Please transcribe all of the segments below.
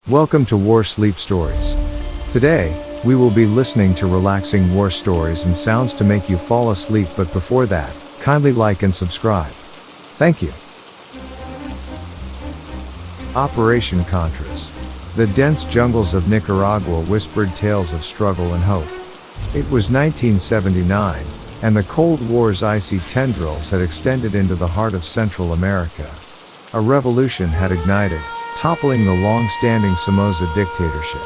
Welcome to War Sleep Stories. Today, we will be listening to relaxing war stories and sounds to make you fall asleep, but before that, kindly like and subscribe. Thank you. Operation Contras. The dense jungles of Nicaragua whispered tales of struggle and hope. It was 1979, and the Cold War's icy tendrils had extended into the heart of Central America. A revolution had ignited, toppling the long-standing Somoza dictatorship.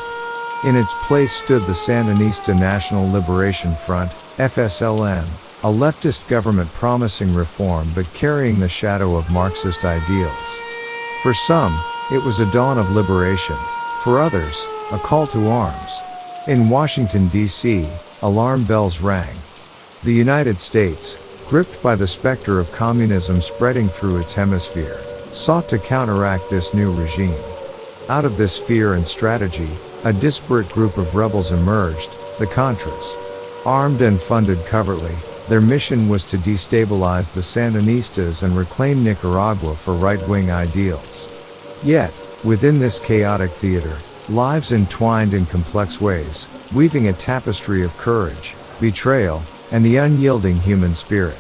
In its place stood the Sandinista National Liberation Front, FSLN, a leftist government promising reform but carrying the shadow of Marxist ideals. For some, it was a dawn of liberation. For others, a call to arms. In Washington, D.C., alarm bells rang. The United States, gripped by the specter of communism spreading through its hemisphere, sought to counteract this new regime. Out of this fear and strategy, a disparate group of rebels emerged, the Contras. Armed and funded covertly, their mission was to destabilize the Sandinistas and reclaim Nicaragua for right-wing ideals. Yet, within this chaotic theater, lives entwined in complex ways, weaving a tapestry of courage, betrayal, and the unyielding human spirit.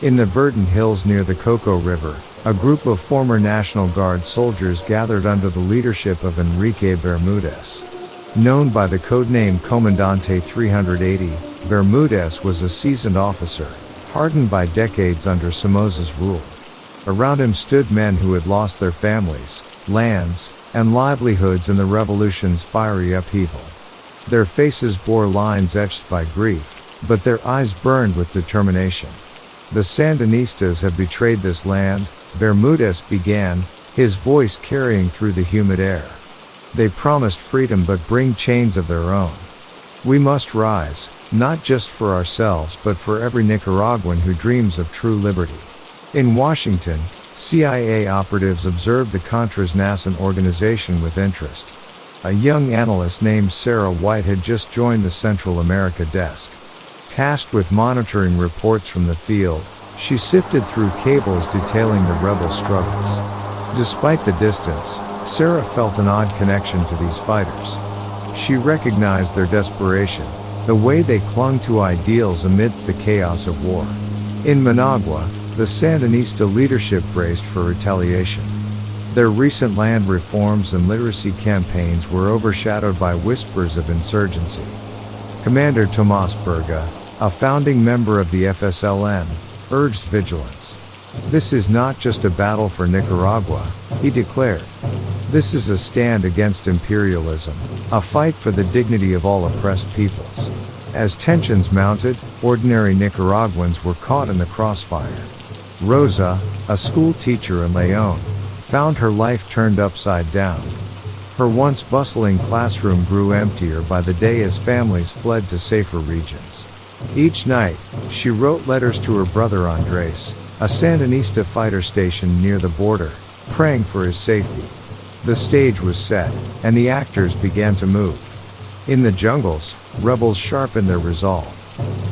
In the verdant hills near the Coco River, a group of former National Guard soldiers gathered under the leadership of Enrique Bermudez. Known by the codename Comandante 380, Bermudez was a seasoned officer, hardened by decades under Somoza's rule. Around him stood men who had lost their families, lands, and livelihoods in the revolution's fiery upheaval. Their faces bore lines etched by grief, but their eyes burned with determination. The Sandinistas have betrayed this land, Bermudez began, his voice carrying through the humid air. They promised freedom but bring chains of their own. We must rise, not just for ourselves but for every Nicaraguan who dreams of true liberty. In Washington, CIA operatives observed the Contras' nascent organization with interest. A young analyst named Sarah White had just joined the Central America desk. Tasked with monitoring reports from the field, she sifted through cables detailing the rebel struggles. Despite the distance, Sarah felt an odd connection to these fighters. She recognized their desperation, the way they clung to ideals amidst the chaos of war. In Managua, the Sandinista leadership braced for retaliation. Their recent land reforms and literacy campaigns were overshadowed by whispers of insurgency. Commander Tomas Berga, a founding member of the FSLN, urged vigilance. "This is not just a battle for Nicaragua," he declared. "This is a stand against imperialism, a fight for the dignity of all oppressed peoples." As tensions mounted, ordinary Nicaraguans were caught in the crossfire. Rosa, a school teacher in León, found her life turned upside down. Her once bustling classroom grew emptier by the day as families fled to safer regions. Each night, she wrote letters to her brother Andres, a Sandinista fighter stationed near the border, praying for his safety. The stage was set, and the actors began to move. In the jungles, rebels sharpened their resolve.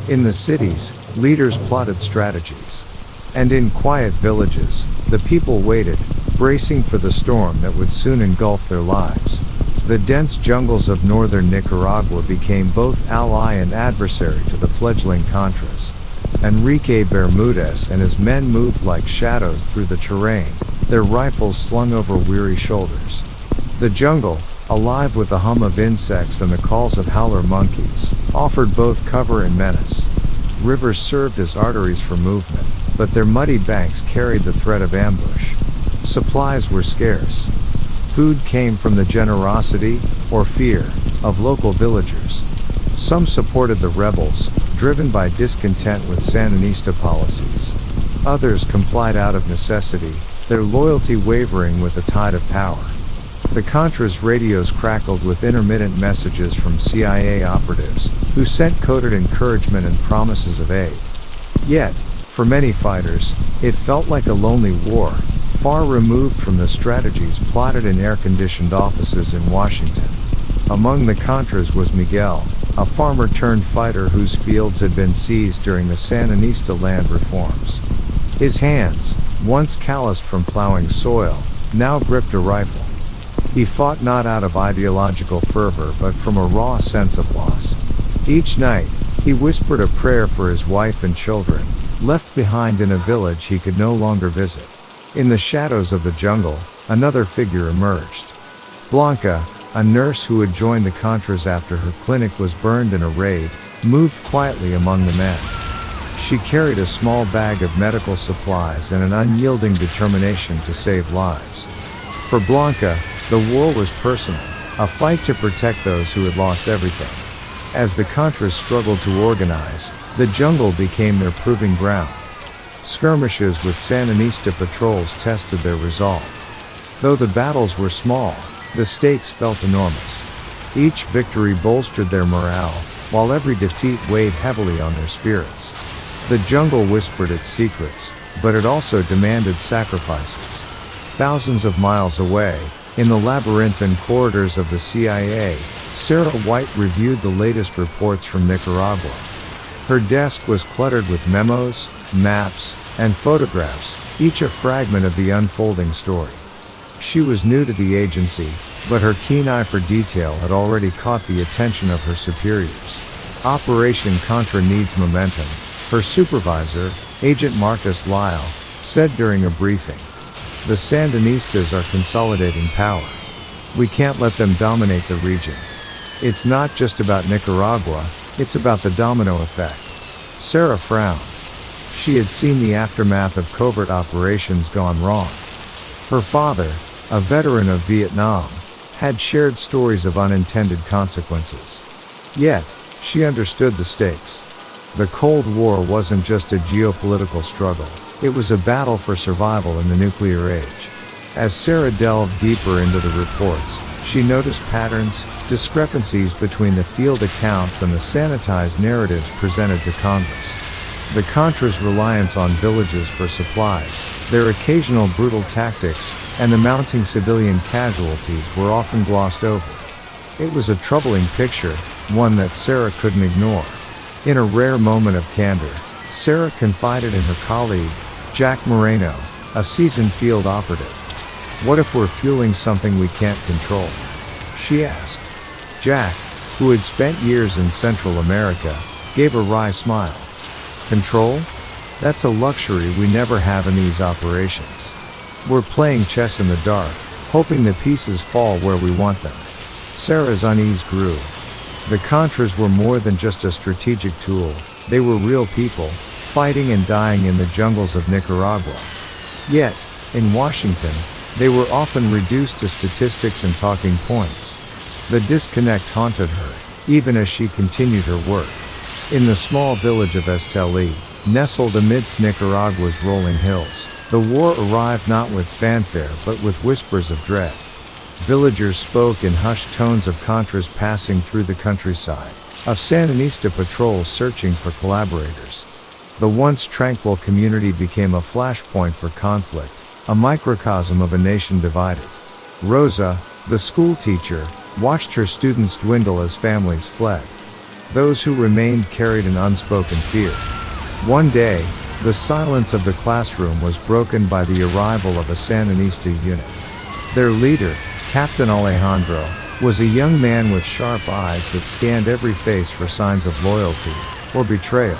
In the cities, leaders plotted strategies. And in quiet villages, the people waited, bracing for the storm that would soon engulf their lives. The dense jungles of northern Nicaragua became both ally and adversary to the fledgling Contras. Enrique Bermudez and his men moved like shadows through the terrain, their rifles slung over weary shoulders. The jungle, alive with the hum of insects and the calls of howler monkeys, offered both cover and menace. Rivers served as arteries for movement, but their muddy banks carried the threat of ambush. Supplies were scarce. Food came from the generosity, or fear, of local villagers. Some supported the rebels, driven by discontent with Sandinista policies. Others complied out of necessity, their loyalty wavering with the tide of power. The Contras' radios crackled with intermittent messages from CIA operatives, who sent coded encouragement and promises of aid. Yet, for many fighters, it felt like a lonely war, far removed from the strategies plotted in air-conditioned offices in Washington. Among the Contras was Miguel, a farmer-turned-fighter whose fields had been seized during the Sandinista land reforms. His hands, once calloused from plowing soil, now gripped a rifle. He fought not out of ideological fervor but from a raw sense of loss. Each night, he whispered a prayer for his wife and children, left behind in a village he could no longer visit. In the shadows of the jungle, another figure emerged. Blanca, a nurse who had joined the Contras after her clinic was burned in a raid, moved quietly among the men. She carried a small bag of medical supplies and an unyielding determination to save lives. For Blanca, the war was personal, a fight to protect those who had lost everything. As the Contras struggled to organize, the jungle became their proving ground. Skirmishes with Sandinista patrols tested their resolve. Though the battles were small, the stakes felt enormous. Each victory bolstered their morale, while every defeat weighed heavily on their spirits. The jungle whispered its secrets, but it also demanded sacrifices. Thousands of miles away, in the labyrinthine corridors of the CIA, Sarah White reviewed the latest reports from Nicaragua. Her desk was cluttered with memos, maps, and photographs, each a fragment of the unfolding story. She was new to the agency, but her keen eye for detail had already caught the attention of her superiors. Operation Contra needs momentum, her supervisor, Agent Marcus Lyle, said during a briefing. The Sandinistas are consolidating power. We can't let them dominate the region. It's not just about Nicaragua, it's about the domino effect. Sarah frowned. She had seen the aftermath of covert operations gone wrong. Her father, a veteran of Vietnam, had shared stories of unintended consequences. Yet, she understood the stakes. The Cold War wasn't just a geopolitical struggle, it was a battle for survival in the nuclear age. As Sarah delved deeper into the reports, she noticed patterns, discrepancies between the field accounts and the sanitized narratives presented to Congress. The Contras' reliance on villages for supplies, their occasional brutal tactics, and the mounting civilian casualties were often glossed over. It was a troubling picture, one that Sarah couldn't ignore. In a rare moment of candor, Sarah confided in her colleague, Jack Moreno, a seasoned field operative. "What if we're fueling something we can't control?" she asked. Jack, who had spent years in Central America, gave a wry smile. "Control? That's a luxury we never have in these operations. We're playing chess in the dark, hoping the pieces fall where we want them." Sarah's unease grew. The Contras were more than just a strategic tool, they were real people, fighting and dying in the jungles of Nicaragua. Yet, in Washington, they were often reduced to statistics and talking points. The disconnect haunted her, even as she continued her work. In the small village of Esteli, nestled amidst Nicaragua's rolling hills, the war arrived not with fanfare but with whispers of dread. Villagers spoke in hushed tones of Contras passing through the countryside, of Sandinista patrols searching for collaborators. The once tranquil community became a flashpoint for conflict, a microcosm of a nation divided. Rosa, the school teacher, watched her students dwindle as families fled. Those who remained carried an unspoken fear. One day, the silence of the classroom was broken by the arrival of a Sandinista unit. Their leader, Captain Alejandro, was a young man with sharp eyes that scanned every face for signs of loyalty or betrayal.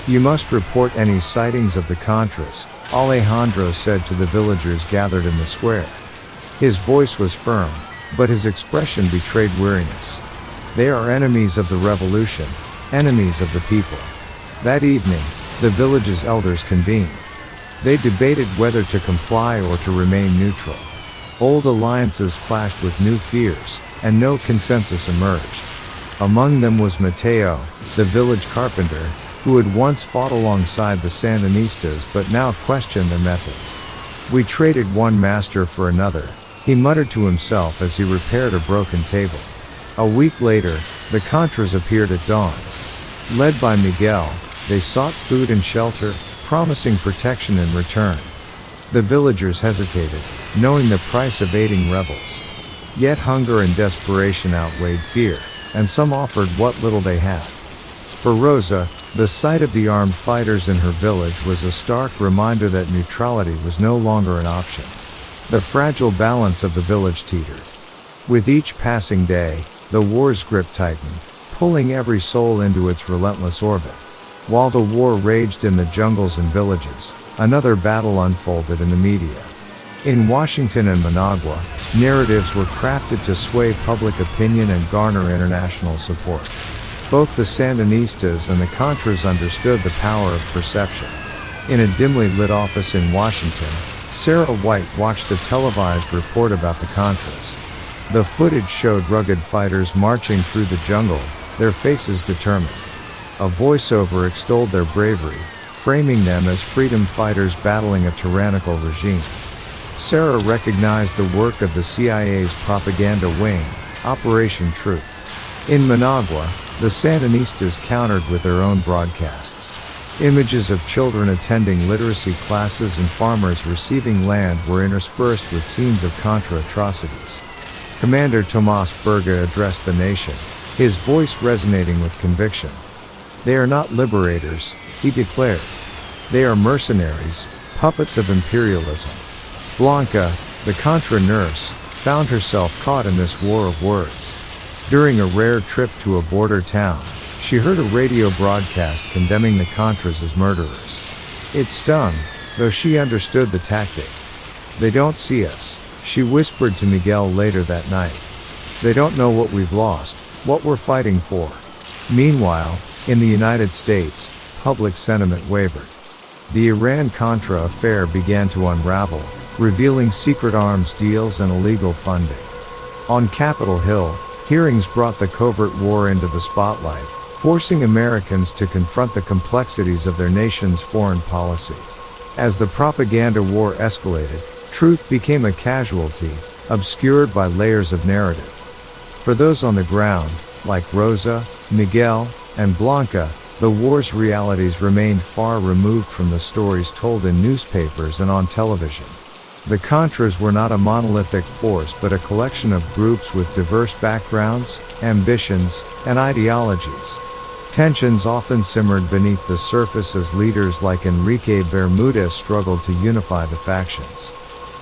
"You must report any sightings of the Contras," Alejandro said to the villagers gathered in the square. His voice was firm, but his expression betrayed weariness. "They are enemies of the revolution, enemies of the people." That evening, the village's elders convened. They debated whether to comply or to remain neutral. Old alliances clashed with new fears, and no consensus emerged. Among them was Mateo, the village carpenter, who had once fought alongside the Sandinistas but now questioned their methods. "We traded one master for another," he muttered to himself as he repaired a broken table. A week later, the Contras appeared at dawn. Led by Miguel, they sought food and shelter, promising protection in return. The villagers hesitated, knowing the price of aiding rebels. Yet hunger and desperation outweighed fear, and some offered what little they had. For Rosa, the sight of the armed fighters in her village was a stark reminder that neutrality was no longer an option. The fragile balance of the village teetered. With each passing day, the war's grip tightened, pulling every soul into its relentless orbit. While the war raged in the jungles and villages, another battle unfolded in the media. In Washington and Managua, narratives were crafted to sway public opinion and garner international support. Both the Sandinistas and the Contras understood the power of perception. In a dimly lit office in Washington, Sarah White watched a televised report about the Contras. The footage showed rugged fighters marching through the jungle, their faces determined. A voiceover extolled their bravery, framing them as freedom fighters battling a tyrannical regime. Sarah recognized the work of the CIA's propaganda wing, Operation Truth. In Managua, the Sandinistas countered with their own broadcasts. Images of children attending literacy classes and farmers receiving land were interspersed with scenes of Contra atrocities. Commander Tomas Berga addressed the nation, his voice resonating with conviction. "They are not liberators," he declared. "They are mercenaries, puppets of imperialism." Blanca, the Contra nurse, found herself caught in this war of words. During a rare trip to a border town, she heard a radio broadcast condemning the Contras as murderers. It stung, though she understood the tactic. "They don't see us," she whispered to Miguel later that night. "They don't know what we've lost, what we're fighting for." Meanwhile, in the United States, public sentiment wavered. The Iran-Contra affair began to unravel, revealing secret arms deals and illegal funding. On Capitol Hill, hearings brought the covert war into the spotlight, forcing Americans to confront the complexities of their nation's foreign policy. As the propaganda war escalated, truth became a casualty, obscured by layers of narrative. For those on the ground, like Rosa, Miguel, and Blanca, the war's realities remained far removed from the stories told in newspapers and on television. The Contras were not a monolithic force but a collection of groups with diverse backgrounds, ambitions, and ideologies. Tensions often simmered beneath the surface as leaders like Enrique Bermudez struggled to unify the factions.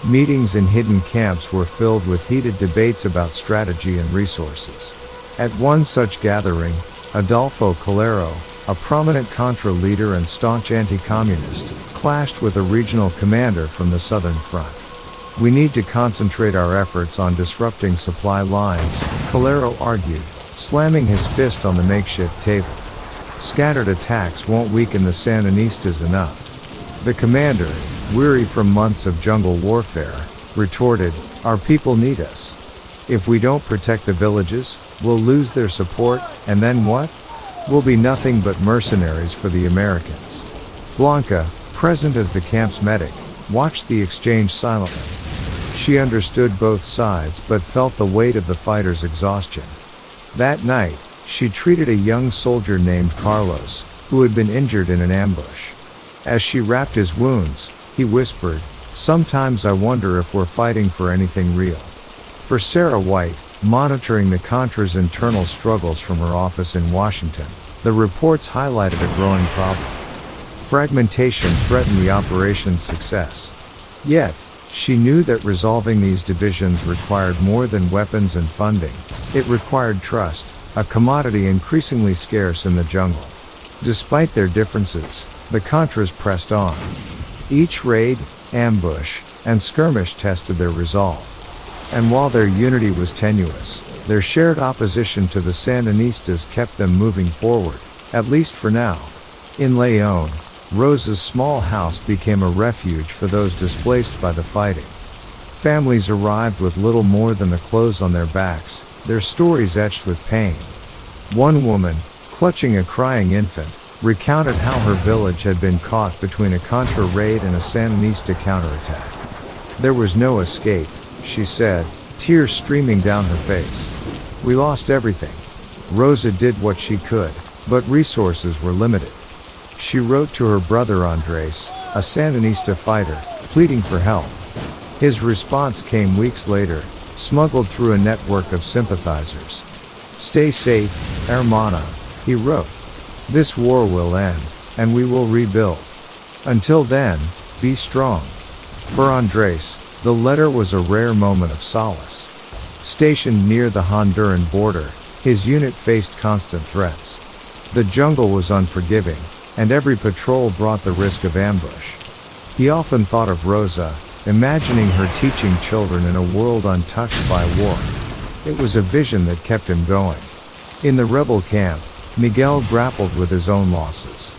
Meetings in hidden camps were filled with heated debates about strategy and resources. At one such gathering, Adolfo Calero, a prominent Contra leader and staunch anti-communist, clashed with a regional commander from the Southern Front. "We need to concentrate our efforts on disrupting supply lines," Calero argued, slamming his fist on the makeshift table. "Scattered attacks won't weaken the Sandinistas enough." The commander, weary from months of jungle warfare, retorted, "Our people need us. If we don't protect the villages, we'll lose their support, and then what? We'll be nothing but mercenaries for the Americans." Blanca, present as the camp's medic, watched the exchange silently. She understood both sides but felt the weight of the fighters' exhaustion. That night, she treated a young soldier named Carlos, who had been injured in an ambush. As she wrapped his wounds, he whispered, "Sometimes I wonder if we're fighting for anything real." For Sarah White, monitoring the Contra's internal struggles from her office in Washington, the reports highlighted a growing problem. Fragmentation threatened the operation's success. Yet, she knew that resolving these divisions required more than weapons and funding. It required trust, a commodity increasingly scarce in the jungle. Despite their differences, the Contras pressed on. Each raid, ambush, and skirmish tested their resolve. And while their unity was tenuous, their shared opposition to the Sandinistas kept them moving forward, at least for now. In León, Rosa's small house became a refuge for those displaced by the fighting. Families arrived with little more than the clothes on their backs, their stories etched with pain. One woman, clutching a crying infant, recounted how her village had been caught between a Contra raid and a Sandinista counterattack. "There was no escape," she said, tears streaming down her face. "We lost everything." Rosa did what she could, but resources were limited. She wrote to her brother Andrés, a Sandinista fighter, pleading for help. His response came weeks later, smuggled through a network of sympathizers. "Stay safe, hermana," he wrote. "This war will end, and we will rebuild. Until then, be strong." For Andrés, the letter was a rare moment of solace. Stationed near the Honduran border, his unit faced constant threats. The jungle was unforgiving, and every patrol brought the risk of ambush. He often thought of Rosa, imagining her teaching children in a world untouched by war. It was a vision that kept him going. In the rebel camp, Miguel grappled with his own losses.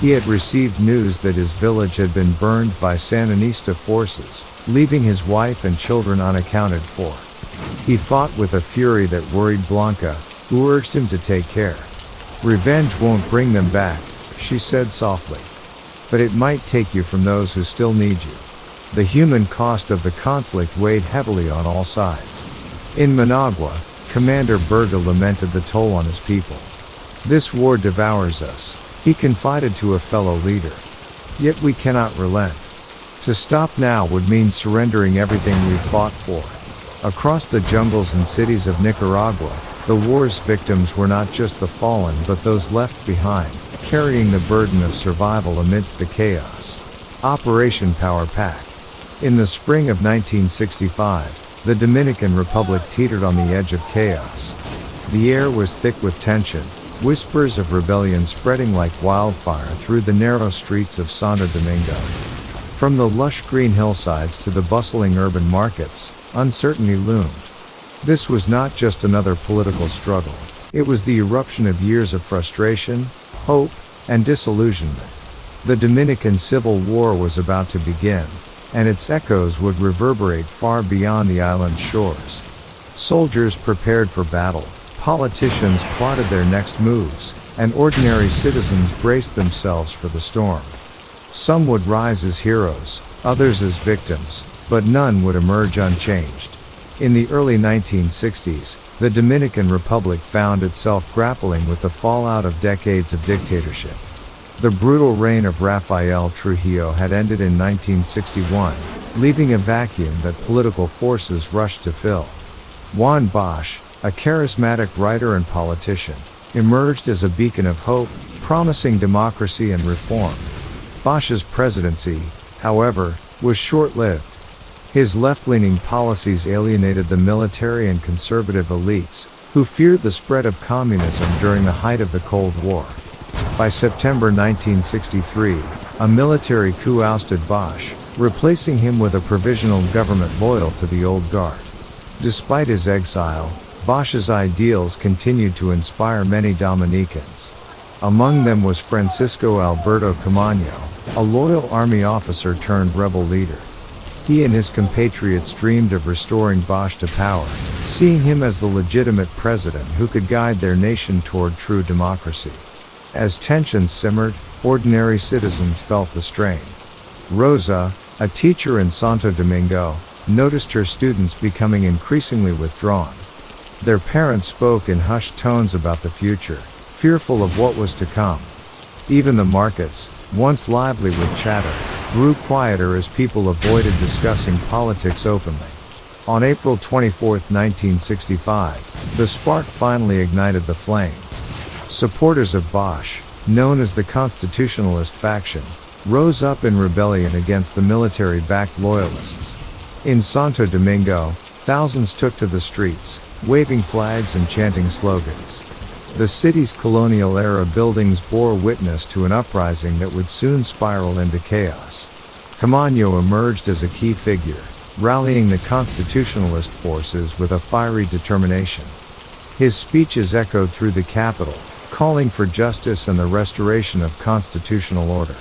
He had received news that his village had been burned by Sandinista forces, leaving his wife and children unaccounted for. He fought with a fury that worried Blanca, who urged him to take care. "Revenge won't bring them back," she said softly. "But it might take you from those who still need you." The human cost of the conflict weighed heavily on all sides. In Managua, Commander Berga lamented the toll on his people. "This war devours us," he confided to a fellow leader. "Yet we cannot relent. To stop now would mean surrendering everything we fought for." Across the jungles and cities of Nicaragua, the war's victims were not just the fallen but those left behind, carrying the burden of survival amidst the chaos. Operation Power Pack. In the spring of 1965, the Dominican Republic teetered on the edge of chaos. The air was thick with tension, whispers of rebellion spreading like wildfire through the narrow streets of Santo Domingo. From the lush green hillsides to the bustling urban markets, uncertainty loomed. This was not just another political struggle. It was the eruption of years of frustration, hope, and disillusionment. The Dominican Civil War was about to begin, and its echoes would reverberate far beyond the island's shores. Soldiers prepared for battle, politicians plotted their next moves, and ordinary citizens braced themselves for the storm. Some would rise as heroes, others as victims, but none would emerge unchanged. In the early 1960s, the Dominican Republic found itself grappling with the fallout of decades of dictatorship. The brutal reign of Rafael Trujillo had ended in 1961, leaving a vacuum that political forces rushed to fill. Juan Bosch, a charismatic writer and politician, emerged as a beacon of hope, promising democracy and reform. Bosch's presidency, however, was short-lived. His left-leaning policies alienated the military and conservative elites, who feared the spread of communism during the height of the Cold War. By September 1963, a military coup ousted Bosch, replacing him with a provisional government loyal to the old guard. Despite his exile, Bosch's ideals continued to inspire many Dominicans. Among them was Francisco Alberto Camaño, a loyal army officer turned rebel leader. He and his compatriots dreamed of restoring Bosch to power, seeing him as the legitimate president who could guide their nation toward true democracy. As tensions simmered, ordinary citizens felt the strain. Rosa, a teacher in Santo Domingo, noticed her students becoming increasingly withdrawn. Their parents spoke in hushed tones about the future, fearful of what was to come. Even the markets, once lively with chatter, grew quieter as people avoided discussing politics openly. On April 24, 1965, the spark finally ignited the flame. Supporters of Bosch, known as the Constitutionalist faction, rose up in rebellion against the military-backed loyalists. In Santo Domingo, thousands took to the streets, waving flags and chanting slogans. The city's colonial-era buildings bore witness to an uprising that would soon spiral into chaos. Camaño emerged as a key figure, rallying the constitutionalist forces with a fiery determination. His speeches echoed through the capital, calling for justice and the restoration of constitutional order.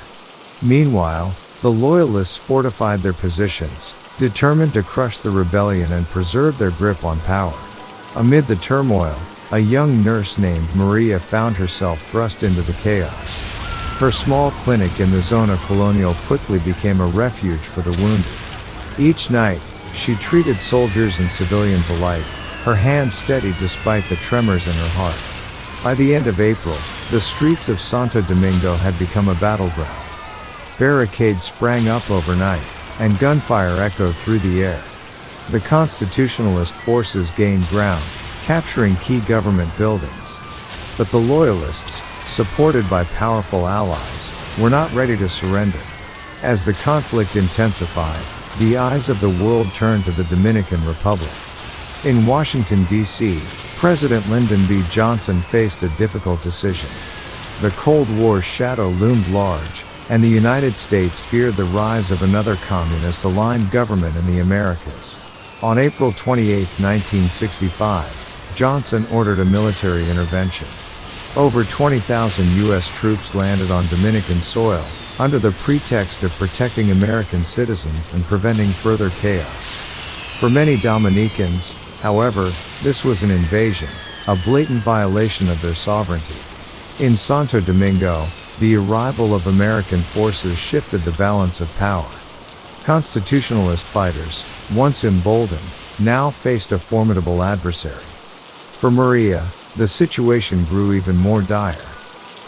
Meanwhile, the loyalists fortified their positions, determined to crush the rebellion and preserve their grip on power. Amid the turmoil, a young nurse named Maria found herself thrust into the chaos. Her small clinic in the Zona Colonial quickly became a refuge for the wounded. Each night, she treated soldiers and civilians alike, her hands steady despite the tremors in her heart. By the end of April, the streets of Santo Domingo had become a battleground. Barricades sprang up overnight, and gunfire echoed through the air. The constitutionalist forces gained ground, capturing key government buildings. But the loyalists, supported by powerful allies, were not ready to surrender. As the conflict intensified, the eyes of the world turned to the Dominican Republic. In Washington, D.C., President Lyndon B. Johnson faced a difficult decision. The Cold War's shadow loomed large, and the United States feared the rise of another communist-aligned government in the Americas. On April 28, 1965, Johnson ordered a military intervention. Over 20,000 U.S. troops landed on Dominican soil, under the pretext of protecting American citizens and preventing further chaos. For many Dominicans, however, this was an invasion, a blatant violation of their sovereignty. In Santo Domingo, the arrival of American forces shifted the balance of power. Constitutionalist fighters, once emboldened, now faced a formidable adversary. For Maria, the situation grew even more dire.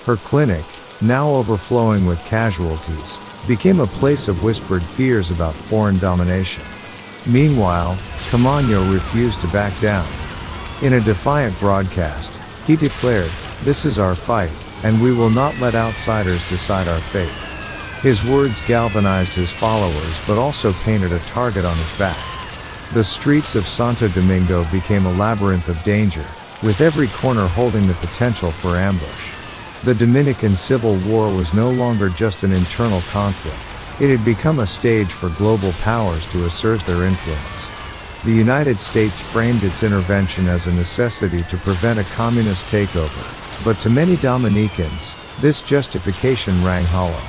Her clinic, now overflowing with casualties, became a place of whispered fears about foreign domination. Meanwhile, Camaño refused to back down. In a defiant broadcast, he declared, "This is our fight, and we will not let outsiders decide our fate." His words galvanized his followers but also painted a target on his back. The streets of Santo Domingo became a labyrinth of danger, with every corner holding the potential for ambush. The Dominican Civil War was no longer just an internal conflict. It had become a stage for global powers to assert their influence. The United States framed its intervention as a necessity to prevent a communist takeover, but to many Dominicans, this justification rang hollow.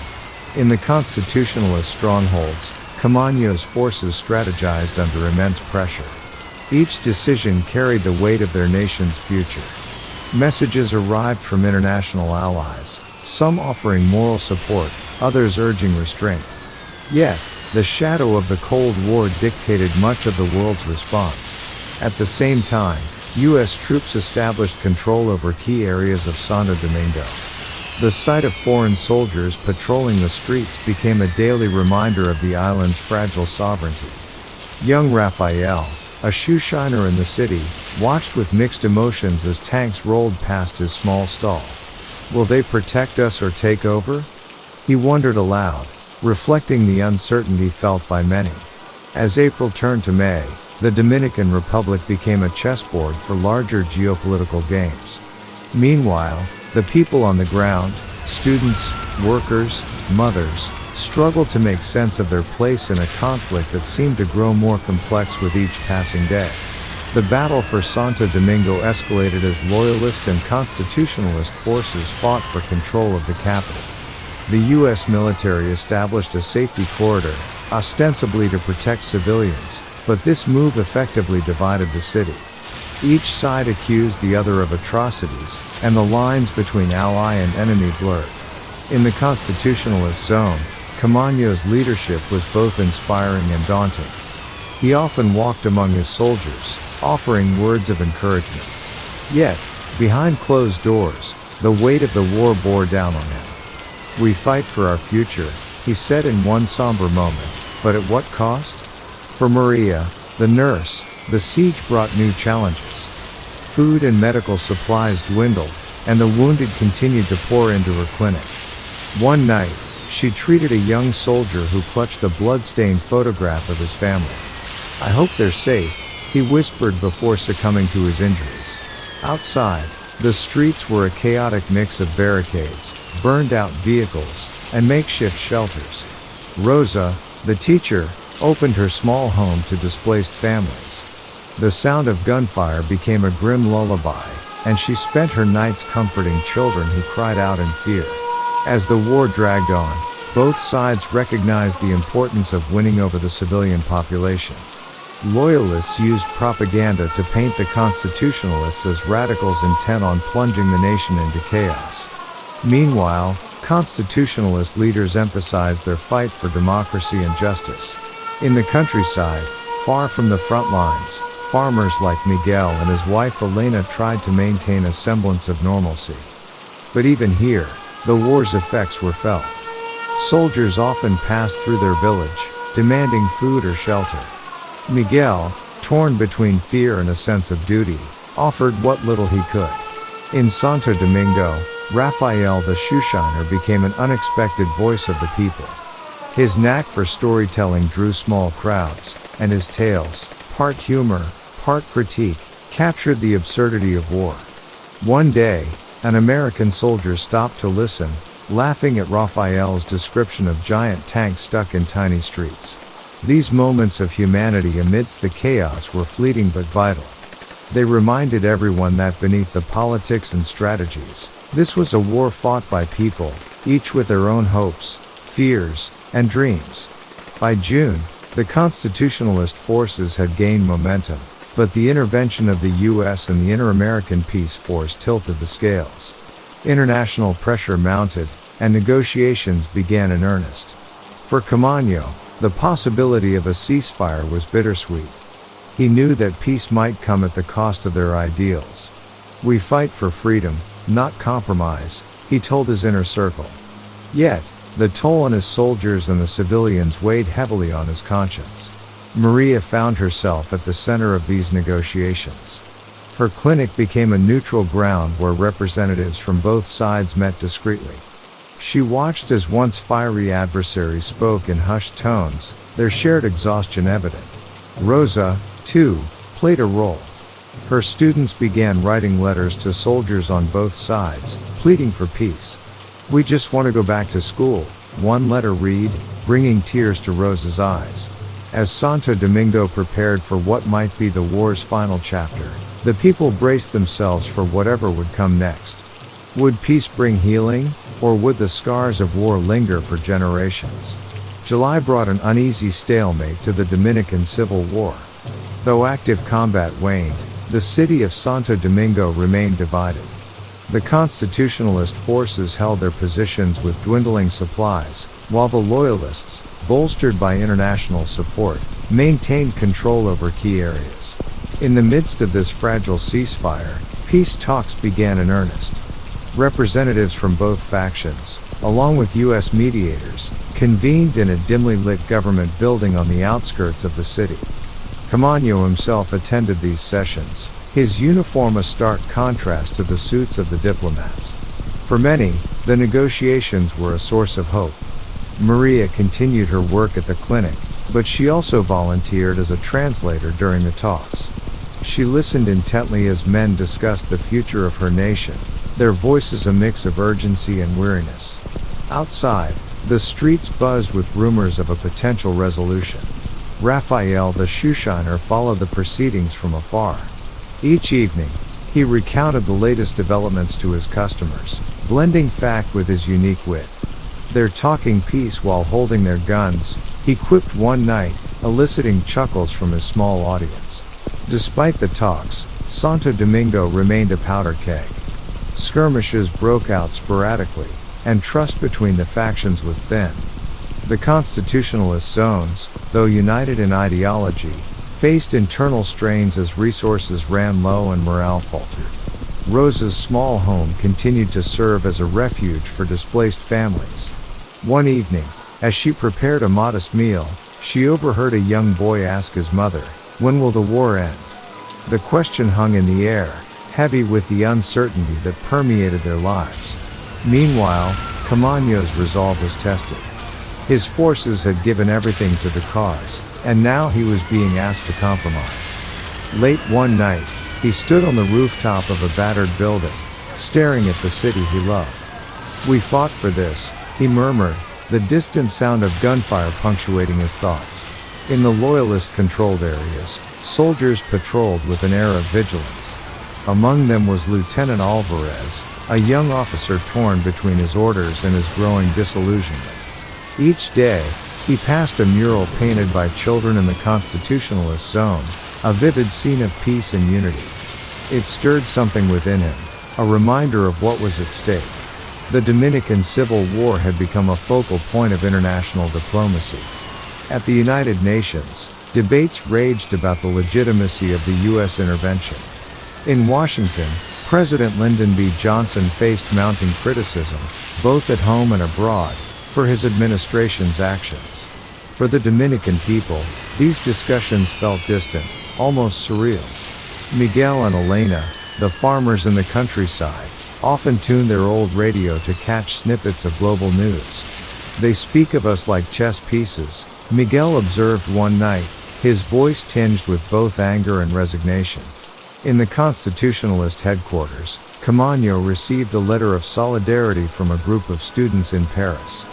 In the constitutionalist strongholds, Camaño's forces strategized under immense pressure. Each decision carried the weight of their nation's future. Messages arrived from international allies, some offering moral support, others urging restraint. Yet, the shadow of the Cold War dictated much of the world's response. At the same time, U.S. troops established control over key areas of Santo Domingo. The sight of foreign soldiers patrolling the streets became a daily reminder of the island's fragile sovereignty. Young Raphael, a shoeshiner in the city, watched with mixed emotions as tanks rolled past his small stall. Will they protect us or take over? He wondered aloud, reflecting the uncertainty felt by many. As April turned to May, the Dominican Republic became a chessboard for larger geopolitical games. Meanwhile, the people on the ground, students, workers, mothers, struggled to make sense of their place in a conflict that seemed to grow more complex with each passing day. The battle for Santo Domingo escalated as loyalist and constitutionalist forces fought for control of the capital. The U.S. military established a safety corridor, ostensibly to protect civilians, but this move effectively divided the city. Each side accused the other of atrocities, and the lines between ally and enemy blurred. In the constitutionalist zone, Camaño's leadership was both inspiring and daunting. He often walked among his soldiers, offering words of encouragement. Yet, behind closed doors, the weight of the war bore down on him. "We fight for our future," he said in one somber moment, "but at what cost?" For Maria, the nurse, the siege brought new challenges. Food and medical supplies dwindled, and the wounded continued to pour into her clinic. One night, she treated a young soldier who clutched a blood-stained photograph of his family. "I hope they're safe," he whispered before succumbing to his injuries. Outside, the streets were a chaotic mix of barricades, burned-out vehicles, and makeshift shelters. Rosa, the teacher, opened her small home to displaced families. The sound of gunfire became a grim lullaby, and she spent her nights comforting children who cried out in fear. As the war dragged on, both sides recognized the importance of winning over the civilian population. Loyalists used propaganda to paint the constitutionalists as radicals intent on plunging the nation into chaos. Meanwhile, constitutionalist leaders emphasized their fight for democracy and justice. In the countryside, far from the front lines, farmers like Miguel and his wife Elena tried to maintain a semblance of normalcy. But even here, the war's effects were felt. Soldiers often passed through their village, demanding food or shelter. Miguel, torn between fear and a sense of duty, offered what little he could. In Santo Domingo, Raphael the shoeshiner became an unexpected voice of the people. His knack for storytelling drew small crowds, and his tales, part humor, part critique, captured the absurdity of war. One day, an American soldier stopped to listen, laughing at Raphael's description of giant tanks stuck in tiny streets. These moments of humanity amidst the chaos were fleeting but vital. They reminded everyone that beneath the politics and strategies, this was a war fought by people, each with their own hopes, fears, and dreams. By June, the constitutionalist forces had gained momentum, but the intervention of the U.S. and the Inter-American Peace Force tilted the scales. International pressure mounted, and negotiations began in earnest. For Camaño, the possibility of a ceasefire was bittersweet. He knew that peace might come at the cost of their ideals. "We fight for freedom, not compromise," he told his inner circle. Yet, the toll on his soldiers and the civilians weighed heavily on his conscience. Maria found herself at the center of these negotiations. Her clinic became a neutral ground where representatives from both sides met discreetly. She watched as once fiery adversaries spoke in hushed tones, their shared exhaustion evident. Rosa, too, played a role. Her students began writing letters to soldiers on both sides, pleading for peace. "We just want to go back to school," one letter read, bringing tears to Rosa's eyes. As Santo Domingo prepared for what might be the war's final chapter, the people braced themselves for whatever would come next. Would peace bring healing, or would the scars of war linger for generations? July brought an uneasy stalemate to the Dominican Civil War. Though active combat waned, the city of Santo Domingo remained divided. The constitutionalist forces held their positions with dwindling supplies, while the loyalists, bolstered by international support, maintained control over key areas. In the midst of this fragile ceasefire, peace talks began in earnest. Representatives from both factions, along with U.S. mediators, convened in a dimly lit government building on the outskirts of the city. Camaño himself attended these sessions, his uniform a stark contrast to the suits of the diplomats. For many, the negotiations were a source of hope. Maria continued her work at the clinic, but she also volunteered as a translator during the talks. She listened intently as men discussed the future of her nation, their voices a mix of urgency and weariness. Outside, the streets buzzed with rumors of a potential resolution. Raphael the shoeshiner followed the proceedings from afar. Each evening, he recounted the latest developments to his customers, blending fact with his unique wit. "They're talking peace while holding their guns," he quipped one night, eliciting chuckles from his small audience. Despite the talks, Santo Domingo remained a powder keg. Skirmishes broke out sporadically, and trust between the factions was thin. The constitutionalist zones, though united in ideology, faced internal strains as resources ran low and morale faltered. Rosa's small home continued to serve as a refuge for displaced families. One evening, as she prepared a modest meal, she overheard a young boy ask his mother, "When will the war end?" The question hung in the air, heavy with the uncertainty that permeated their lives. Meanwhile, Camaño's resolve was tested. His forces had given everything to the cause, and now he was being asked to compromise. Late one night, he stood on the rooftop of a battered building, staring at the city he loved. "We fought for this," he murmured, the distant sound of gunfire punctuating his thoughts. In the loyalist-controlled areas, soldiers patrolled with an air of vigilance. Among them was Lieutenant Alvarez, a young officer torn between his orders and his growing disillusionment. Each day, he passed a mural painted by children in the constitutionalist zone, a vivid scene of peace and unity. It stirred something within him, a reminder of what was at stake. The Dominican Civil War had become a focal point of international diplomacy. At the United Nations, debates raged about the legitimacy of the U.S. intervention. In Washington, President Lyndon B. Johnson faced mounting criticism, both at home and abroad, for his administration's actions. For the Dominican people, these discussions felt distant, almost surreal. Miguel and Elena, the farmers in the countryside, often tuned their old radio to catch snippets of global news. "They speak of us like chess pieces," Miguel observed one night, his voice tinged with both anger and resignation. In the Constitutionalist headquarters, Camaño received a letter of solidarity from a group of students in Paris.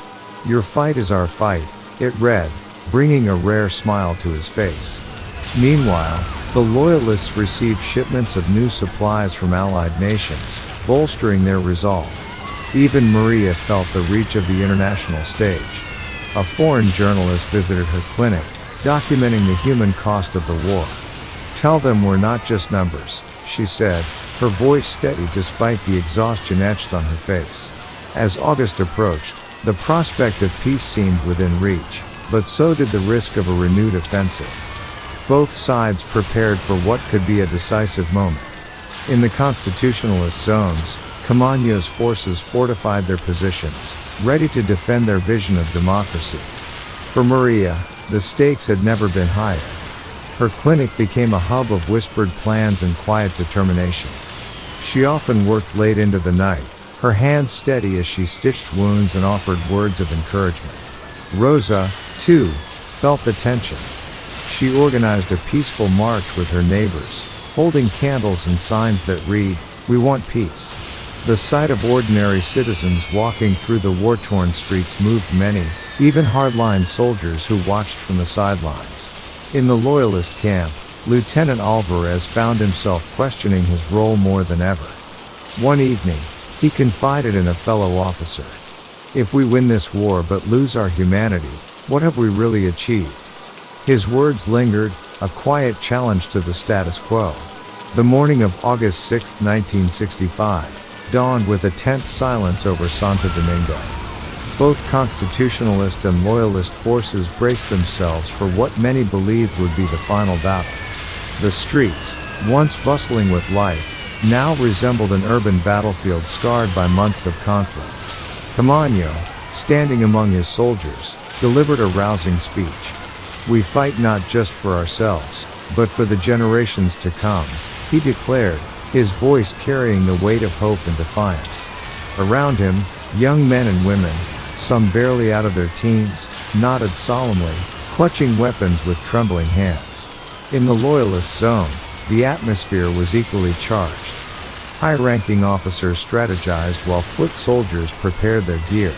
"Your fight is our fight," it read, bringing a rare smile to his face. Meanwhile, the Loyalists received shipments of new supplies from allied nations, bolstering their resolve. Even Maria felt the reach of the international stage. A foreign journalist visited her clinic, documenting the human cost of the war. "Tell them we're not just numbers," she said, her voice steady despite the exhaustion etched on her face. As August approached, the prospect of peace seemed within reach, but so did the risk of a renewed offensive. Both sides prepared for what could be a decisive moment. In the Constitutionalist zones, Camaño's forces fortified their positions, ready to defend their vision of democracy. For Maria, the stakes had never been higher. Her clinic became a hub of whispered plans and quiet determination. She often worked late into the night, her hands steady as she stitched wounds and offered words of encouragement. Rosa, too, felt the tension. She organized a peaceful march with her neighbors, holding candles and signs that read, "We want peace." The sight of ordinary citizens walking through the war-torn streets moved many, even hardline soldiers who watched from the sidelines. In the Loyalist camp, Lieutenant Alvarez found himself questioning his role more than ever. One evening, he confided in a fellow officer, "If we win this war but lose our humanity, what have we really achieved?" His words lingered, a quiet challenge to the status quo. The morning of August 6, 1965, dawned with a tense silence over Santo Domingo. Both Constitutionalist and Loyalist forces braced themselves for what many believed would be the final battle. The streets, once bustling with life, now resembled an urban battlefield scarred by months of conflict. Camaño, standing among his soldiers, delivered a rousing speech. "We fight not just for ourselves, but for the generations to come," he declared, his voice carrying the weight of hope and defiance. Around him, young men and women, some barely out of their teens, nodded solemnly, clutching weapons with trembling hands. In the Loyalist zone, the atmosphere was equally charged. High-ranking officers strategized while foot soldiers prepared their gear.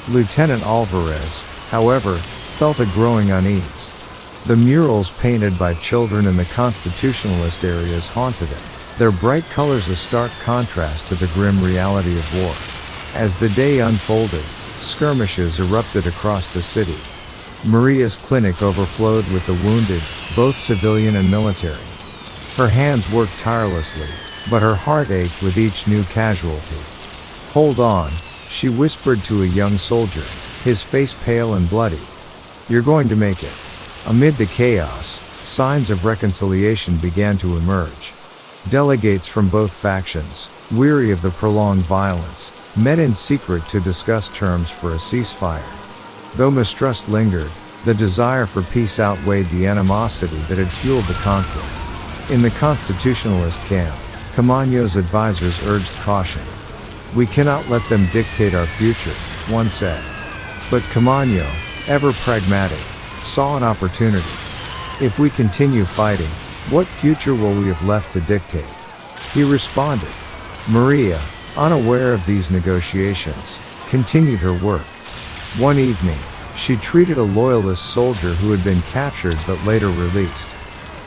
Lieutenant Alvarez, however, felt a growing unease. The murals painted by children in the Constitutionalist areas haunted him, their bright colors a stark contrast to the grim reality of war. As the day unfolded, skirmishes erupted across the city. Maria's clinic overflowed with the wounded, both civilian and military. Her hands worked tirelessly, but her heart ached with each new casualty. "Hold on," she whispered to a young soldier, his face pale and bloody. "You're going to make it." Amid the chaos, signs of reconciliation began to emerge. Delegates from both factions, weary of the prolonged violence, met in secret to discuss terms for a ceasefire. Though mistrust lingered, the desire for peace outweighed the animosity that had fueled the conflict. In the Constitutionalist camp, Camaño's advisors urged caution. "We cannot let them dictate our future," one said. But Camaño, ever pragmatic, saw an opportunity. "If we continue fighting, what future will we have left to dictate?" He responded. Maria, unaware of these negotiations, continued her work. One evening, she treated a Loyalist soldier who had been captured but later released.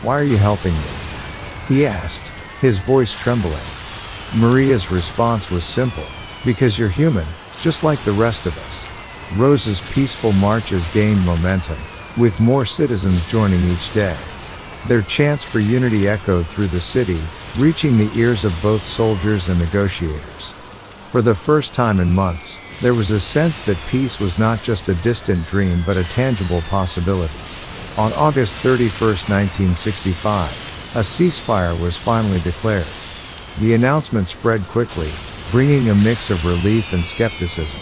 "Why are you helping me?" he asked, his voice trembling. Maria's response was simple, "Because you're human, just like the rest of us." Rosa's peaceful marches gained momentum, with more citizens joining each day. Their chants for unity echoed through the city, reaching the ears of both soldiers and negotiators. For the first time in months, there was a sense that peace was not just a distant dream but a tangible possibility. On August 31, 1965, a ceasefire was finally declared. The announcement spread quickly, bringing a mix of relief and skepticism.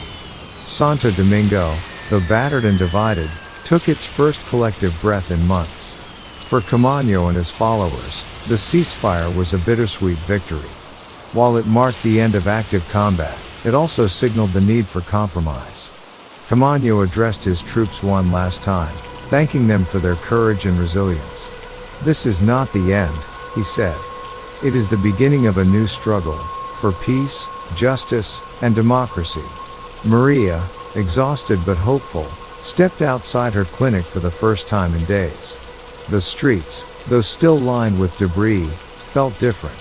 Santo Domingo, though battered and divided, took its first collective breath in months. For Camaño and his followers, the ceasefire was a bittersweet victory. While it marked the end of active combat, it also signaled the need for compromise. Camaño addressed his troops one last time, thanking them for their courage and resilience. "This is not the end," he said. "It is the beginning of a new struggle, for peace, justice, and democracy." Maria, exhausted but hopeful, stepped outside her clinic for the first time in days. The streets, though still lined with debris, felt different.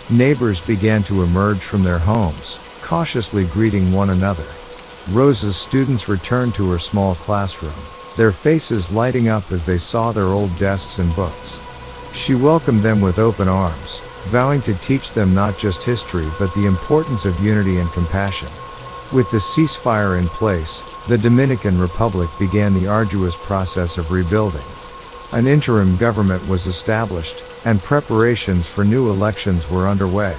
Neighbors began to emerge from their homes, cautiously greeting one another. Rosa's students returned to her small classroom, their faces lighting up as they saw their old desks and books. She welcomed them with open arms, vowing to teach them not just history but the importance of unity and compassion. With the ceasefire in place, the Dominican Republic began the arduous process of rebuilding. An interim government was established, and preparations for new elections were underway.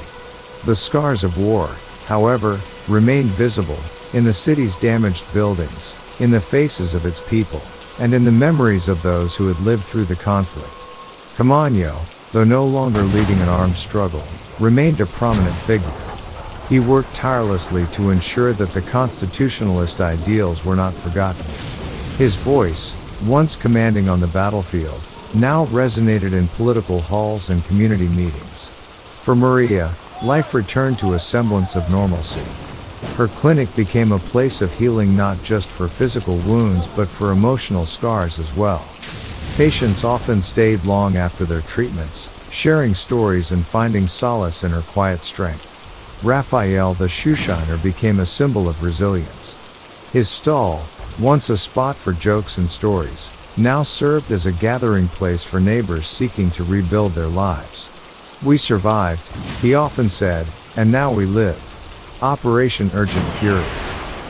The scars of war, however, remained visible, in the city's damaged buildings, in the faces of its people, and in the memories of those who had lived through the conflict. Camaño, though no longer leading an armed struggle, remained a prominent figure. He worked tirelessly to ensure that the constitutionalist ideals were not forgotten. His voice, once commanding on the battlefield, now resonated in political halls and community meetings. For Maria, life returned to a semblance of normalcy. Her clinic became a place of healing not just for physical wounds but for emotional scars as well. Patients often stayed long after their treatments, sharing stories and finding solace in her quiet strength. Raphael the shoeshiner became a symbol of resilience. His stall, once a spot for jokes and stories, now served as a gathering place for neighbors seeking to rebuild their lives. "We survived," he often said, "and now we live." Operation Urgent Fury.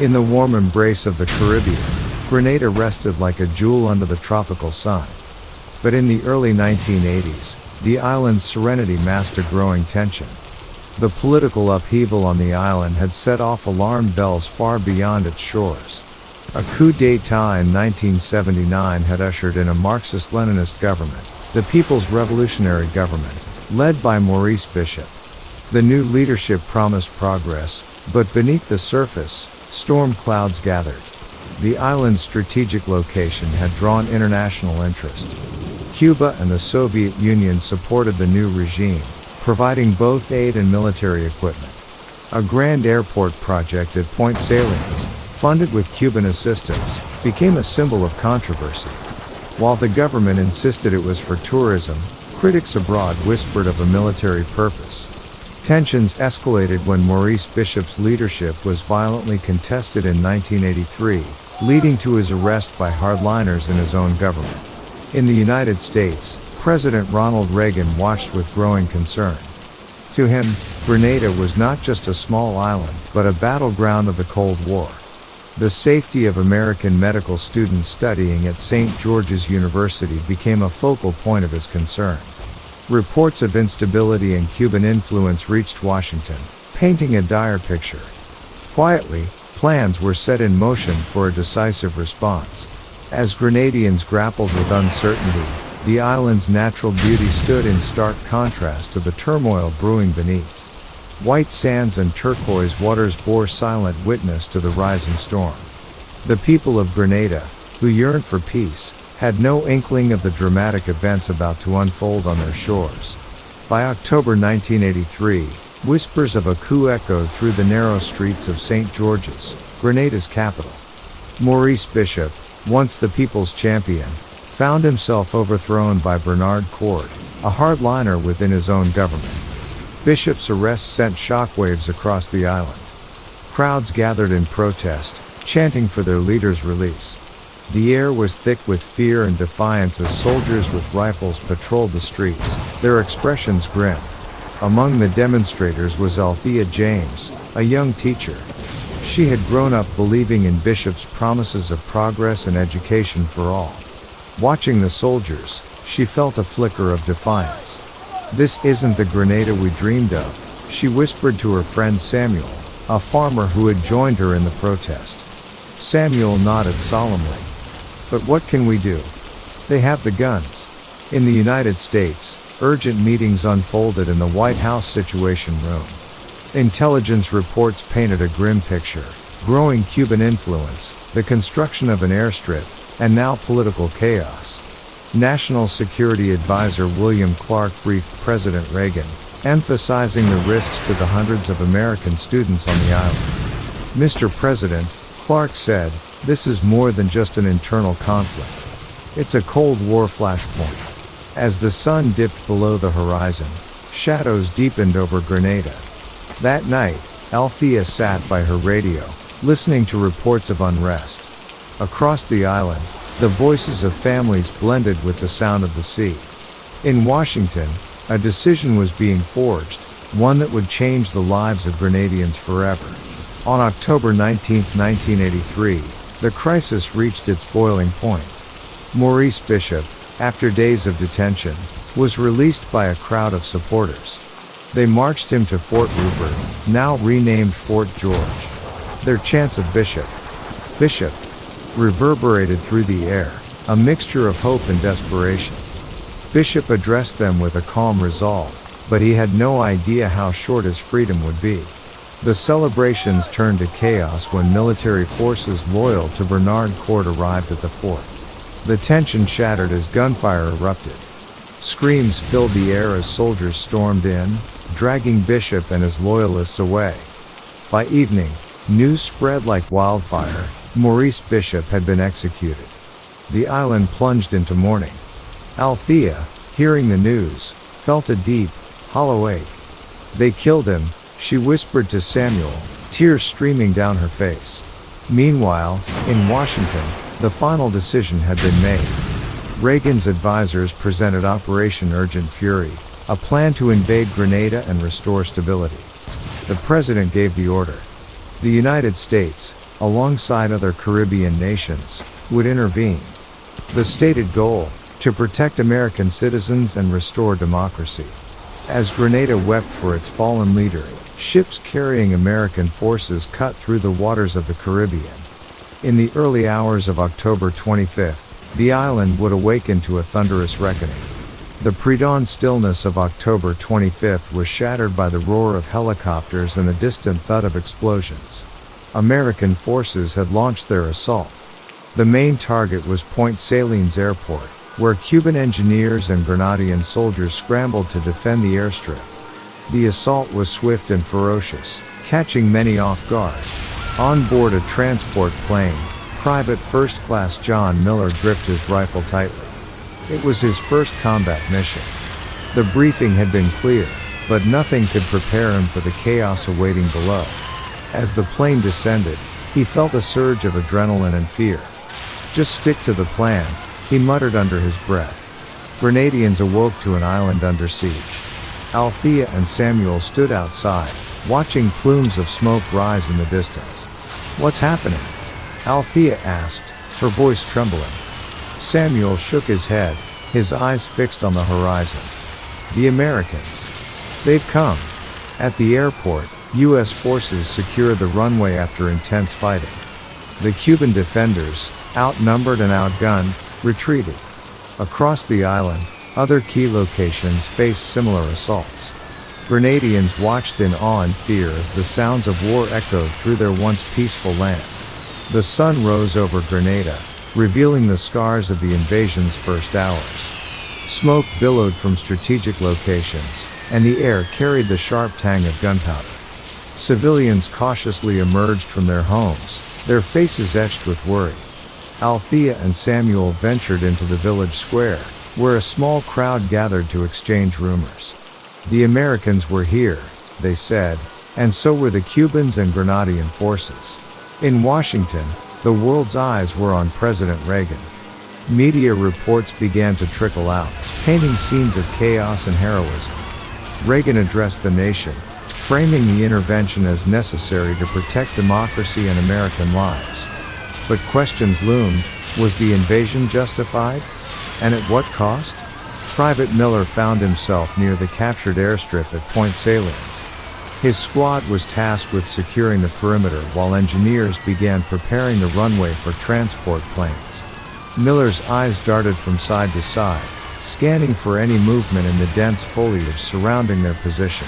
In the warm embrace of the Caribbean, Grenada rested like a jewel under the tropical sun. But in the early 1980s, the island's serenity masked a growing tension. The political upheaval on the island had set off alarm bells far beyond its shores. A coup d'état in 1979 had ushered in a Marxist-Leninist government, the People's Revolutionary Government, led by Maurice Bishop. The new leadership promised progress, but beneath the surface, storm clouds gathered. The island's strategic location had drawn international interest. Cuba and the Soviet Union supported the new regime, providing both aid and military equipment. A grand airport project at Point Salinas, funded with Cuban assistance, became a symbol of controversy. While the government insisted it was for tourism, critics abroad whispered of a military purpose. Tensions escalated when Maurice Bishop's leadership was violently contested in 1983, leading to his arrest by hardliners in his own government. In the United States, President Ronald Reagan watched with growing concern. To him, Grenada was not just a small island, but a battleground of the Cold War. The safety of American medical students studying at St. George's University became a focal point of his concern. Reports of instability and Cuban influence reached Washington, painting a dire picture. Quietly, plans were set in motion for a decisive response. As Grenadians grappled with uncertainty, the island's natural beauty stood in stark contrast to the turmoil brewing beneath. White sands and turquoise waters bore silent witness to the rising storm. The people of Grenada, who yearned for peace, had no inkling of the dramatic events about to unfold on their shores. By October 1983, whispers of a coup echoed through the narrow streets of St. George's, Grenada's capital. Maurice Bishop, once the people's champion, found himself overthrown by Bernard Coard, a hardliner within his own government. Bishop's arrest sent shockwaves across the island. Crowds gathered in protest, chanting for their leader's release. The air was thick with fear and defiance as soldiers with rifles patrolled the streets, their expressions grim. Among the demonstrators was Althea James, a young teacher. She had grown up believing in Bishop's promises of progress and education for all. Watching the soldiers, she felt a flicker of defiance. "This isn't the Grenada we dreamed of," she whispered to her friend Samuel, a farmer who had joined her in the protest. Samuel nodded solemnly. "But what can we do? They have the guns." In the United States, urgent meetings unfolded in the White House Situation Room. Intelligence reports painted a grim picture: growing Cuban influence, the construction of an airstrip, and now political chaos. National Security Advisor William Clark briefed President Reagan, emphasizing the risks to the hundreds of American students on the island. "Mr. President," Clark said, "this is more than just an internal conflict. It's a Cold War flashpoint." As the sun dipped below the horizon, shadows deepened over Grenada. That night, Althea sat by her radio, listening to reports of unrest. Across the island, the voices of families blended with the sound of the sea. In Washington, a decision was being forged, one that would change the lives of Grenadians forever. On October 19, 1983, the crisis reached its boiling point. Maurice Bishop, after days of detention, was released by a crowd of supporters. They marched him to Fort Rupert, now renamed Fort George. Their chants of "Bishop, Bishop," reverberated through the air, a mixture of hope and desperation. Bishop addressed them with a calm resolve, but he had no idea how short his freedom would be. The celebrations turned to chaos when military forces loyal to Bernard Court arrived at the fort. The tension shattered as gunfire erupted. Screams filled the air as soldiers stormed in, dragging Bishop and his loyalists away. By evening, news spread like wildfire: Maurice Bishop had been executed. The island plunged into mourning. Althea, hearing the news, felt a deep, hollow ache. "They killed him," she whispered to Samuel, tears streaming down her face. Meanwhile, in Washington, the final decision had been made. Reagan's advisors presented Operation Urgent Fury, a plan to invade Grenada and restore stability. The president gave the order. The United States, alongside other Caribbean nations, would intervene. The stated goal: to protect American citizens and restore democracy. As Grenada wept for its fallen leader, ships carrying American forces cut through the waters of the Caribbean. In the early hours of October 25, the island would awaken to a thunderous reckoning. The pre-dawn stillness of October 25 was shattered by the roar of helicopters and the distant thud of explosions. American forces had launched their assault. The main target was Point Salines Airport, where Cuban engineers and Grenadian soldiers scrambled to defend the airstrip. The assault was swift and ferocious, catching many off guard. On board a transport plane, Private First Class John Miller gripped his rifle tightly. It was his first combat mission. The briefing had been clear, but nothing could prepare him for the chaos awaiting below. As the plane descended, he felt a surge of adrenaline and fear. "Just stick to the plan," he muttered under his breath. Grenadians awoke to an island under siege. Althea and Samuel stood outside, watching plumes of smoke rise in the distance. "What's happening?" Althea asked, her voice trembling. Samuel shook his head, his eyes fixed on the horizon. "The Americans. They've come." At the airport, U.S. forces secured the runway after intense fighting. The Cuban defenders, outnumbered and outgunned, retreated. Across the island, other key locations faced similar assaults. Grenadians watched in awe and fear as the sounds of war echoed through their once peaceful land. The sun rose over Grenada, revealing the scars of the invasion's first hours. Smoke billowed from strategic locations, and the air carried the sharp tang of gunpowder. Civilians cautiously emerged from their homes, their faces etched with worry. Althea and Samuel ventured into the village square, where a small crowd gathered to exchange rumors. The Americans were here, they said, and so were the Cubans and Grenadian forces. In Washington, the world's eyes were on President Reagan. Media reports began to trickle out, painting scenes of chaos and heroism. Reagan addressed the nation, framing the intervention as necessary to protect democracy and American lives. But questions loomed: was the invasion justified? And at what cost? Private Miller found himself near the captured airstrip at Point Salines. His squad was tasked with securing the perimeter while engineers began preparing the runway for transport planes. Miller's eyes darted from side to side, scanning for any movement in the dense foliage surrounding their position.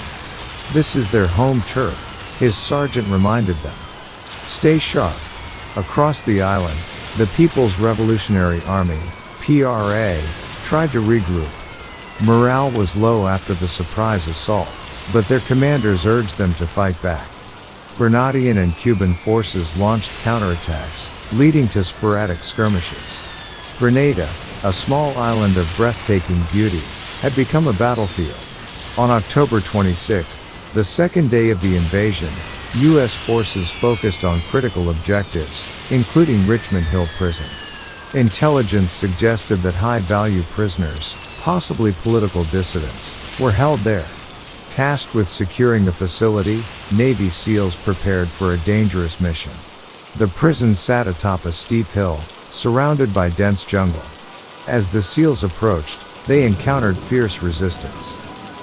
"This is their home turf," his sergeant reminded them. "Stay sharp." Across the island, The People's Revolutionary Army, PRA, tried to regroup. Morale was low after the surprise assault, but their commanders urged them to fight back. Grenadian and Cuban forces launched counterattacks, leading to sporadic skirmishes. Grenada, a small island of breathtaking beauty, had become a battlefield. On October 26, the second day of the invasion, U.S. forces focused on critical objectives, including Richmond Hill Prison. Intelligence suggested that high-value prisoners, possibly political dissidents, were held there. Tasked with securing the facility, Navy SEALs prepared for a dangerous mission. The prison sat atop a steep hill, surrounded by dense jungle. As the SEALs approached, they encountered fierce resistance.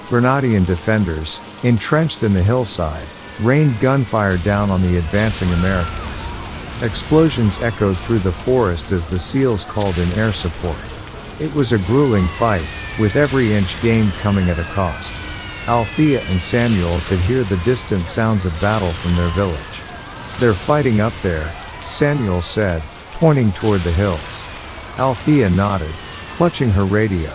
Grenadian defenders, entrenched in the hillside, rained gunfire down on the advancing Americans. Explosions echoed through the forest as the SEALs called in air support. It was a grueling fight, with every inch gained coming at a cost. Althea and Samuel could hear the distant sounds of battle from their village. "They're fighting up there," Samuel said, pointing toward the hills. Althea nodded, clutching her radio.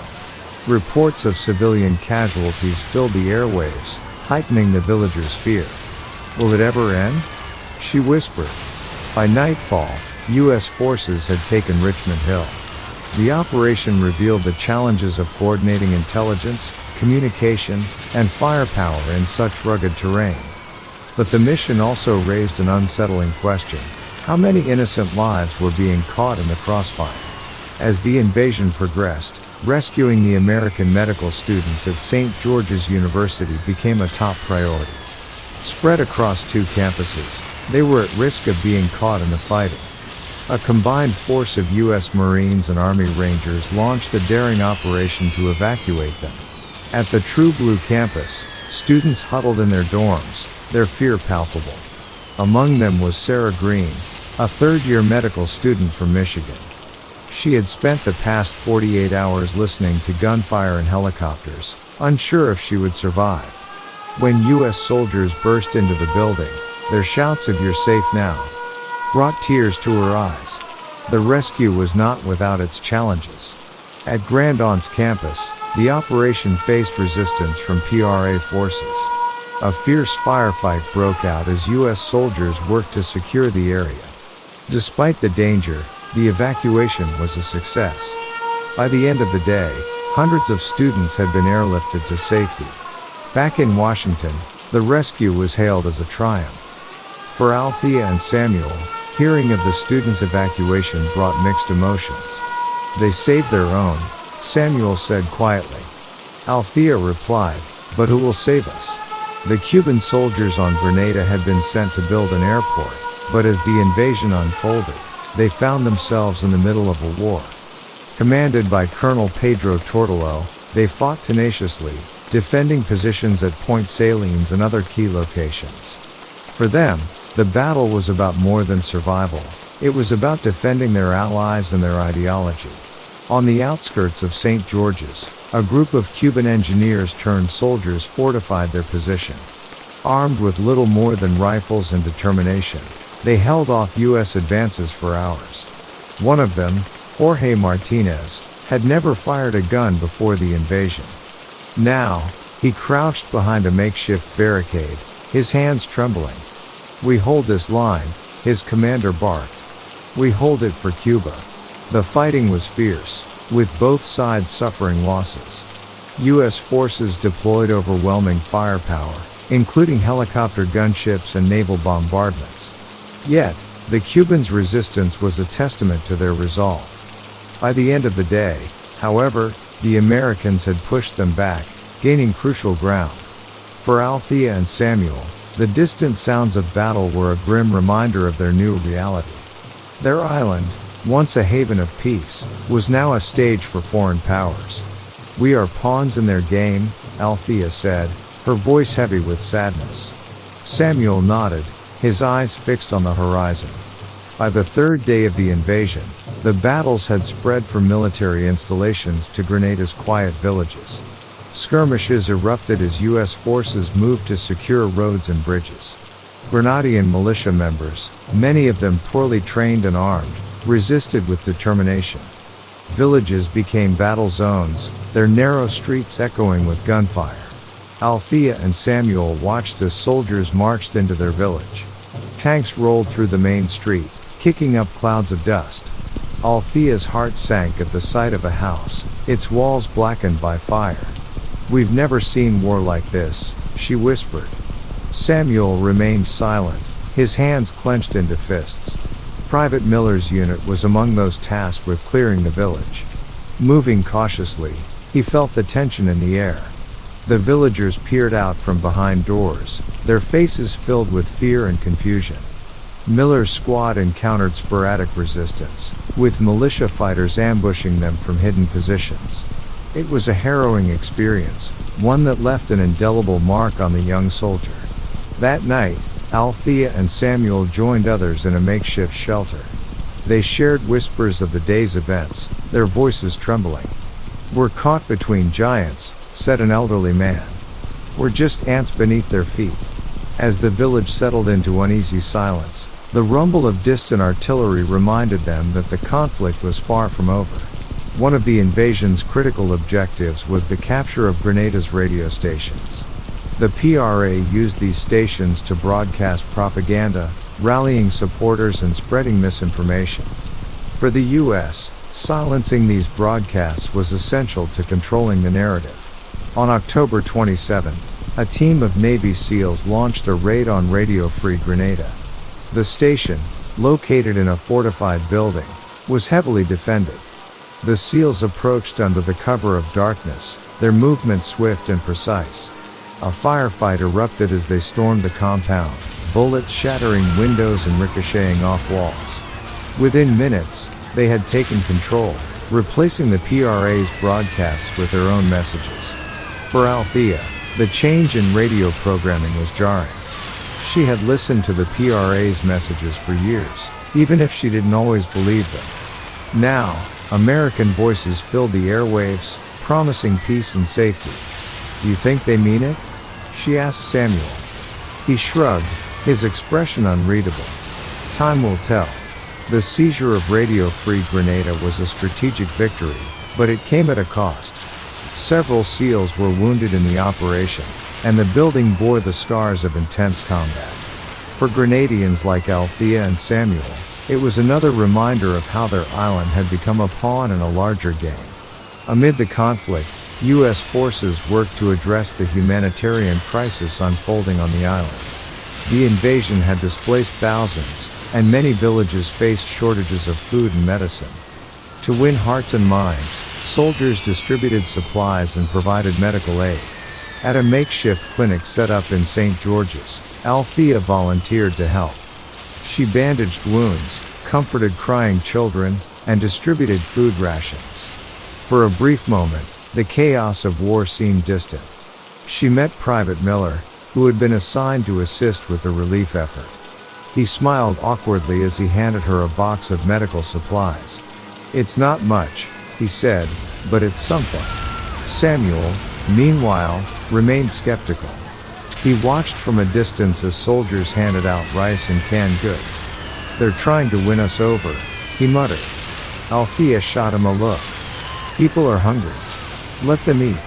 Reports of civilian casualties filled the airwaves, heightening the villagers' fear. "Will it ever end?" she whispered. By nightfall, U.S. forces had taken Richmond Hill. The operation revealed the challenges of coordinating intelligence, communication, and firepower in such rugged terrain. But the mission also raised an unsettling question: how many innocent lives were being caught in the crossfire? As the invasion progressed, rescuing the American medical students at St. George's University became a top priority. Spread across two campuses, they were at risk of being caught in the fighting. A combined force of U.S. Marines and Army Rangers launched a daring operation to evacuate them. At the True Blue campus, students huddled in their dorms, their fear palpable. Among them was Sarah Green, a third-year medical student from Michigan. She had spent the past 48 hours listening to gunfire and helicopters, unsure if she would survive. When U.S. soldiers burst into the building, their shouts of "You're safe now" brought tears to her eyes. The rescue was not without its challenges. At Grand Aunts campus, the operation faced resistance from PRA forces. A fierce firefight broke out as U.S. soldiers worked to secure the area. Despite the danger, the evacuation was a success. By the end of the day, hundreds of students had been airlifted to safety. Back in Washington, the rescue was hailed as a triumph. For Althea and Samuel, hearing of the students' evacuation brought mixed emotions. "They saved their own," Samuel said quietly. Althea replied, "But who will save us?" The Cuban soldiers on Grenada had been sent to build an airport, but as the invasion unfolded, they found themselves in the middle of a war. Commanded by Colonel Pedro Tortolo, they fought tenaciously, defending positions at Point Salines and other key locations. For them, the battle was about more than survival. It was about defending their allies and their ideology. On the outskirts of St. George's, a group of Cuban engineers turned soldiers fortified their position. Armed with little more than rifles and determination, they held off U.S. advances for hours. One of them, Jorge Martinez, had never fired a gun before the invasion. Now, he crouched behind a makeshift barricade, his hands trembling. "We hold this line," his commander barked. "We hold it for Cuba." The fighting was fierce, with both sides suffering losses. U.S. forces deployed overwhelming firepower, including helicopter gunships and naval bombardments. Yet, the Cubans' resistance was a testament to their resolve. By the end of the day, however, the Americans had pushed them back, gaining crucial ground. For Althea and Samuel, the distant sounds of battle were a grim reminder of their new reality. Their island, once a haven of peace, was now a stage for foreign powers. "We are pawns in their game," Althea said, her voice heavy with sadness. Samuel nodded, his eyes fixed on the horizon. By the third day of the invasion, the battles had spread from military installations to Grenada's quiet villages. Skirmishes erupted as U.S. forces moved to secure roads and bridges. Grenadian militia members, many of them poorly trained and armed, resisted with determination. Villages became battle zones, their narrow streets echoing with gunfire. Althea and Samuel watched as soldiers marched into their village. Tanks rolled through the main street, kicking up clouds of dust. Althea's heart sank at the sight of a house, its walls blackened by fire. "We've never seen war like this," she whispered. Samuel remained silent, his hands clenched into fists. Private Miller's unit was among those tasked with clearing the village. Moving cautiously, he felt the tension in the air. The villagers peered out from behind doors, their faces filled with fear and confusion. Miller's squad encountered sporadic resistance, with militia fighters ambushing them from hidden positions. It was a harrowing experience, one that left an indelible mark on the young soldier. That night, Althea and Samuel joined others in a makeshift shelter. They shared whispers of the day's events, their voices trembling. "We're caught between giants," said an elderly man. "We're just ants beneath their feet." As the village settled into uneasy silence, the rumble of distant artillery reminded them that the conflict was far from over. One of the invasion's critical objectives was the capture of Grenada's radio stations. The PRA used these stations to broadcast propaganda, rallying supporters and spreading misinformation. For the US, silencing these broadcasts was essential to controlling the narrative. On October 27, a team of Navy SEALs launched a raid on Radio Free Grenada. The station, located in a fortified building, was heavily defended. The SEALs approached under the cover of darkness, their movement swift and precise. A firefight erupted as they stormed the compound, bullets shattering windows and ricocheting off walls. Within minutes, they had taken control, replacing the PRA's broadcasts with their own messages. For Althea, the change in radio programming was jarring. She had listened to the PRA's messages for years, even if she didn't always believe them. Now, American voices filled the airwaves, promising peace and safety. "Do you think they mean it?" she asked Samuel. He shrugged, his expression unreadable. "Time will tell." The seizure of Radio Free Grenada was a strategic victory, but it came at a cost. Several SEALs were wounded in the operation, and the building bore the scars of intense combat. For Grenadians like Althea and Samuel, it was another reminder of how their island had become a pawn in a larger game. Amid the conflict, U.S. forces worked to address the humanitarian crisis unfolding on the island. The invasion had displaced thousands, and many villages faced shortages of food and medicine. To win hearts and minds, soldiers distributed supplies and provided medical aid. At a makeshift clinic set up in St. George's, Althea volunteered to help. She bandaged wounds, comforted crying children, and distributed food rations. For a brief moment, the chaos of war seemed distant. She met Private Miller, who had been assigned to assist with the relief effort. He smiled awkwardly as he handed her a box of medical supplies. "It's not much," he said, "but it's something." Samuel, meanwhile, remained skeptical. He watched from a distance as soldiers handed out rice and canned goods. "They're trying to win us over," he muttered. Althea shot him a look. "People are hungry. Let them eat."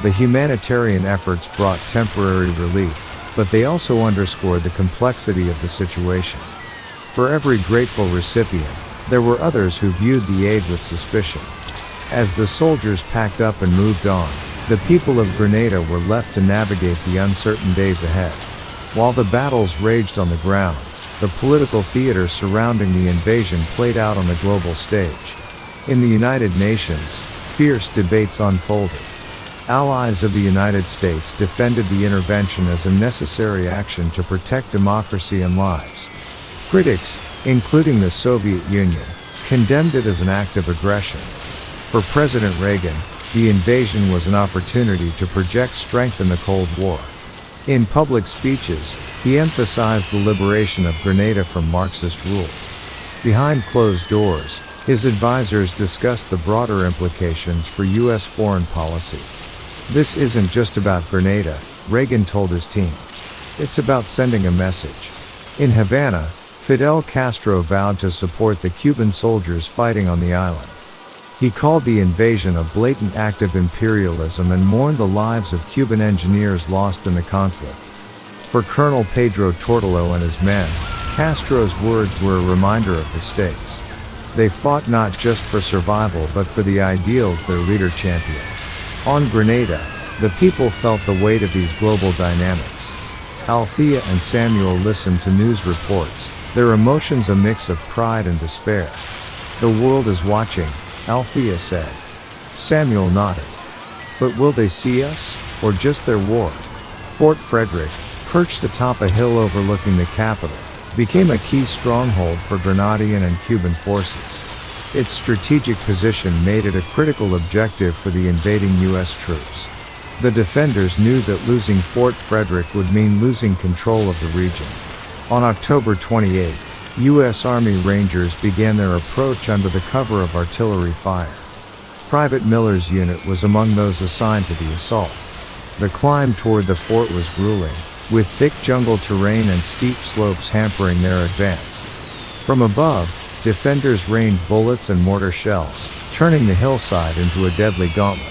The humanitarian efforts brought temporary relief, but they also underscored the complexity of the situation. For every grateful recipient, there were others who viewed the aid with suspicion. As the soldiers packed up and moved on, the people of Grenada were left to navigate the uncertain days ahead. While the battles raged on the ground, the political theater surrounding the invasion played out on the global stage. In the United Nations, fierce debates unfolded. Allies of the United States defended the intervention as a necessary action to protect democracy and lives. Critics, including the Soviet Union, condemned it as an act of aggression. For President Reagan, the invasion was an opportunity to project strength in the Cold War. In public speeches, he emphasized the liberation of Grenada from Marxist rule. Behind closed doors, his advisors discussed the broader implications for U.S. foreign policy. "This isn't just about Grenada," Reagan told his team. "It's about sending a message." In Havana, Fidel Castro vowed to support the Cuban soldiers fighting on the island. He called the invasion a blatant act of imperialism and mourned the lives of Cuban engineers lost in the conflict. For Colonel Pedro Tortolo and his men, Castro's words were a reminder of the stakes. They fought not just for survival but for the ideals their leader championed. On Grenada, the people felt the weight of these global dynamics. Althea and Samuel listened to news reports, their emotions a mix of pride and despair. "The world is watching," Althea said. Samuel nodded. "But will they see us, or just their war?" Fort Frederick, perched atop a hill overlooking the capital, became a key stronghold for Grenadian and Cuban forces. Its strategic position made it a critical objective for the invading U.S. troops. The defenders knew that losing Fort Frederick would mean losing control of the region. On October 28, U.S. Army Rangers began their approach under the cover of artillery fire. Private Miller's unit was among those assigned to the assault. The climb toward the fort was grueling, with thick jungle terrain and steep slopes hampering their advance. From above, defenders rained bullets and mortar shells, turning the hillside into a deadly gauntlet.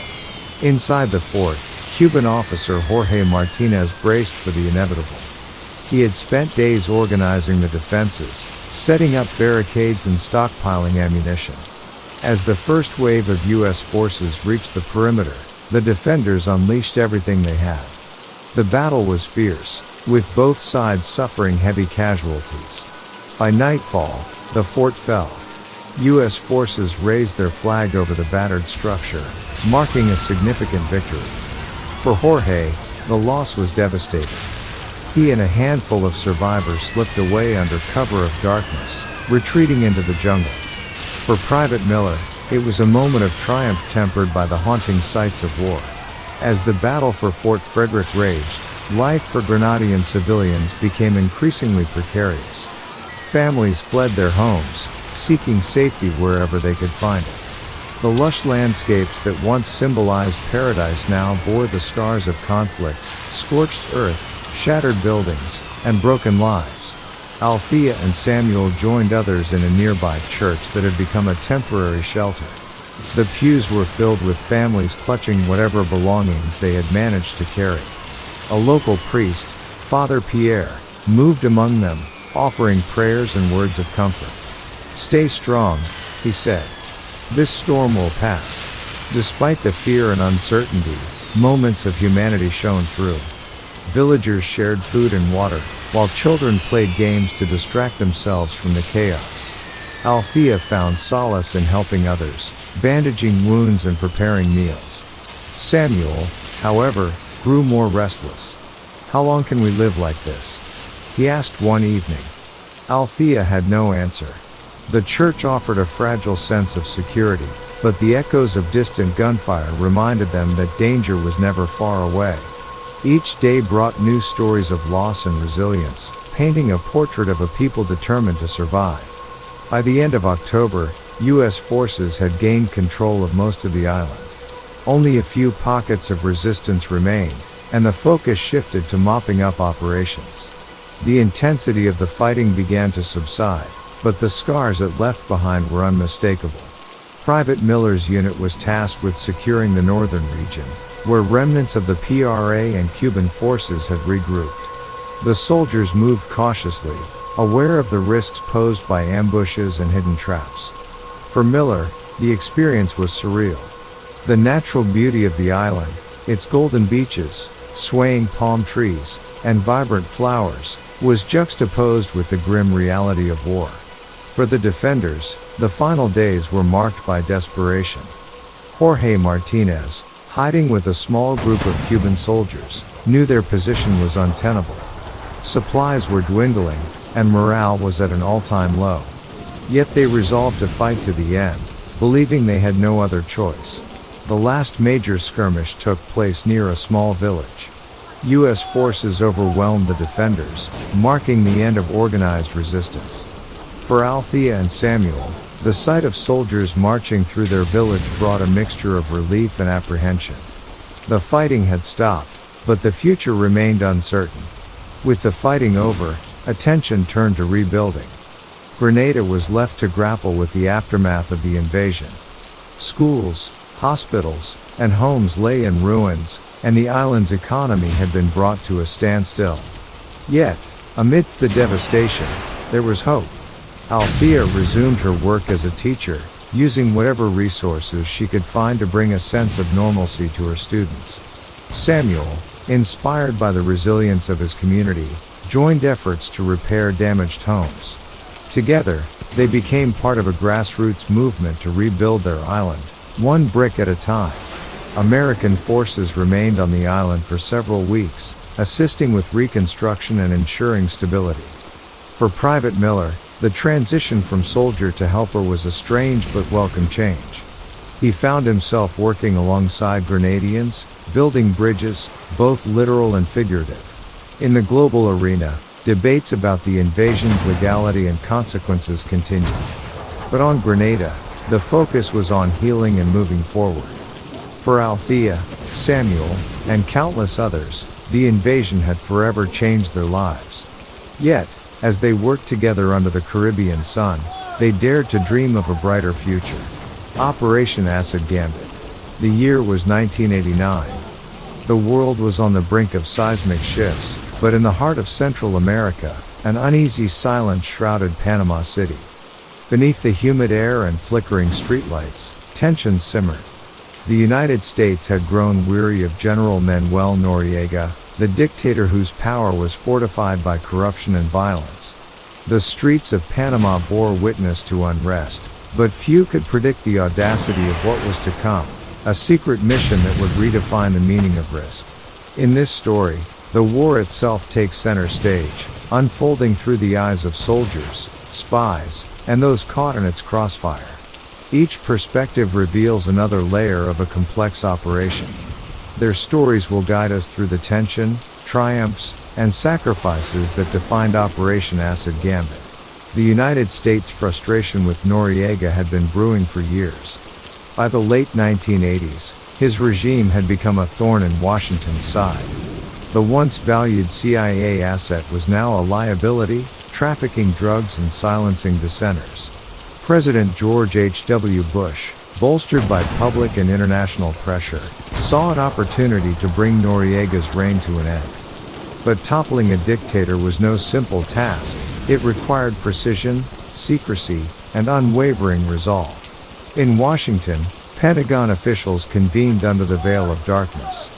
Inside the fort, Cuban officer Jorge Martinez braced for the inevitable. He had spent days organizing the defenses, setting up barricades and stockpiling ammunition. As the first wave of U.S. forces reached the perimeter, the defenders unleashed everything they had. The battle was fierce, with both sides suffering heavy casualties. By nightfall, the fort fell. U.S. forces raised their flag over the battered structure, marking a significant victory. For Jorge, the loss was devastating. He and a handful of survivors slipped away under cover of darkness, retreating into the jungle. For Private Miller, it was a moment of triumph tempered by the haunting sights of war. As the battle for Fort Frederick raged, life for Grenadian civilians became increasingly precarious. Families fled their homes, seeking safety wherever they could find it. The lush landscapes that once symbolized paradise now bore the scars of conflict, scorched earth, shattered buildings, and broken lives. Althea and Samuel joined others in a nearby church that had become a temporary shelter. The pews were filled with families clutching whatever belongings they had managed to carry. A local priest, Father Pierre, moved among them, offering prayers and words of comfort. "Stay strong," he said. "This storm will pass." Despite the fear and uncertainty, moments of humanity shone through. Villagers shared food and water, while children played games to distract themselves from the chaos. Althea found solace in helping others, bandaging wounds and preparing meals. Samuel, however, grew more restless. "How long can we live like this?" he asked one evening. Althea had no answer. The church offered a fragile sense of security, but the echoes of distant gunfire reminded them that danger was never far away. Each day brought new stories of loss and resilience, painting a portrait of a people determined to survive. By the end of October, U.S. forces had gained control of most of the island. Only a few pockets of resistance remained, and the focus shifted to mopping up operations. The intensity of the fighting began to subside, but the scars it left behind were unmistakable. Private Miller's unit was tasked with securing the northern region, where remnants of the PRA and Cuban forces had regrouped. The soldiers moved cautiously, aware of the risks posed by ambushes and hidden traps. For Miller, the experience was surreal. The natural beauty of the island, its golden beaches, swaying palm trees, and vibrant flowers, was juxtaposed with the grim reality of war. For the defenders, the final days were marked by desperation. Jorge Martinez, hiding with a small group of Cuban soldiers, knew their position was untenable. Supplies were dwindling, and morale was at an all-time low. Yet they resolved to fight to the end, believing they had no other choice. The last major skirmish took place near a small village. U.S. forces overwhelmed the defenders, marking the end of organized resistance. For Althea and Samuel, the sight of soldiers marching through their village brought a mixture of relief and apprehension. The fighting had stopped, but the future remained uncertain. With the fighting over, attention turned to rebuilding. Grenada was left to grapple with the aftermath of the invasion. Schools, hospitals, and homes lay in ruins, and the island's economy had been brought to a standstill. Yet, amidst the devastation, there was hope. Althea resumed her work as a teacher, using whatever resources she could find to bring a sense of normalcy to her students. Samuel, inspired by the resilience of his community, joined efforts to repair damaged homes. Together, they became part of a grassroots movement to rebuild their island, one brick at a time. American forces remained on the island for several weeks, assisting with reconstruction and ensuring stability. For Private Miller, the transition from soldier to helper was a strange but welcome change. He found himself working alongside Grenadians, building bridges, both literal and figurative. In the global arena, debates about the invasion's legality and consequences continued. But on Grenada, the focus was on healing and moving forward. For Althea, Samuel, and countless others, the invasion had forever changed their lives. Yet, as they worked together under the Caribbean sun, they dared to dream of a brighter future. Operation Acid Gambit. The year was 1989. The world was on the brink of seismic shifts, but in the heart of Central America, an uneasy silence shrouded Panama City. Beneath the humid air and flickering streetlights, tensions simmered. The United States had grown weary of General Manuel Noriega, the dictator whose power was fortified by corruption and violence. The streets of Panama bore witness to unrest, but few could predict the audacity of what was to come, a secret mission that would redefine the meaning of risk. In this story, the war itself takes center stage, unfolding through the eyes of soldiers, spies, and those caught in its crossfire. Each perspective reveals another layer of a complex operation. Their stories will guide us through the tension, triumphs, and sacrifices that defined Operation Acid Gambit. The United States' frustration with Noriega had been brewing for years. By the late 1980s, his regime had become a thorn in Washington's side. The once valued CIA asset was now a liability, trafficking drugs and silencing dissenters. President George H.W. Bush, bolstered by public and international pressure, saw an opportunity to bring Noriega's reign to an end. But toppling a dictator was no simple task. It required precision, secrecy, and unwavering resolve. In Washington, Pentagon officials convened under the veil of darkness.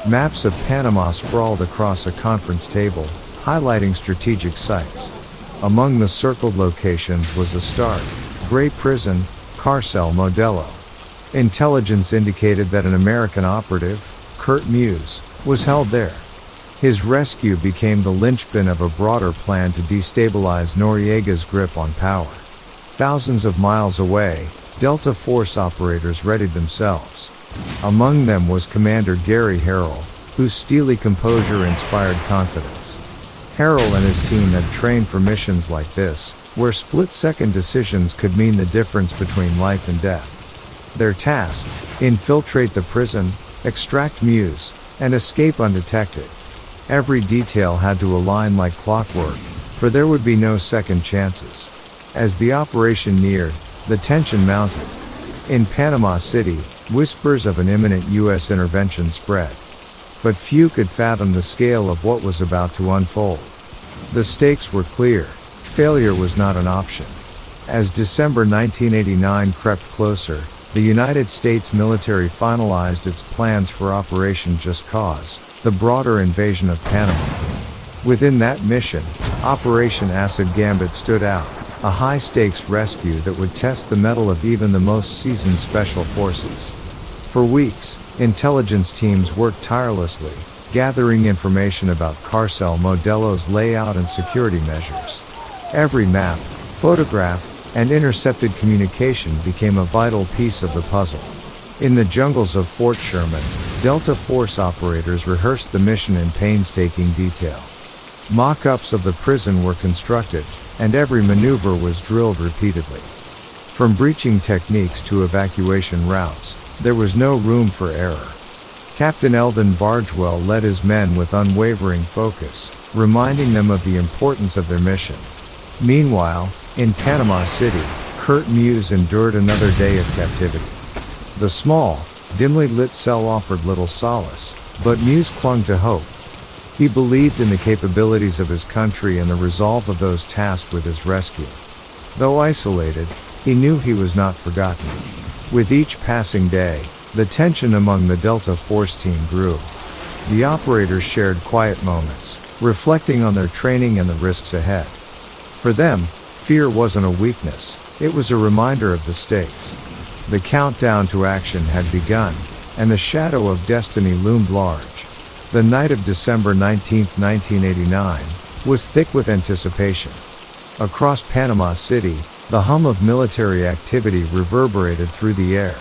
Maps of Panama sprawled across a conference table, highlighting strategic sites. Among the circled locations was a stark, gray prison, Cárcel Modelo. Intelligence indicated that an American operative, Kurt Muse, was held there. His rescue became the linchpin of a broader plan to destabilize Noriega's grip on power. Thousands of miles away, Delta Force operators readied themselves. Among them was Commander Gary Harrell, whose steely composure inspired confidence. Harrell and his team had trained for missions like this, where split-second decisions could mean the difference between life and death. Their task: infiltrate the prison, extract Muse, and escape undetected. Every detail had to align like clockwork, for there would be no second chances. As the operation neared, the tension mounted. In Panama City, whispers of an imminent U.S. intervention spread. But few could fathom the scale of what was about to unfold. The stakes were clear. Failure was not an option. As December 1989 crept closer, the United States military finalized its plans for Operation Just Cause, the broader invasion of Panama. Within that mission, Operation Acid Gambit stood out, a high-stakes rescue that would test the mettle of even the most seasoned special forces. For weeks, intelligence teams worked tirelessly, gathering information about Cárcel Modelo's layout and security measures. Every map, photograph, and intercepted communication became a vital piece of the puzzle. In the jungles of Fort Sherman, Delta Force operators rehearsed the mission in painstaking detail. Mock-ups of the prison were constructed, and every maneuver was drilled repeatedly. From breaching techniques to evacuation routes, there was no room for error. Captain Eldon Bargewell led his men with unwavering focus, reminding them of the importance of their mission. Meanwhile, In Panama City, Kurt Muse endured another day of captivity. The small, dimly lit cell offered little solace, but Muse clung to hope. He believed in the capabilities of his country and the resolve of those tasked with his rescue. Though isolated, he knew he was not forgotten. With each passing day, the tension among the Delta Force team grew. The operators shared quiet moments, reflecting on their training and the risks ahead. For them, fear wasn't a weakness, it was a reminder of the stakes. The countdown to action had begun, and the shadow of destiny loomed large. The night of December 19, 1989, was thick with anticipation. Across Panama City, the hum of military activity reverberated through the air.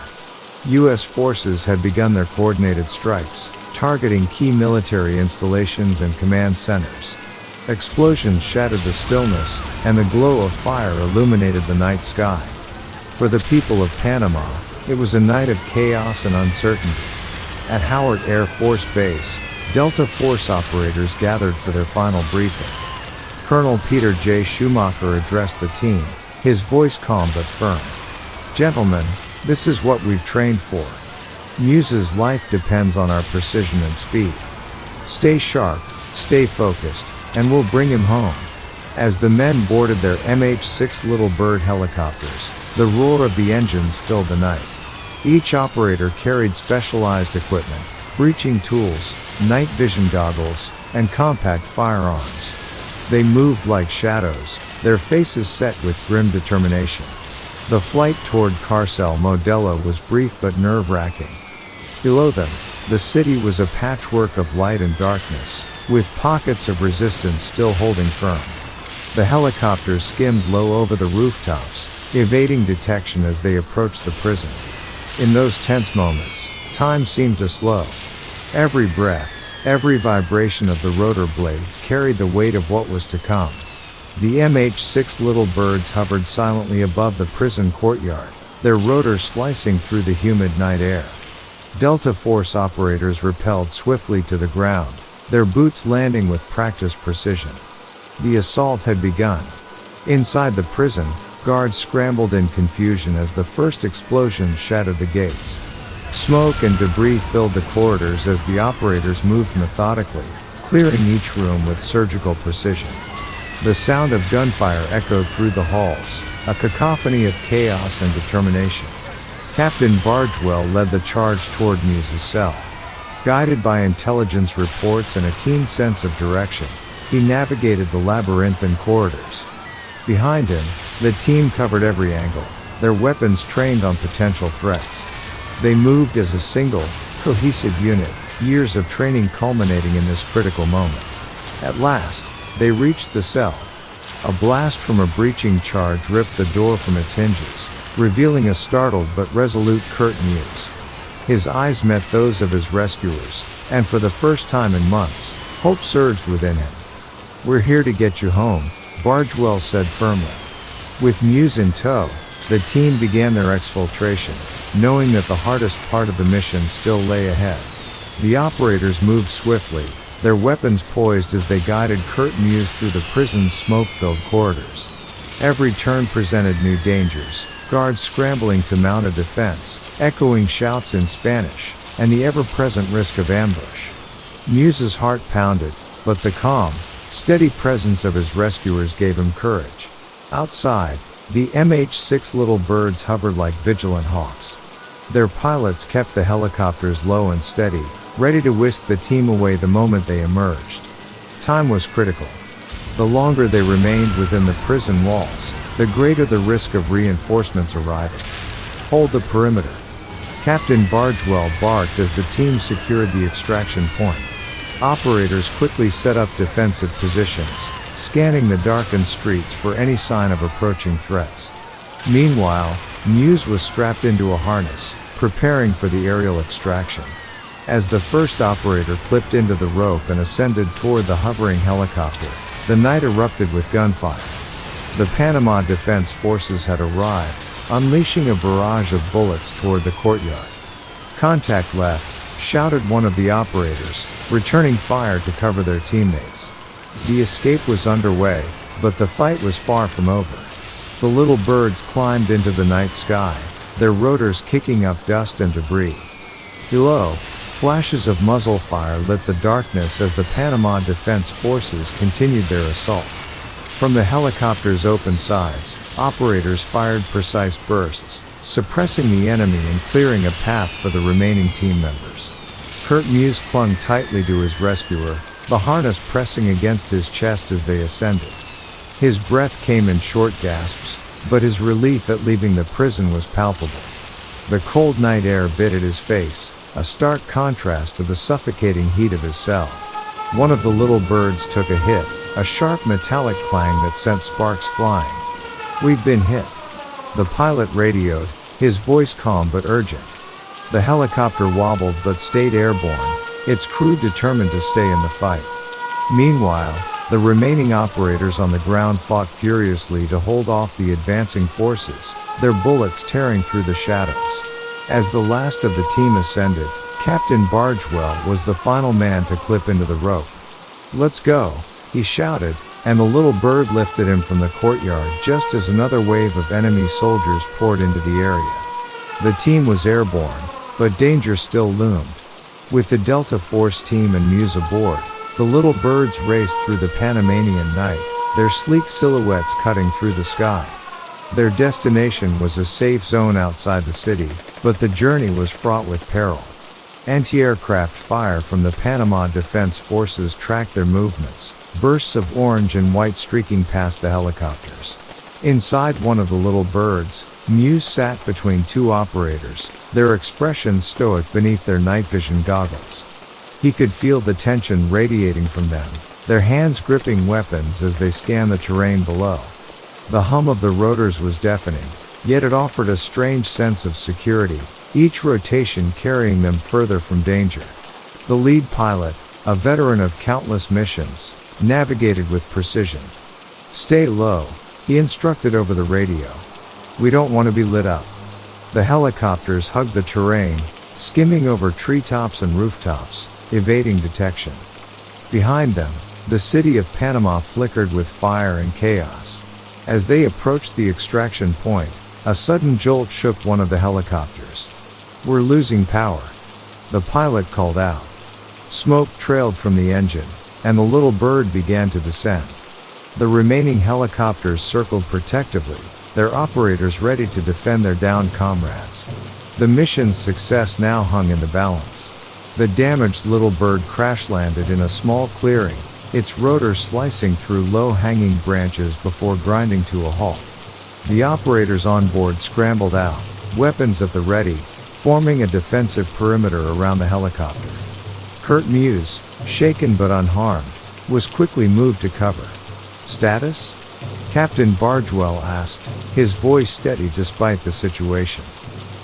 U.S. forces had begun their coordinated strikes, targeting key military installations and command centers. Explosions shattered the stillness, and the glow of fire illuminated the night sky. For the people of Panama, it was a night of chaos and uncertainty. At Howard Air Force Base, Delta Force operators gathered for their final briefing. Colonel Peter J. Schumacher addressed the team, his voice calm but firm. "Gentlemen, this is what we've trained for. Muse's life depends on our precision and speed. Stay sharp, stay focused, and we'll bring him home." As the men boarded their MH-6 Little Bird helicopters, the roar of the engines filled the night. Each operator carried specialized equipment, breaching tools, night vision goggles, and compact firearms. They moved like shadows, their faces set with grim determination. The flight toward Carcel Modelo was brief but nerve-wracking. Below them, the city was a patchwork of light and darkness, with pockets of resistance still holding firm. The helicopters skimmed low over the rooftops, evading detection as they approached the prison. In those tense moments, time seemed to slow. Every breath, every vibration of the rotor blades carried the weight of what was to come. The MH-6 Little Birds hovered silently above the prison courtyard, their rotors slicing through the humid night air. Delta Force operators rappelled swiftly to the ground, their boots landing with practiced precision. The assault had begun. Inside the prison, guards scrambled in confusion as the first explosion shattered the gates. Smoke and debris filled the corridors as the operators moved methodically, clearing each room with surgical precision. The sound of gunfire echoed through the halls, a cacophony of chaos and determination. Captain Bargewell led the charge toward Muse's cell. Guided by intelligence reports and a keen sense of direction, he navigated the labyrinthine corridors. Behind him, the team covered every angle, their weapons trained on potential threats. They moved as a single, cohesive unit, years of training culminating in this critical moment. At last, they reached the cell. A blast from a breaching charge ripped the door from its hinges, revealing a startled but resolute Kurt Muse. His eyes met those of his rescuers, and for the first time in months, hope surged within him. "We're here to get you home," Bargewell said firmly. With Muse in tow, the team began their exfiltration, knowing that the hardest part of the mission still lay ahead. The operators moved swiftly, their weapons poised as they guided Kurt Muse through the prison's smoke-filled corridors. Every turn presented new dangers, guards scrambling to mount a defense, echoing shouts in Spanish, and the ever-present risk of ambush. Muse's heart pounded, but the calm, steady presence of his rescuers gave him courage. Outside, the MH-6 Little Birds hovered like vigilant hawks. Their pilots kept the helicopters low and steady, ready to whisk the team away the moment they emerged. Time was critical. The longer they remained within the prison walls, the greater the risk of reinforcements arriving. "Hold the perimeter," Captain Bargewell barked as the team secured the extraction point. Operators quickly set up defensive positions, scanning the darkened streets for any sign of approaching threats. Meanwhile, Muse was strapped into a harness, preparing for the aerial extraction. As the first operator clipped into the rope and ascended toward the hovering helicopter, the night erupted with gunfire. The Panama Defense Forces had arrived, unleashing a barrage of bullets toward the courtyard. "Contact left," shouted one of the operators, returning fire to cover their teammates. The escape was underway, but the fight was far from over. The little birds climbed into the night sky, their rotors kicking up dust and debris. Below, flashes of muzzle fire lit the darkness as the Panama Defense Forces continued their assault. From the helicopter's open sides, operators fired precise bursts, suppressing the enemy and clearing a path for the remaining team members. Kurt Muse clung tightly to his rescuer, the harness pressing against his chest as they ascended. His breath came in short gasps, but his relief at leaving the prison was palpable. The cold night air bit at his face, a stark contrast to the suffocating heat of his cell. One of the little birds took a hit, a sharp metallic clang that sent sparks flying. "We've been hit," the pilot radioed, his voice calm but urgent. The helicopter wobbled but stayed airborne, its crew determined to stay in the fight. Meanwhile, the remaining operators on the ground fought furiously to hold off the advancing forces, their bullets tearing through the shadows. As the last of the team ascended, Captain Bargewell was the final man to clip into the rope. "Let's go," he shouted, and the little bird lifted him from the courtyard just as another wave of enemy soldiers poured into the area. The team was airborne, but danger still loomed. With the Delta Force team and Muse aboard, the little birds raced through the Panamanian night, their sleek silhouettes cutting through the sky. Their destination was a safe zone outside the city, but the journey was fraught with peril. Anti-aircraft fire from the Panama Defense Forces tracked their movements, bursts of orange and white streaking past the helicopters. Inside one of the little birds, Muse sat between two operators, their expressions stoic beneath their night vision goggles. He could feel the tension radiating from them, their hands gripping weapons as they scanned the terrain below. The hum of the rotors was deafening, yet it offered a strange sense of security, each rotation carrying them further from danger. The lead pilot, a veteran of countless missions, navigated with precision. "Stay low," he instructed over the radio. "We don't want to be lit up." The helicopters hugged the terrain, skimming over treetops and rooftops, evading detection. Behind them, the city of Panama flickered with fire and chaos. As they approached the extraction point, a sudden jolt shook one of the helicopters. "We're losing power," the pilot called out. Smoke trailed from the engine, and the little bird began to descend. The remaining helicopters circled protectively, their operators ready to defend their downed comrades. The mission's success now hung in the balance. The damaged little bird crash-landed in a small clearing, its rotor slicing through low-hanging branches before grinding to a halt. The operators on board scrambled out, weapons at the ready, forming a defensive perimeter around the helicopter. Kurt Muse, shaken but unharmed, was quickly moved to cover. "Status?" Captain Bargewell asked, his voice steady despite the situation.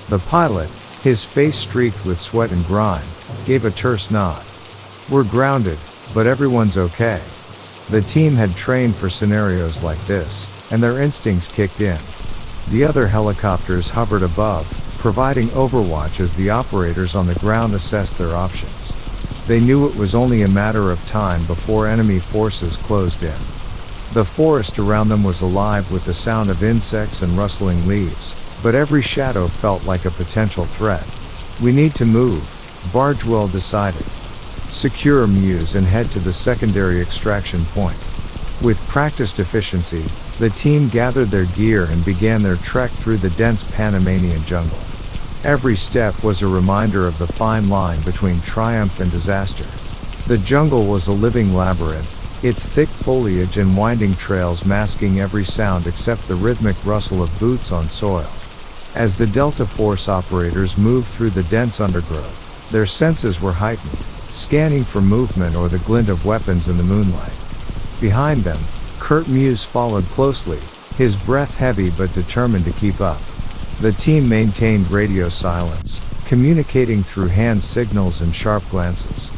The pilot, his face streaked with sweat and grime, gave a terse nod. "We're grounded, but everyone's okay." The team had trained for scenarios like this, and their instincts kicked in. The other helicopters hovered above, providing overwatch as the operators on the ground assessed their options. They knew it was only a matter of time before enemy forces closed in. The forest around them was alive with the sound of insects and rustling leaves, but every shadow felt like a potential threat. "We need to move," Bargewell decided. "Secure Muse and head to the secondary extraction point." With practiced efficiency, the team gathered their gear and began their trek through the dense Panamanian jungle. Every step was a reminder of the fine line between triumph and disaster. The jungle was a living labyrinth, its thick foliage and winding trails masking every sound except the rhythmic rustle of boots on soil. As the Delta Force operators moved through the dense undergrowth, their senses were heightened, scanning for movement or the glint of weapons in the moonlight. Behind them, Kurt Muse followed closely, his breath heavy but determined to keep up. The team maintained radio silence, communicating through hand signals and sharp glances.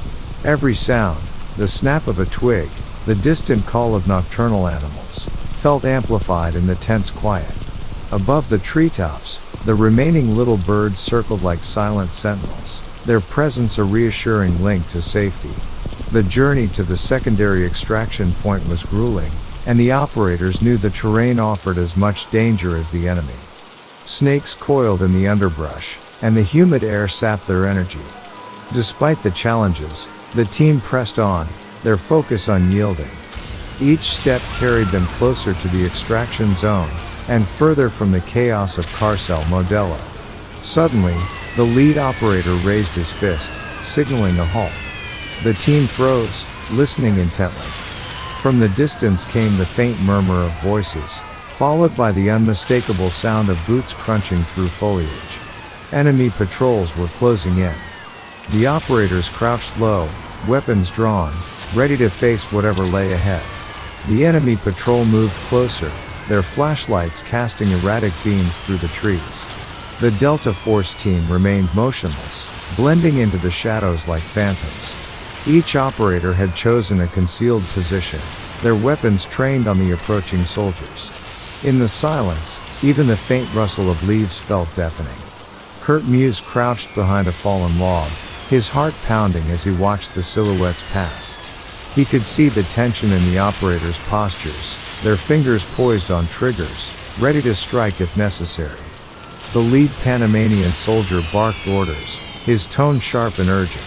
Every sound, the snap of a twig, the distant call of nocturnal animals, felt amplified in the tense quiet. Above the treetops, the remaining little birds circled like silent sentinels, their presence a reassuring link to safety. The journey to the secondary extraction point was grueling, and the operators knew the terrain offered as much danger as the enemy. Snakes coiled in the underbrush, and the humid air sapped their energy. Despite the challenges, the team pressed on, their focus unyielding. Each step carried them closer to the extraction zone, and further from the chaos of Carcel Modelo. Suddenly, the lead operator raised his fist, signaling a halt. The team froze, listening intently. From the distance came the faint murmur of voices, followed by the unmistakable sound of boots crunching through foliage. Enemy patrols were closing in. The operators crouched low, weapons drawn, ready to face whatever lay ahead. The enemy patrol moved closer, their flashlights casting erratic beams through the trees. The Delta Force team remained motionless, blending into the shadows like phantoms. Each operator had chosen a concealed position, their weapons trained on the approaching soldiers. In the silence, even the faint rustle of leaves felt deafening. Kurt Muse crouched behind a fallen log, his heart pounding as he watched the silhouettes pass. He could see the tension in the operators' postures, their fingers poised on triggers, ready to strike if necessary. The lead Panamanian soldier barked orders, his tone sharp and urgent.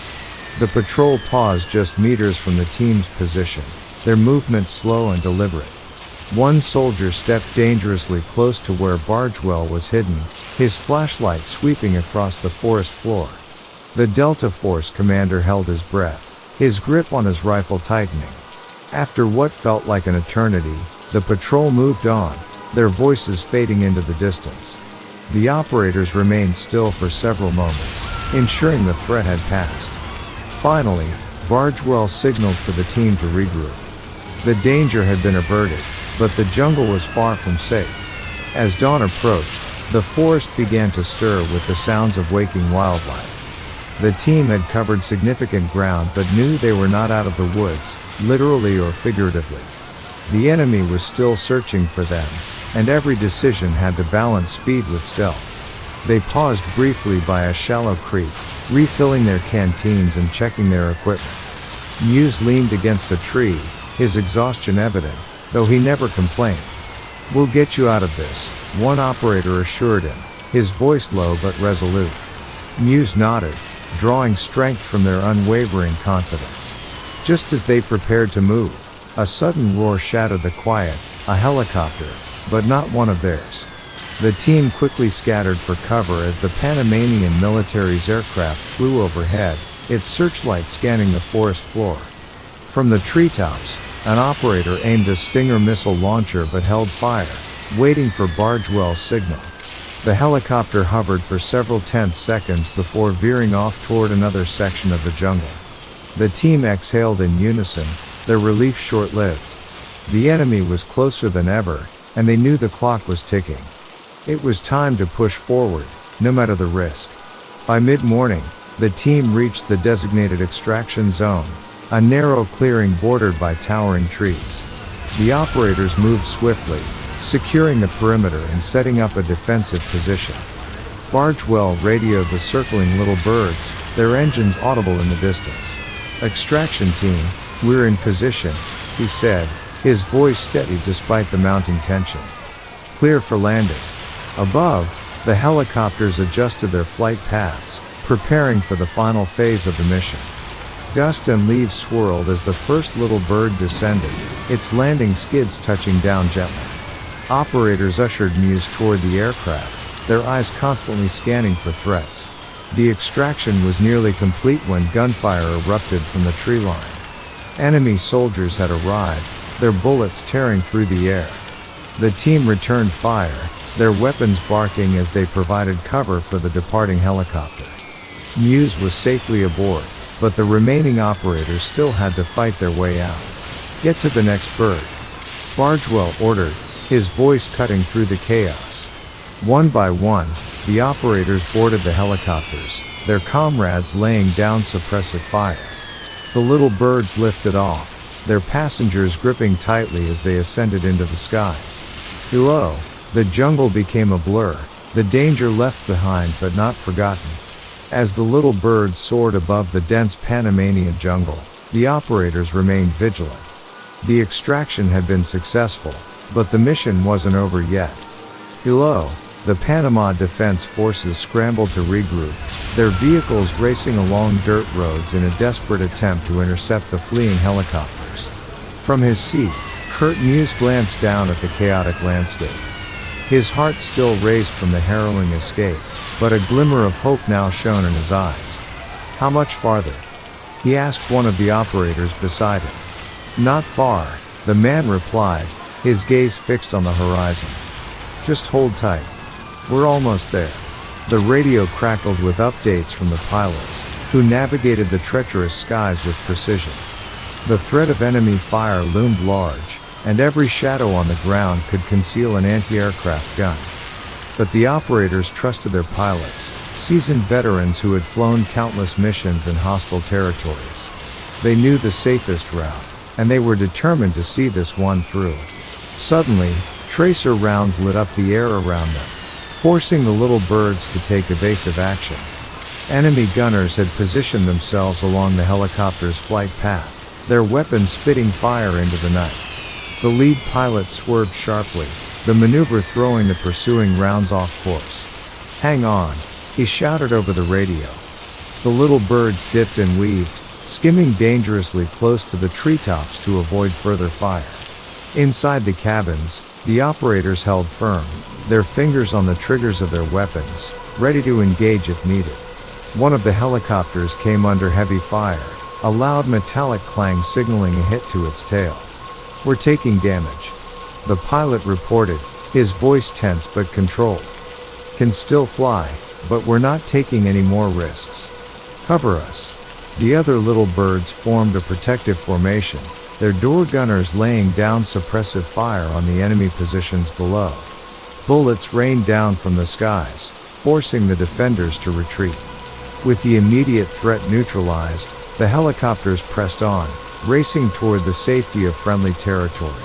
The patrol paused just meters from the team's position, their movements slow and deliberate. One soldier stepped dangerously close to where Bargewell was hidden, his flashlight sweeping across the forest floor. The Delta Force commander held his breath, his grip on his rifle tightening. After what felt like an eternity, the patrol moved on, their voices fading into the distance. The operators remained still for several moments, ensuring the threat had passed. Finally, Bargewell signaled for the team to regroup. The danger had been averted, but the jungle was far from safe. As dawn approached, the forest began to stir with the sounds of waking wildlife. The team had covered significant ground but knew they were not out of the woods, literally or figuratively. The enemy was still searching for them, and every decision had to balance speed with stealth. They paused briefly by a shallow creek, refilling their canteens and checking their equipment. Muse leaned against a tree, his exhaustion evident, though he never complained. "We'll get you out of this," one operator assured him, his voice low but resolute. Muse nodded, drawing strength from their unwavering confidence. Just as they prepared to move, a sudden roar shattered the quiet, a helicopter, but not one of theirs. The team quickly scattered for cover as the Panamanian military's aircraft flew overhead, its searchlight scanning the forest floor. From the treetops, an operator aimed a Stinger missile launcher but held fire, waiting for Bargewell's signal. The helicopter hovered for several tense seconds before veering off toward another section of the jungle. The team exhaled in unison, their relief short-lived. The enemy was closer than ever, and they knew the clock was ticking. It was time to push forward, no matter the risk. By mid-morning, the team reached the designated extraction zone, a narrow clearing bordered by towering trees. The operators moved swiftly, securing the perimeter and setting up a defensive position. Bargewell radioed the circling little birds, their engines audible in the distance. "Extraction team, we're in position," he said, his voice steady despite the mounting tension. "Clear for landing." Above, the helicopters adjusted their flight paths, preparing for the final phase of the mission. Dust and leaves swirled as the first little bird descended, its landing skids touching down gently. Operators ushered Muse toward the aircraft, their eyes constantly scanning for threats. The extraction was nearly complete when gunfire erupted from the tree line. Enemy soldiers had arrived, their bullets tearing through the air. The team returned fire, their weapons barking as they provided cover for the departing helicopter. Muse was safely aboard, but the remaining operators still had to fight their way out. "Get to the next bird," Bargewell ordered, his voice cutting through the chaos. One by one, the operators boarded the helicopters, their comrades laying down suppressive fire. The little birds lifted off, their passengers gripping tightly as they ascended into the sky. Below, the jungle became a blur, the danger left behind but not forgotten. As the little birds soared above the dense Panamanian jungle, the operators remained vigilant. The extraction had been successful, but the mission wasn't over yet. Below, the Panama Defense Forces scrambled to regroup, their vehicles racing along dirt roads in a desperate attempt to intercept the fleeing helicopters. From his seat, Kurt Muse glanced down at the chaotic landscape. His heart still raced from the harrowing escape, but a glimmer of hope now shone in his eyes. "How much farther?" he asked one of the operators beside him. "Not far," the man replied, his gaze fixed on the horizon. "Just hold tight. We're almost there." The radio crackled with updates from the pilots, who navigated the treacherous skies with precision. The threat of enemy fire loomed large, and every shadow on the ground could conceal an anti-aircraft gun. But the operators trusted their pilots, seasoned veterans who had flown countless missions in hostile territories. They knew the safest route, and they were determined to see this one through. Suddenly, tracer rounds lit up the air around them, forcing the little birds to take evasive action. Enemy gunners had positioned themselves along the helicopter's flight path, their weapons spitting fire into the night. The lead pilot swerved sharply, the maneuver throwing the pursuing rounds off course. "Hang on," he shouted over the radio. The little birds dipped and weaved, skimming dangerously close to the treetops to avoid further fire. Inside the cabins, the operators held firm, their fingers on the triggers of their weapons, ready to engage if needed. One of the helicopters came under heavy fire, a loud metallic clang signaling a hit to its tail. "We're taking damage," the pilot reported, his voice tense but controlled. "Can still fly, but we're not taking any more risks. Cover us." The other little birds formed a protective formation, their door gunners laying down suppressive fire on the enemy positions below. Bullets rained down from the skies, forcing the defenders to retreat. With the immediate threat neutralized, the helicopters pressed on, racing toward the safety of friendly territory.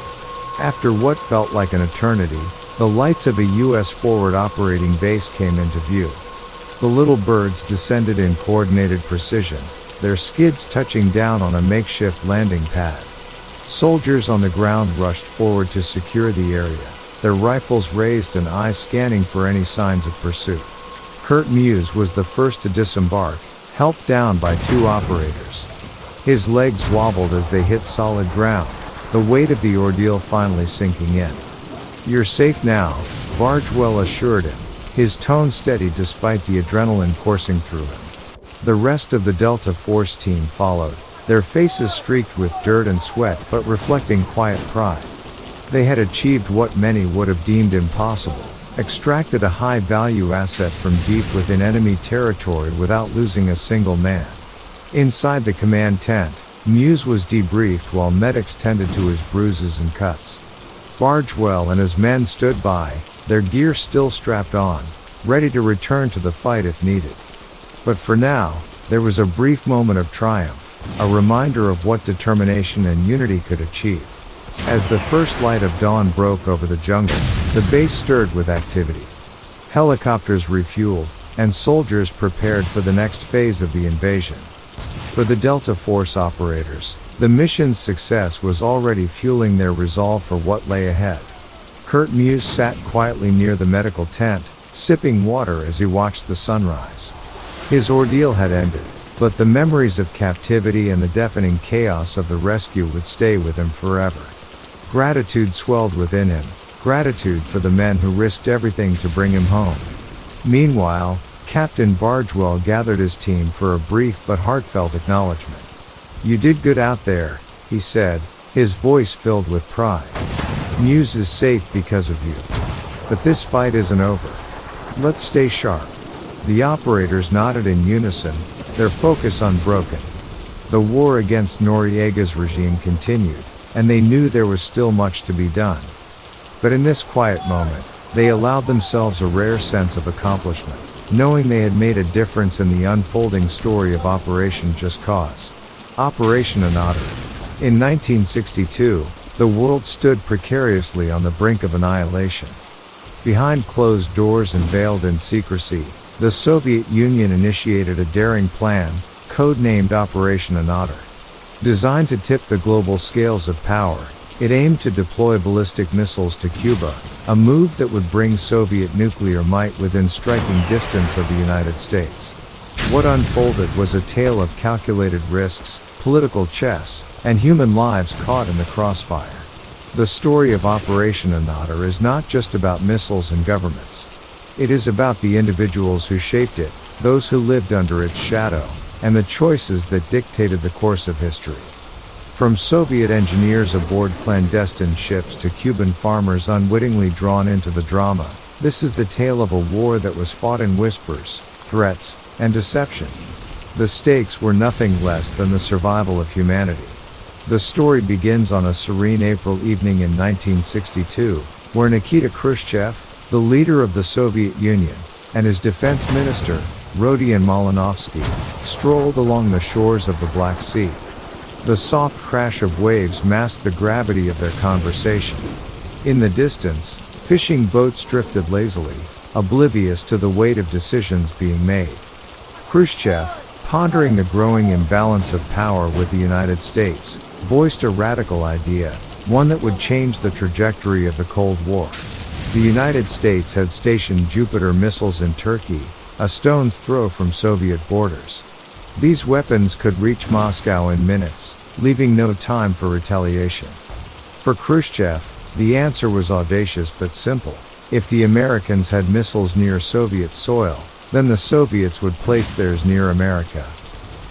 After what felt like an eternity, the lights of a U.S. forward operating base came into view. The little birds descended in coordinated precision, their skids touching down on a makeshift landing pad. Soldiers on the ground rushed forward to secure the area, their rifles raised and eyes scanning for any signs of pursuit. Kurt Muse was the first to disembark, helped down by two operators. His legs wobbled as they hit solid ground, the weight of the ordeal finally sinking in. "You're safe now," Bargewell assured him, his tone steady despite the adrenaline coursing through him. The rest of the Delta Force team followed, their faces streaked with dirt and sweat but reflecting quiet pride. They had achieved what many would have deemed impossible, extracted a high-value asset from deep within enemy territory without losing a single man. Inside the command tent, Muse was debriefed while medics tended to his bruises and cuts. Bargewell and his men stood by, their gear still strapped on, ready to return to the fight if needed. But for now, there was a brief moment of triumph, a reminder of what determination and unity could achieve. As the first light of dawn broke over the jungle, the base stirred with activity. Helicopters refueled, and soldiers prepared for the next phase of the invasion. For the Delta Force operators, the mission's success was already fueling their resolve for what lay ahead. Kurt Muse sat quietly near the medical tent, sipping water as he watched the sunrise. His ordeal had ended, but the memories of captivity and the deafening chaos of the rescue would stay with him forever. Gratitude swelled within him, gratitude for the men who risked everything to bring him home. Meanwhile, Captain Bargewell gathered his team for a brief but heartfelt acknowledgement. "You did good out there," he said, his voice filled with pride. "Muse is safe because of you. But this fight isn't over. Let's stay sharp." The operators nodded in unison, their focus unbroken. The war against Noriega's regime continued, and they knew there was still much to be done. But in this quiet moment, they allowed themselves a rare sense of accomplishment, knowing they had made a difference in the unfolding story of Operation Just Cause. Operation Another. In 1962, the world stood precariously on the brink of annihilation. Behind closed doors and veiled in secrecy, the Soviet Union initiated a daring plan, codenamed Operation Another. Designed to tip the global scales of power, it aimed to deploy ballistic missiles to Cuba, a move that would bring Soviet nuclear might within striking distance of the United States. What unfolded was a tale of calculated risks, political chess, and human lives caught in the crossfire. The story of Operation Anodr is not just about missiles and governments. It is about the individuals who shaped it, those who lived under its shadow, and the choices that dictated the course of history. From Soviet engineers aboard clandestine ships to Cuban farmers unwittingly drawn into the drama, this is the tale of a war that was fought in whispers, threats, and deception. The stakes were nothing less than the survival of humanity. The story begins on a serene April evening in 1962, where Nikita Khrushchev, the leader of the Soviet Union, and his defense minister, Rodion Malinowski, strolled along the shores of the Black Sea. The soft crash of waves masked the gravity of their conversation. In the distance, fishing boats drifted lazily, oblivious to the weight of decisions being made. Khrushchev, pondering the growing imbalance of power with the United States, voiced a radical idea, one that would change the trajectory of the Cold War. The United States had stationed Jupiter missiles in Turkey, a stone's throw from Soviet borders. These weapons could reach Moscow in minutes, leaving no time for retaliation. For Khrushchev, the answer was audacious but simple. If the Americans had missiles near Soviet soil, then the Soviets would place theirs near America.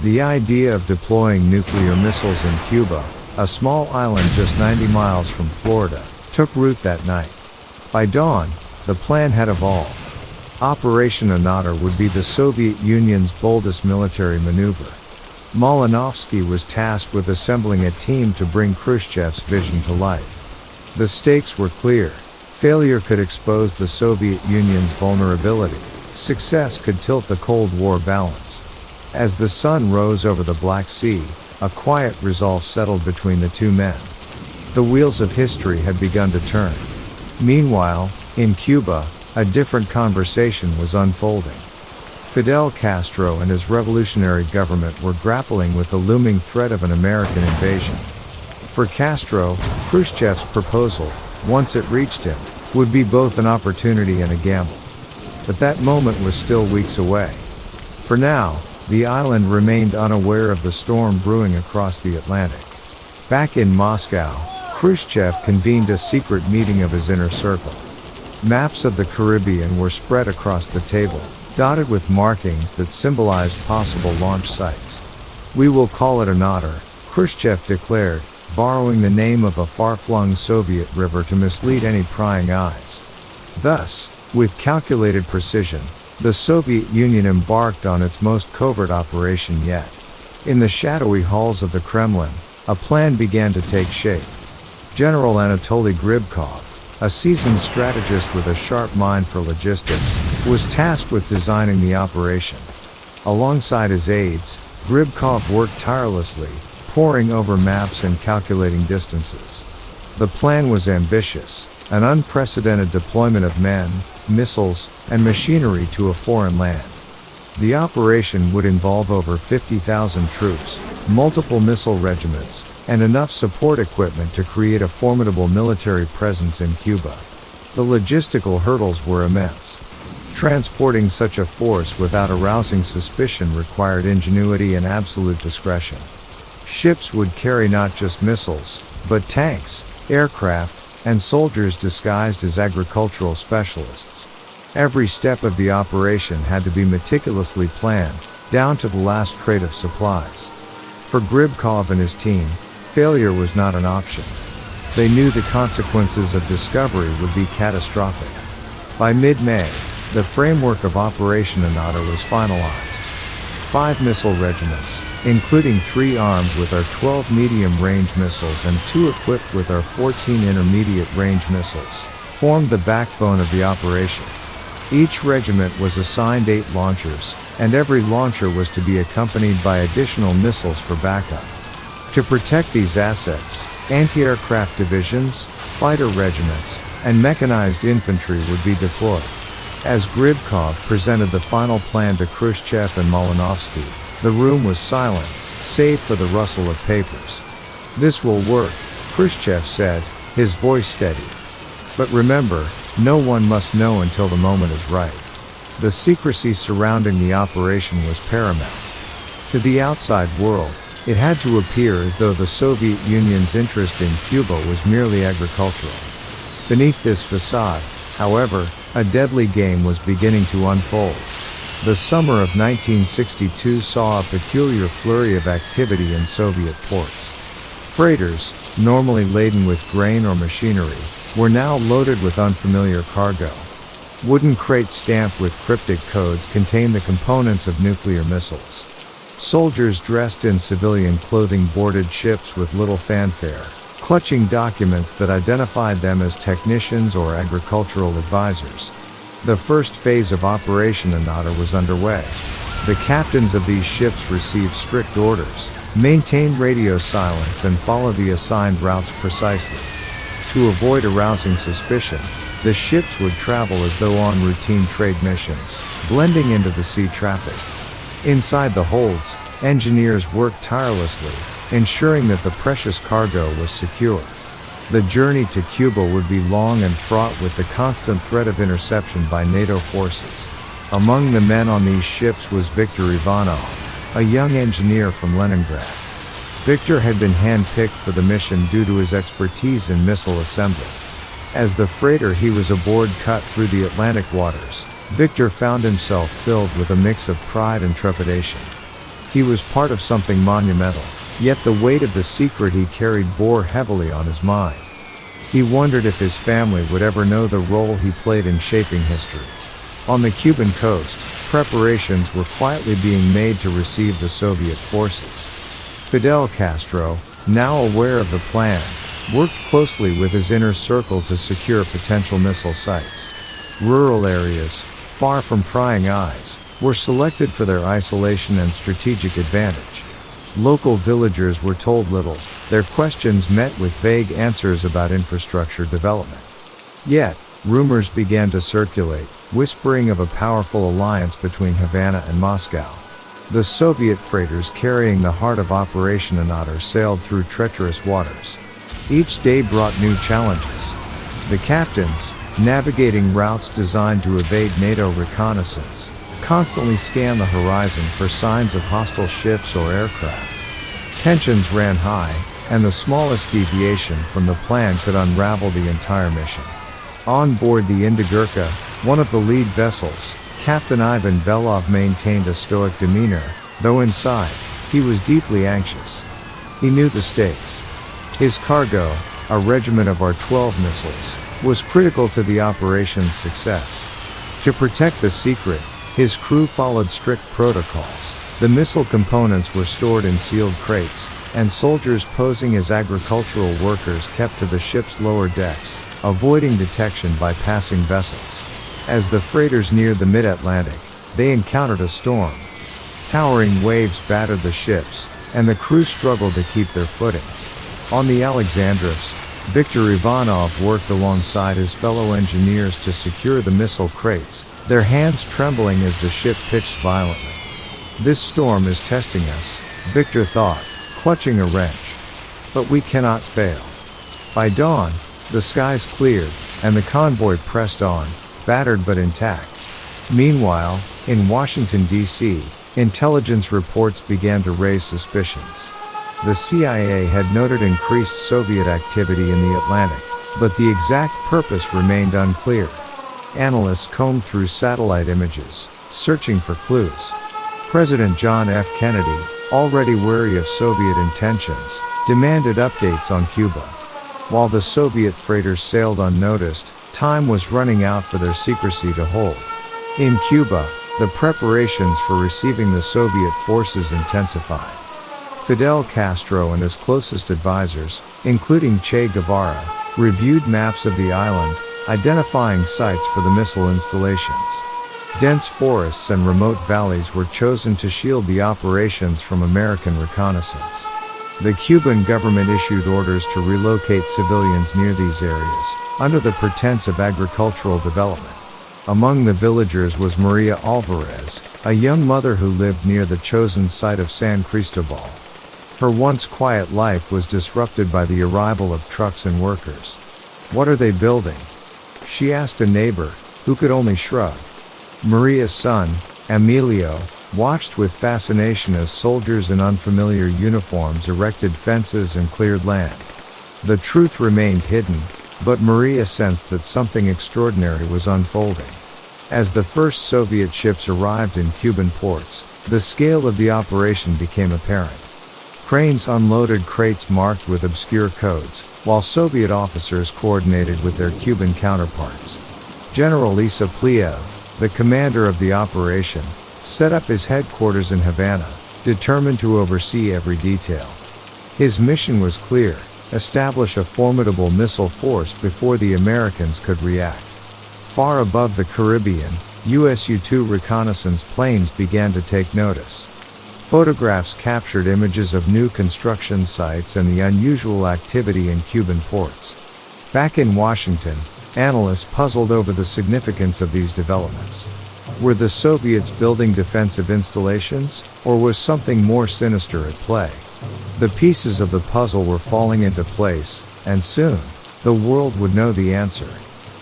The idea of deploying nuclear missiles in Cuba, a small island just 90 miles from Florida, took root that night. By dawn, the plan had evolved. Operation Anodr would be the Soviet Union's boldest military maneuver. Malinowski was tasked with assembling a team to bring Khrushchev's vision to life. The stakes were clear. Failure could expose the Soviet Union's vulnerability. Success could tilt the Cold War balance. As the sun rose over the Black Sea, a quiet resolve settled between the two men. The wheels of history had begun to turn. Meanwhile, in Cuba, a different conversation was unfolding. Fidel Castro and his revolutionary government were grappling with the looming threat of an American invasion. For Castro, Khrushchev's proposal, once it reached him, would be both an opportunity and a gamble. But that moment was still weeks away. For now, the island remained unaware of the storm brewing across the Atlantic. Back in Moscow, Khrushchev convened a secret meeting of his inner circle. Maps of the Caribbean were spread across the table, dotted with markings that symbolized possible launch sites. "We will call it Anodr," Khrushchev declared, borrowing the name of a far-flung Soviet river to mislead any prying eyes. Thus, with calculated precision, the Soviet Union embarked on its most covert operation yet. In the shadowy halls of the Kremlin, a plan began to take shape. General Anatoly Gribkov, a seasoned strategist with a sharp mind for logistics, was tasked with designing the operation. Alongside his aides, Gribkov worked tirelessly, poring over maps and calculating distances. The plan was ambitious, an unprecedented deployment of men, missiles, and machinery to a foreign land. The operation would involve over 50,000 troops, multiple missile regiments, and enough support equipment to create a formidable military presence in Cuba. The logistical hurdles were immense. Transporting such a force without arousing suspicion required ingenuity and absolute discretion. Ships would carry not just missiles, but tanks, aircraft, and soldiers disguised as agricultural specialists. Every step of the operation had to be meticulously planned, down to the last crate of supplies. For Gribkov and his team, failure was not an option. They knew the consequences of discovery would be catastrophic. By mid-May, the framework of Operation Anodr was finalized. 5 missile regiments, including 3 armed with our 12 medium-range missiles and 2 equipped with our 14 intermediate-range missiles, formed the backbone of the operation. Each regiment was assigned 8 launchers, and every launcher was to be accompanied by additional missiles for backup. To protect these assets, anti-aircraft divisions, fighter regiments, and mechanized infantry would be deployed. As Gribkov presented the final plan to Khrushchev and Malinowski, the room was silent, save for the rustle of papers. "This will work," Khrushchev said, his voice steady. "But remember, no one must know until the moment is right." The secrecy surrounding the operation was paramount. To the outside world, it had to appear as though the Soviet Union's interest in Cuba was merely agricultural. Beneath this facade, however, a deadly game was beginning to unfold. The summer of 1962 saw a peculiar flurry of activity in Soviet ports. Freighters, normally laden with grain or machinery, were now loaded with unfamiliar cargo. Wooden crates stamped with cryptic codes contained the components of nuclear missiles. Soldiers dressed in civilian clothing boarded ships with little fanfare, clutching documents that identified them as technicians or agricultural advisors. The first phase of Operation Anata was underway. The captains of these ships received strict orders: maintain radio silence and follow the assigned routes precisely. To avoid arousing suspicion, the ships would travel as though on routine trade missions, blending into the sea traffic. Inside the holds, engineers worked tirelessly, ensuring that the precious cargo was secure. The journey to Cuba would be long and fraught with the constant threat of interception by NATO forces. Among the men on these ships was Viktor Ivanov, a young engineer from Leningrad. Viktor had been handpicked for the mission due to his expertise in missile assembly. As the freighter he was aboard cut through the Atlantic waters, Viktor found himself filled with a mix of pride and trepidation. He was part of something monumental, yet the weight of the secret he carried bore heavily on his mind. He wondered if his family would ever know the role he played in shaping history. On the Cuban coast, preparations were quietly being made to receive the Soviet forces. Fidel Castro, now aware of the plan, worked closely with his inner circle to secure potential missile sites. Rural areas, far from prying eyes, were selected for their isolation and strategic advantage. Local villagers were told little, their questions met with vague answers about infrastructure development. Yet, rumors began to circulate, whispering of a powerful alliance between Havana and Moscow. The Soviet freighters carrying the heart of Operation Anata sailed through treacherous waters. Each day brought new challenges. The captains, navigating routes designed to evade NATO reconnaissance, constantly scanned the horizon for signs of hostile ships or aircraft. Tensions ran high, and the smallest deviation from the plan could unravel the entire mission. On board the Indigirka, one of the lead vessels, Captain Ivan Belov maintained a stoic demeanor, though inside, he was deeply anxious. He knew the stakes. His cargo, a regiment of R-12 missiles, was critical to the operation's success. To protect the secret, his crew followed strict protocols. The missile components were stored in sealed crates, and soldiers posing as agricultural workers kept to the ship's lower decks, avoiding detection by passing vessels. As the freighters neared the mid-Atlantic, they encountered a storm. Towering waves battered the ships, and the crew struggled to keep their footing. On the Alexandros, Viktor Ivanov worked alongside his fellow engineers to secure the missile crates, their hands trembling as the ship pitched violently. "This storm is testing us," Viktor thought, clutching a wrench. "But we cannot fail." By dawn, the skies cleared, and the convoy pressed on, battered but intact. Meanwhile, in Washington, D.C., intelligence reports began to raise suspicions. The CIA had noted increased Soviet activity in the Atlantic, but the exact purpose remained unclear. Analysts combed through satellite images, searching for clues. President John F. Kennedy, already wary of Soviet intentions, demanded updates on Cuba. While the Soviet freighters sailed unnoticed, time was running out for their secrecy to hold. In Cuba, the preparations for receiving the Soviet forces intensified. Fidel Castro and his closest advisors, including Che Guevara, reviewed maps of the island, identifying sites for the missile installations. Dense forests and remote valleys were chosen to shield the operations from American reconnaissance. The Cuban government issued orders to relocate civilians near these areas, under the pretense of agricultural development. Among the villagers was Maria Alvarez, a young mother who lived near the chosen site of San Cristobal. Her once quiet life was disrupted by the arrival of trucks and workers. "What are they building?" she asked a neighbor, who could only shrug. Maria's son, Emilio, watched with fascination as soldiers in unfamiliar uniforms erected fences and cleared land. The truth remained hidden, but Maria sensed that something extraordinary was unfolding. As the first Soviet ships arrived in Cuban ports, the scale of the operation became apparent. Cranes unloaded crates marked with obscure codes, while Soviet officers coordinated with their Cuban counterparts. General Isa Pliev, the commander of the operation, set up his headquarters in Havana, determined to oversee every detail. His mission was clear: establish a formidable missile force before the Americans could react. Far above the Caribbean, US U-2 reconnaissance planes began to take notice. Photographs captured images of new construction sites and the unusual activity in Cuban ports. Back in Washington, analysts puzzled over the significance of these developments. Were the Soviets building defensive installations, or was something more sinister at play? The pieces of the puzzle were falling into place, and soon, the world would know the answer.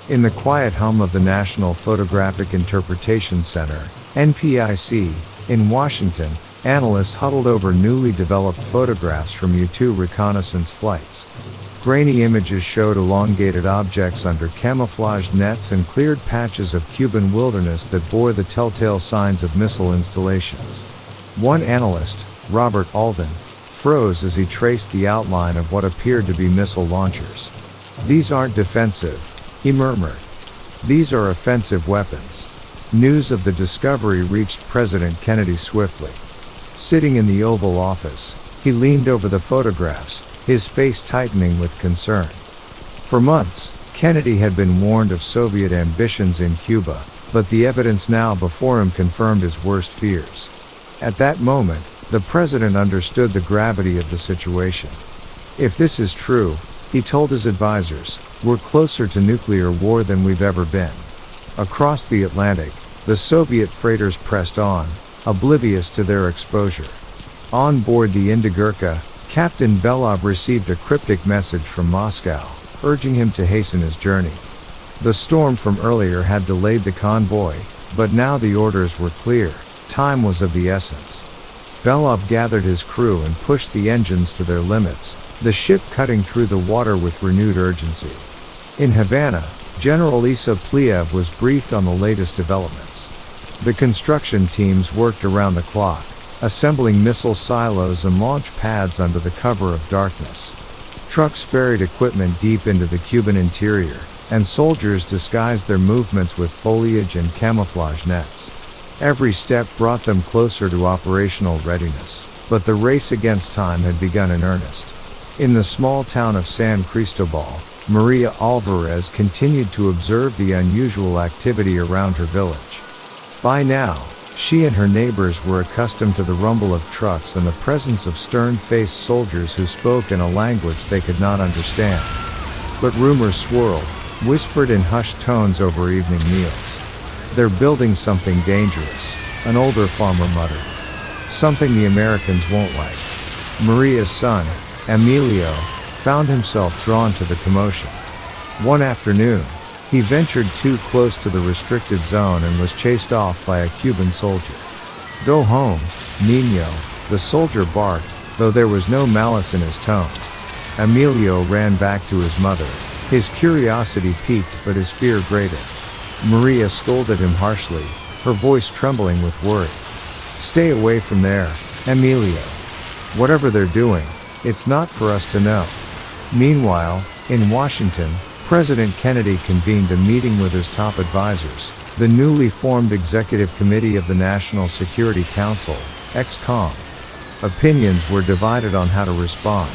In the quiet hum of the National Photographic Interpretation Center, NPIC, in Washington, analysts huddled over newly developed photographs from U-2 reconnaissance flights. Grainy images showed elongated objects under camouflaged nets and cleared patches of Cuban wilderness that bore the telltale signs of missile installations. One analyst, Robert Alden, froze as he traced the outline of what appeared to be missile launchers. "These aren't defensive," he murmured. "These are offensive weapons." News of the discovery reached President Kennedy swiftly. Sitting in the Oval Office, he leaned over the photographs, his face tightening with concern. For months, Kennedy had been warned of Soviet ambitions in Cuba, but the evidence now before him confirmed his worst fears. At that moment, the president understood the gravity of the situation. "If this is true," he told his advisors, "we're closer to nuclear war than we've ever been." Across the Atlantic, the Soviet freighters pressed on, oblivious to their exposure. On board the Indigirka, Captain Belov received a cryptic message from Moscow, urging him to hasten his journey. The storm from earlier had delayed the convoy, but now the orders were clear: time was of the essence. Belov gathered his crew and pushed the engines to their limits, the ship cutting through the water with renewed urgency. In Havana, General Isa Pliev was briefed on the latest developments. The construction teams worked around the clock, assembling missile silos and launch pads under the cover of darkness. Trucks ferried equipment deep into the Cuban interior, and soldiers disguised their movements with foliage and camouflage nets. Every step brought them closer to operational readiness, but the race against time had begun in earnest. In the small town of San Cristobal, Maria Alvarez continued to observe the unusual activity around her village. By now, she and her neighbors were accustomed to the rumble of trucks and the presence of stern-faced soldiers who spoke in a language they could not understand. But rumors swirled, whispered in hushed tones over evening meals. "They're building something dangerous," an older farmer muttered. "Something the Americans won't like." Maria's son, Emilio, found himself drawn to the commotion. One afternoon, he ventured too close to the restricted zone and was chased off by a Cuban soldier. "Go home, Niño," the soldier barked, though there was no malice in his tone. Emilio ran back to his mother. His curiosity piqued but his fear greater. Maria scolded him harshly, her voice trembling with worry. "Stay away from there, Emilio. Whatever they're doing, it's not for us to know." Meanwhile, in Washington, President Kennedy convened a meeting with his top advisors, the newly formed Executive Committee of the National Security Council, (ExComm). Opinions were divided on how to respond.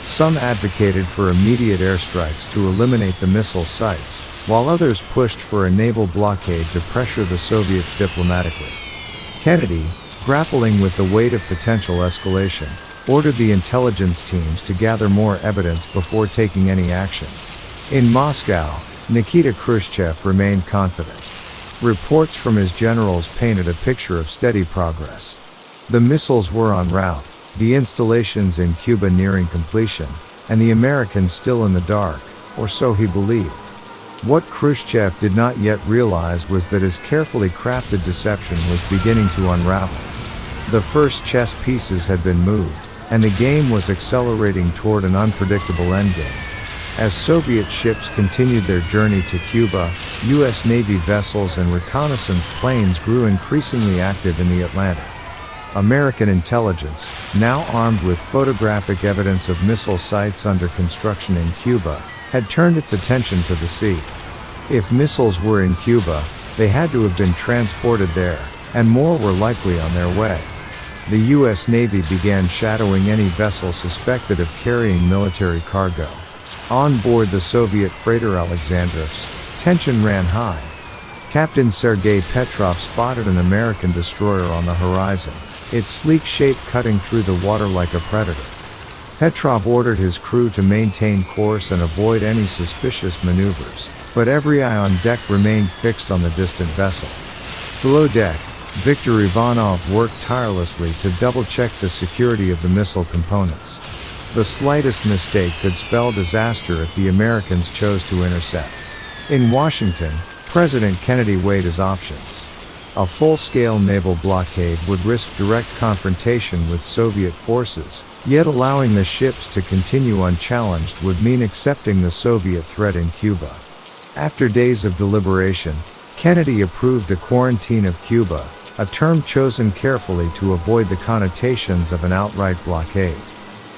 Some advocated for immediate airstrikes to eliminate the missile sites, while others pushed for a naval blockade to pressure the Soviets diplomatically. Kennedy, grappling with the weight of potential escalation, ordered the intelligence teams to gather more evidence before taking any action. In Moscow, Nikita Khrushchev remained confident. Reports from his generals painted a picture of steady progress. The missiles were en route, the installations in Cuba nearing completion, and the Americans still in the dark, or so he believed. What Khrushchev did not yet realize was that his carefully crafted deception was beginning to unravel. The first chess pieces had been moved, and the game was accelerating toward an unpredictable endgame. As Soviet ships continued their journey to Cuba, U.S. Navy vessels and reconnaissance planes grew increasingly active in the Atlantic. American intelligence, now armed with photographic evidence of missile sites under construction in Cuba, had turned its attention to the sea. If missiles were in Cuba, they had to have been transported there, and more were likely on their way. The U.S. Navy began shadowing any vessel suspected of carrying military cargo. On board the Soviet freighter Alexandrovsk, tension ran high. Captain Sergei Petrov spotted an American destroyer on the horizon, its sleek shape cutting through the water like a predator. Petrov ordered his crew to maintain course and avoid any suspicious maneuvers, but every eye on deck remained fixed on the distant vessel. Below deck, Viktor Ivanov worked tirelessly to double-check the security of the missile components. The slightest mistake could spell disaster if the Americans chose to intercept. In Washington, President Kennedy weighed his options. A full-scale naval blockade would risk direct confrontation with Soviet forces, yet allowing the ships to continue unchallenged would mean accepting the Soviet threat in Cuba. After days of deliberation, Kennedy approved a quarantine of Cuba, a term chosen carefully to avoid the connotations of an outright blockade.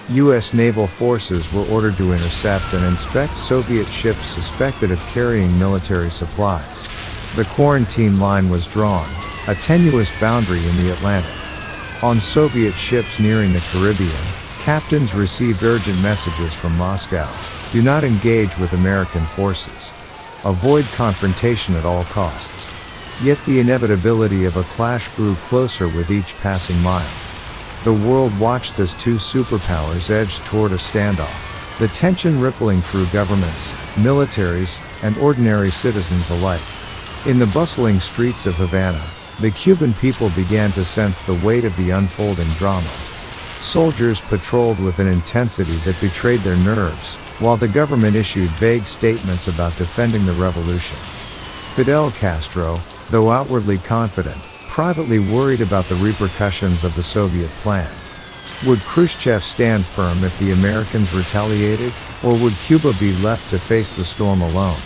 U.S. naval forces were ordered to intercept and inspect Soviet ships suspected of carrying military supplies. The quarantine line was drawn, a tenuous boundary in the Atlantic. On Soviet ships nearing the Caribbean, captains received urgent messages from Moscow: do not engage with American forces. Avoid confrontation at all costs. Yet the inevitability of a clash grew closer with each passing mile. The world watched as two superpowers edged toward a standoff, the tension rippling through governments, militaries, and ordinary citizens alike. In the bustling streets of Havana, the Cuban people began to sense the weight of the unfolding drama. Soldiers patrolled with an intensity that betrayed their nerves, while the government issued vague statements about defending the revolution. Fidel Castro, though outwardly confident, privately worried about the repercussions of the Soviet plan. Would Khrushchev stand firm if the Americans retaliated, or would Cuba be left to face the storm alone?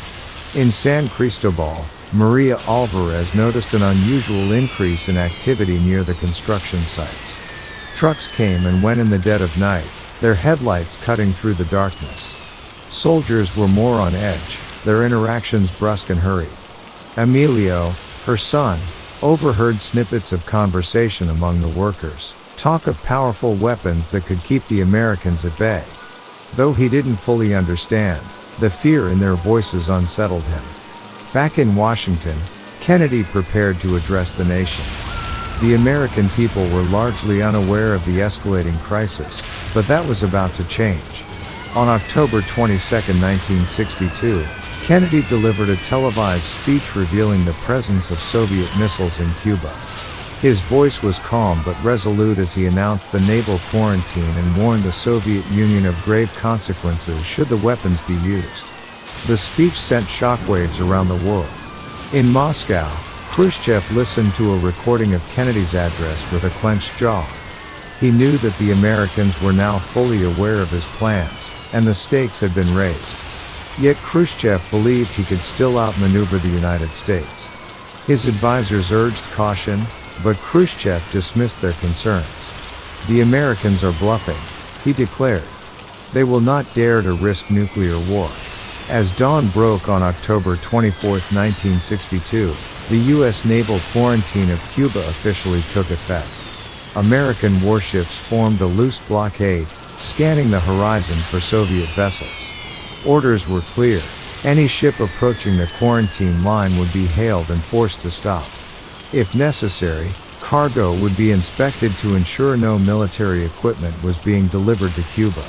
In San Cristobal, Maria Alvarez noticed an unusual increase in activity near the construction sites. Trucks came and went in the dead of night, their headlights cutting through the darkness. Soldiers were more on edge, their interactions brusque and hurried. Emilio, her son, overheard snippets of conversation among the workers, talk of powerful weapons that could keep the Americans at bay. Though he didn't fully understand, the fear in their voices unsettled him. Back in Washington, Kennedy prepared to address the nation. The American people were largely unaware of the escalating crisis, but that was about to change. On October 22, 1962, Kennedy delivered a televised speech revealing the presence of Soviet missiles in Cuba. His voice was calm but resolute as he announced the naval quarantine and warned the Soviet Union of grave consequences should the weapons be used. The speech sent shockwaves around the world. In Moscow, Khrushchev listened to a recording of Kennedy's address with a clenched jaw. He knew that the Americans were now fully aware of his plans, and the stakes had been raised. Yet Khrushchev believed he could still outmaneuver the United States. His advisors urged caution, but Khrushchev dismissed their concerns. The Americans are bluffing, he declared. They will not dare to risk nuclear war. As dawn broke on October 24, 1962, the U.S. naval quarantine of Cuba officially took effect. American warships formed a loose blockade, scanning the horizon for Soviet vessels. Orders were clear: any ship approaching the quarantine line would be hailed and forced to stop. If necessary, cargo would be inspected to ensure no military equipment was being delivered to Cuba.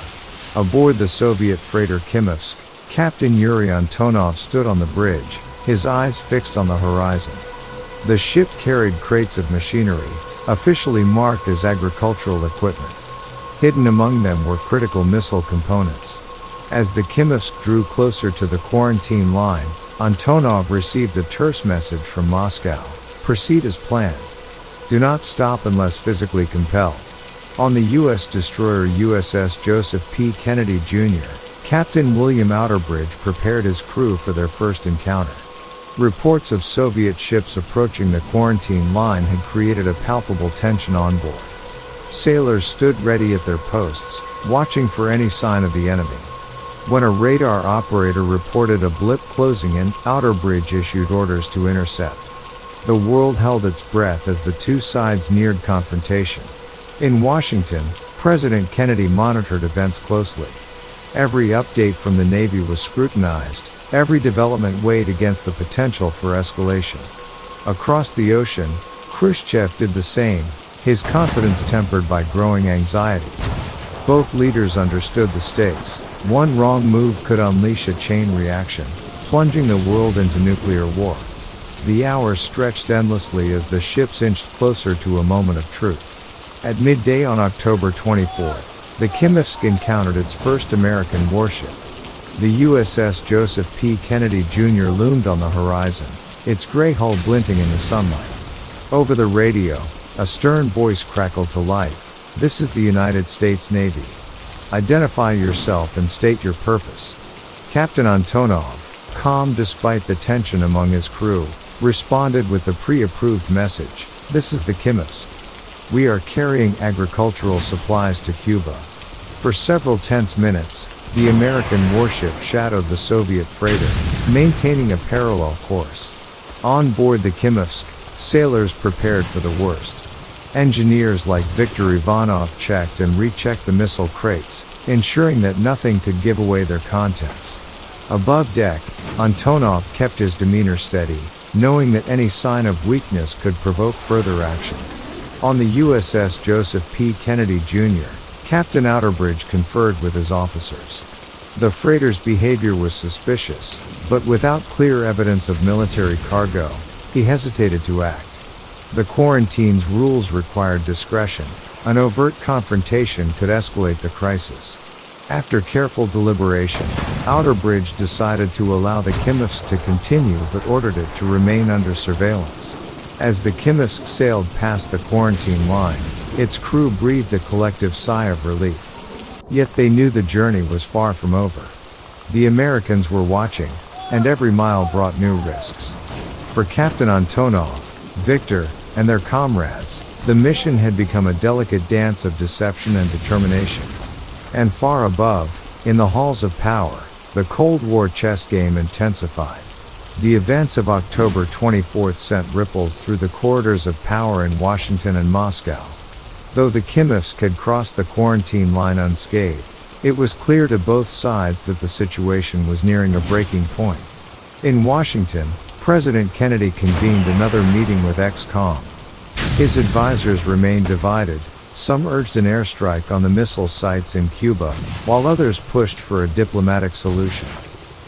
Aboard the Soviet freighter Kimovsk, Captain Yuri Antonov stood on the bridge, his eyes fixed on the horizon. The ship carried crates of machinery, officially marked as agricultural equipment. Hidden among them were critical missile components. As the Kimovsk drew closer to the quarantine line, Antonov received a terse message from Moscow. Proceed as planned. Do not stop unless physically compelled. On the U.S. destroyer USS Joseph P. Kennedy Jr., Captain William Outerbridge prepared his crew for their first encounter. Reports of Soviet ships approaching the quarantine line had created a palpable tension on board. Sailors stood ready at their posts, watching for any sign of the enemy. When a radar operator reported a blip closing in, Outerbridge issued orders to intercept. The world held its breath as the two sides neared confrontation. In Washington, President Kennedy monitored events closely. Every update from the Navy was scrutinized, every development weighed against the potential for escalation. Across the ocean, Khrushchev did the same, his confidence tempered by growing anxiety. Both leaders understood the stakes. One wrong move could unleash a chain reaction, plunging the world into nuclear war. The hours stretched endlessly as the ships inched closer to a moment of truth. At midday on October 24th, the Kimovsk encountered its first American warship. The USS Joseph P. Kennedy Jr. loomed on the horizon, its gray hull glinting in the sunlight. Over the radio, a stern voice crackled to life. This is the United States Navy. Identify yourself and state your purpose. Captain Antonov, calm despite the tension among his crew, responded with the pre-approved message. This is the Kimovsk. We are carrying agricultural supplies to Cuba. For several tense minutes, the American warship shadowed the Soviet freighter, maintaining a parallel course. On board the Kimovsk, sailors prepared for the worst. Engineers like Viktor Ivanov checked and rechecked the missile crates, ensuring that nothing could give away their contents. Above deck, Antonov kept his demeanor steady, knowing that any sign of weakness could provoke further action. On the USS Joseph P. Kennedy Jr., Captain Outerbridge conferred with his officers. The freighter's behavior was suspicious, but without clear evidence of military cargo, he hesitated to act. The quarantine's rules required discretion. An overt confrontation could escalate the crisis. After careful deliberation, Outerbridge decided to allow the Kimovsk to continue but ordered it to remain under surveillance. As the Kimovsk sailed past the quarantine line, its crew breathed a collective sigh of relief. Yet they knew the journey was far from over. The Americans were watching, and every mile brought new risks. For Captain Antonov, Victor, and their comrades, the mission had become a delicate dance of deception and determination. And far above, in the halls of power, the Cold War chess game intensified. The events of October 24th sent ripples through the corridors of power in Washington and Moscow. Though the Kimovsk had crossed the quarantine line unscathed, it was clear to both sides that the situation was nearing a breaking point. In Washington, President Kennedy convened another meeting with ex-com. His advisors remained divided. Some urged an airstrike on the missile sites in Cuba, while others pushed for a diplomatic solution.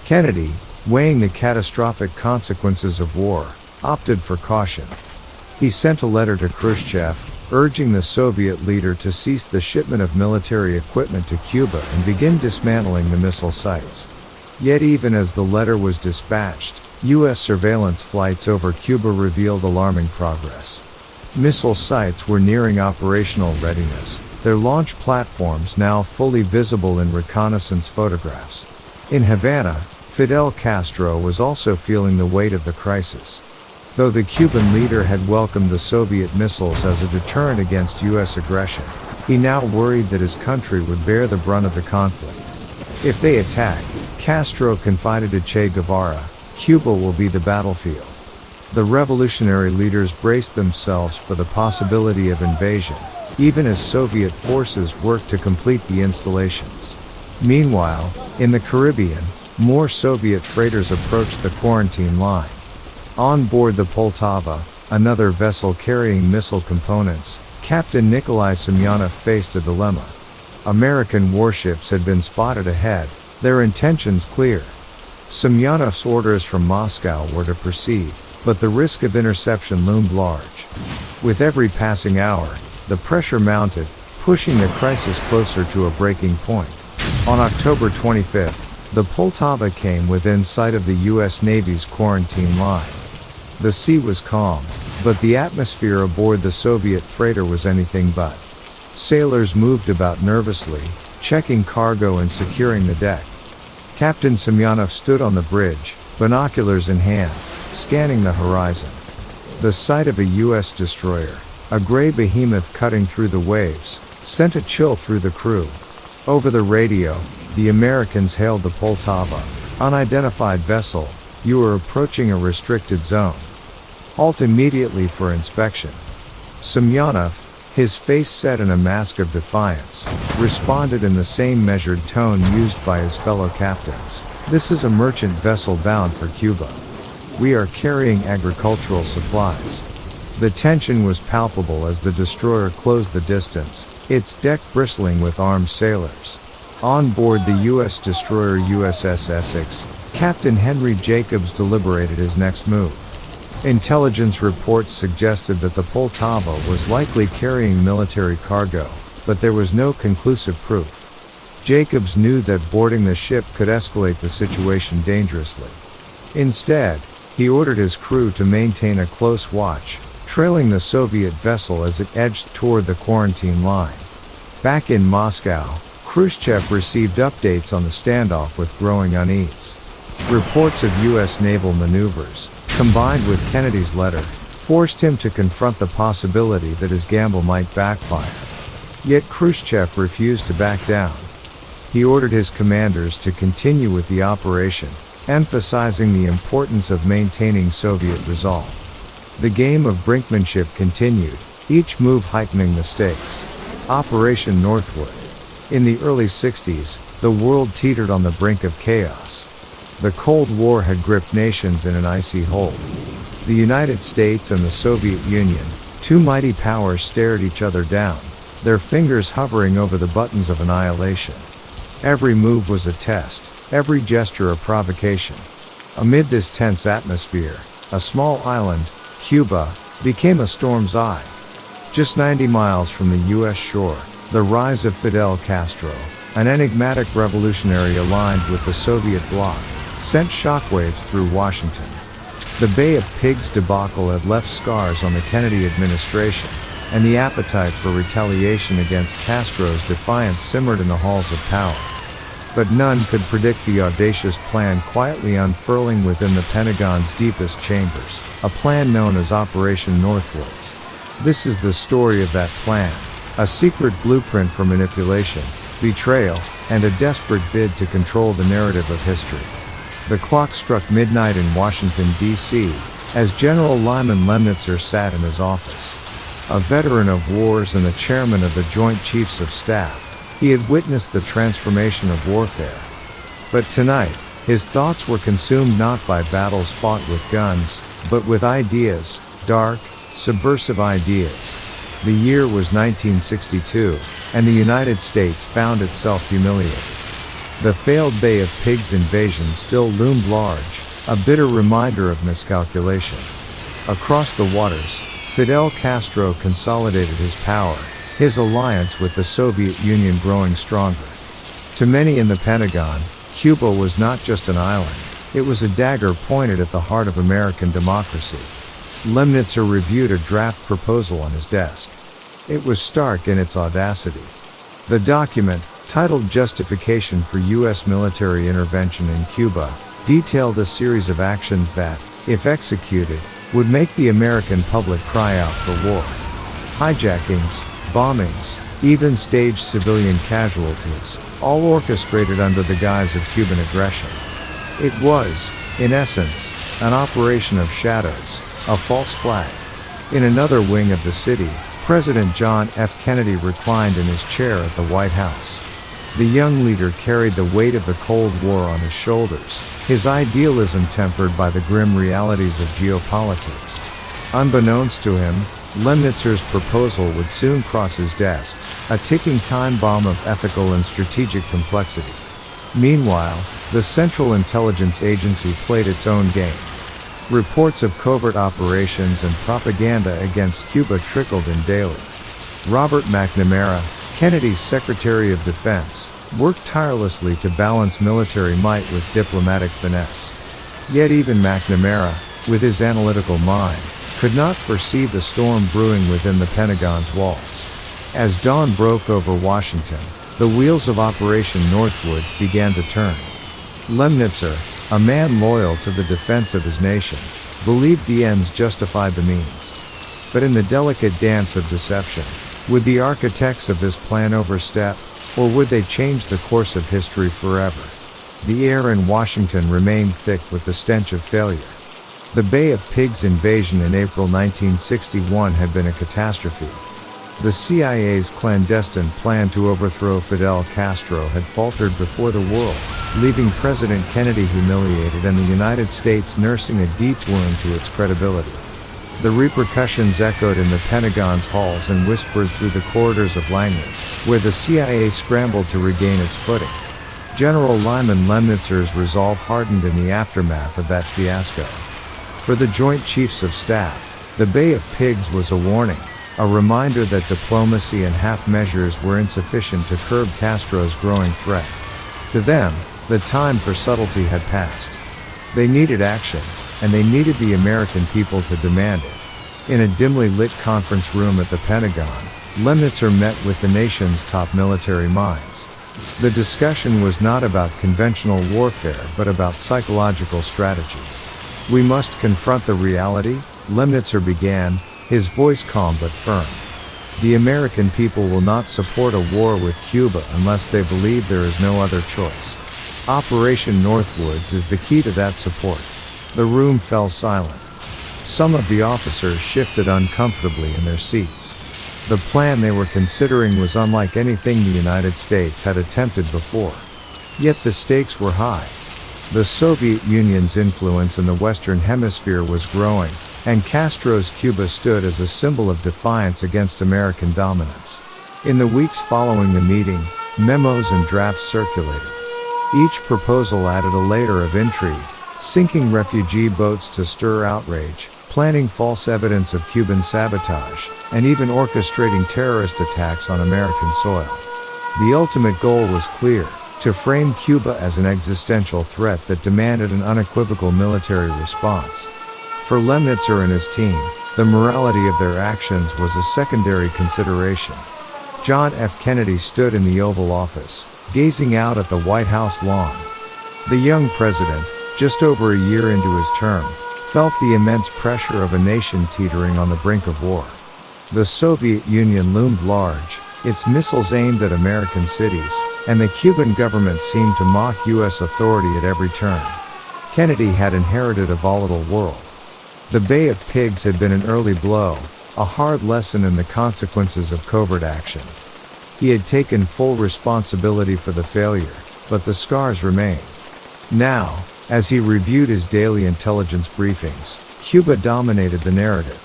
Kennedy, weighing the catastrophic consequences of war, opted for caution. He sent a letter to Khrushchev, urging the Soviet leader to cease the shipment of military equipment to Cuba and begin dismantling the missile sites. Yet even as the letter was dispatched, U.S. surveillance flights over Cuba revealed alarming progress. Missile sites were nearing operational readiness, their launch platforms now fully visible in reconnaissance photographs. In Havana, Fidel Castro was also feeling the weight of the crisis. Though the Cuban leader had welcomed the Soviet missiles as a deterrent against U.S. aggression, he now worried that his country would bear the brunt of the conflict. If they attack, Castro confided to Che Guevara, Cuba will be the battlefield. The revolutionary leaders braced themselves for the possibility of invasion, even as Soviet forces worked to complete the installations. Meanwhile, in the Caribbean, more Soviet freighters approached the quarantine line. On board the Poltava, another vessel carrying missile components, Captain Nikolai Semyonov faced a dilemma. American warships had been spotted ahead, their intentions clear. Semyonov's orders from Moscow were to proceed, but the risk of interception loomed large. With every passing hour, the pressure mounted, pushing the crisis closer to a breaking point. On October 25, the Poltava came within sight of the U.S. Navy's quarantine line. The sea was calm, but the atmosphere aboard the Soviet freighter was anything but. Sailors moved about nervously, checking cargo and securing the deck. Captain Semyonov stood on the bridge, binoculars in hand, scanning the horizon. The sight of a U.S. destroyer, a gray behemoth cutting through the waves, sent a chill through the crew. Over the radio, the Americans hailed the Poltava, "Unidentified vessel, you are approaching a restricted zone. Halt immediately for inspection." Semyonov, his face set in a mask of defiance, responded in the same measured tone used by his fellow captains. "This is a merchant vessel bound for Cuba. We are carrying agricultural supplies." The tension was palpable as the destroyer closed the distance, its deck bristling with armed sailors. On board the U.S. destroyer USS Essex, Captain Henry Jacobs deliberated his next move. Intelligence reports suggested that the Poltava was likely carrying military cargo, but there was no conclusive proof. Jacobs knew that boarding the ship could escalate the situation dangerously. Instead, he ordered his crew to maintain a close watch, trailing the Soviet vessel as it edged toward the quarantine line. Back in Moscow, Khrushchev received updates on the standoff with growing unease. Reports of U.S. naval maneuvers, combined with Kennedy's letter, forced him to confront the possibility that his gamble might backfire. Yet Khrushchev refused to back down. He ordered his commanders to continue with the operation, emphasizing the importance of maintaining Soviet resolve. The game of brinkmanship continued, each move heightening the stakes. Operation Northwood. In the early 60s, the world teetered on the brink of chaos. The Cold War had gripped nations in an icy hold. The United States and the Soviet Union, two mighty powers, stared each other down, their fingers hovering over the buttons of annihilation. Every move was a test, every gesture a provocation. Amid this tense atmosphere, a small island, Cuba, became a storm's eye. Just 90 miles from the U.S. shore, the rise of Fidel Castro, an enigmatic revolutionary aligned with the Soviet bloc, sent shockwaves through Washington. The Bay of Pigs debacle had left scars on the Kennedy administration, and the appetite for retaliation against Castro's defiance simmered in the halls of power. But none could predict the audacious plan quietly unfurling within the Pentagon's deepest chambers, a plan known as Operation Northwoods. This is the story of that plan, a secret blueprint for manipulation, betrayal, and a desperate bid to control the narrative of history. The clock struck midnight in Washington, D.C., as General Lyman Lemnitzer sat in his office. A veteran of wars and the chairman of the Joint Chiefs of Staff, he had witnessed the transformation of warfare. But tonight, his thoughts were consumed not by battles fought with guns, but with ideas, dark, subversive ideas. The year was 1962, and the United States found itself humiliated. The failed Bay of Pigs invasion still loomed large, a bitter reminder of miscalculation. Across the waters, Fidel Castro consolidated his power, his alliance with the Soviet Union growing stronger. To many in the Pentagon, Cuba was not just an island, it was a dagger pointed at the heart of American democracy. Lemnitzer reviewed a draft proposal on his desk. It was stark in its audacity. The document, titled Justification for U.S. Military Intervention in Cuba, detailed a series of actions that, if executed, would make the American public cry out for war. Hijackings, bombings, even staged civilian casualties, all orchestrated under the guise of Cuban aggression. It was, in essence, an operation of shadows, a false flag. In another wing of the city, President John F. Kennedy reclined in his chair at the White House. The young leader carried the weight of the Cold War on his shoulders, his idealism tempered by the grim realities of geopolitics. Unbeknownst to him, Lemnitzer's proposal would soon cross his desk, a ticking time bomb of ethical and strategic complexity. Meanwhile, the Central Intelligence Agency played its own game. Reports of covert operations and propaganda against Cuba trickled in daily. Robert McNamara, Kennedy's Secretary of Defense, worked tirelessly to balance military might with diplomatic finesse. Yet even McNamara, with his analytical mind, could not foresee the storm brewing within the Pentagon's walls. As dawn broke over Washington, the wheels of Operation Northwoods began to turn. Lemnitzer, a man loyal to the defense of his nation, believed the ends justified the means. But in the delicate dance of deception, would the architects of this plan overstep, or would they change the course of history forever? The air in Washington remained thick with the stench of failure. The Bay of Pigs invasion in April 1961 had been a catastrophe. The CIA's clandestine plan to overthrow Fidel Castro had faltered before the world, leaving President Kennedy humiliated and the United States nursing a deep wound to its credibility. The repercussions echoed in the Pentagon's halls and whispered through the corridors of Langley, where the CIA scrambled to regain its footing. General Lyman Lemnitzer's resolve hardened in the aftermath of that fiasco. For the Joint Chiefs of Staff, the Bay of Pigs was a warning, a reminder that diplomacy and half measures were insufficient to curb Castro's growing threat. To them, the time for subtlety had passed. They needed action, and they needed the American people to demand it. In a dimly lit conference room at the Pentagon, Lemnitzer met with the nation's top military minds. The discussion was not about conventional warfare but about psychological strategy. "We must confront the reality," Lemnitzer began, his voice calm but firm. "The American people will not support a war with Cuba unless they believe there is no other choice. Operation Northwoods is the key to that support." The room fell silent. Some of the officers shifted uncomfortably in their seats. The plan they were considering was unlike anything the United States had attempted before. Yet the stakes were high. The Soviet Union's influence in the Western Hemisphere was growing, and Castro's Cuba stood as a symbol of defiance against American dominance. In the weeks following the meeting, memos and drafts circulated. Each proposal added a layer of intrigue, sinking refugee boats to stir outrage, planting false evidence of Cuban sabotage, and even orchestrating terrorist attacks on American soil. The ultimate goal was clear: to frame Cuba as an existential threat that demanded an unequivocal military response. For Lemnitzer and his team, the morality of their actions was a secondary consideration. John F. Kennedy stood in the Oval Office, gazing out at the White House lawn. The young president, just over a year into his term, felt the immense pressure of a nation teetering on the brink of war. The Soviet Union loomed large, its missiles aimed at American cities, and the Cuban government seemed to mock U.S. authority at every turn. Kennedy had inherited a volatile world. The Bay of Pigs had been an early blow, a hard lesson in the consequences of covert action. He had taken full responsibility for the failure, but the scars remained. Now, as he reviewed his daily intelligence briefings, Cuba dominated the narrative.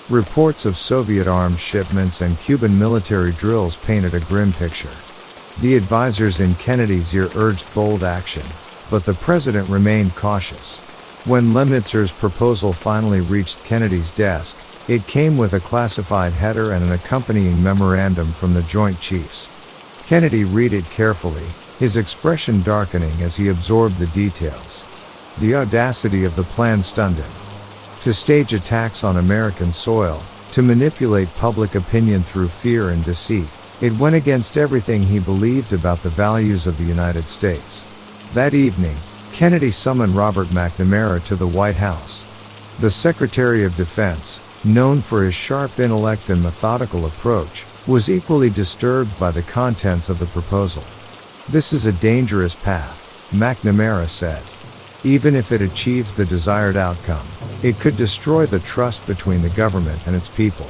Reports of Soviet arms shipments and Cuban military drills painted a grim picture. The advisors in Kennedy's ear urged bold action, but the president remained cautious. When Lemnitzer's proposal finally reached Kennedy's desk, it came with a classified header and an accompanying memorandum from the Joint Chiefs. Kennedy read it carefully, his expression darkening as he absorbed the details. The audacity of the plan stunned him. To stage attacks on American soil, to manipulate public opinion through fear and deceit, it went against everything he believed about the values of the United States. That evening, Kennedy summoned Robert McNamara to the White House. The Secretary of Defense, known for his sharp intellect and methodical approach, was equally disturbed by the contents of the proposal. "This is a dangerous path," McNamara said. "Even if it achieves the desired outcome, it could destroy the trust between the government and its people."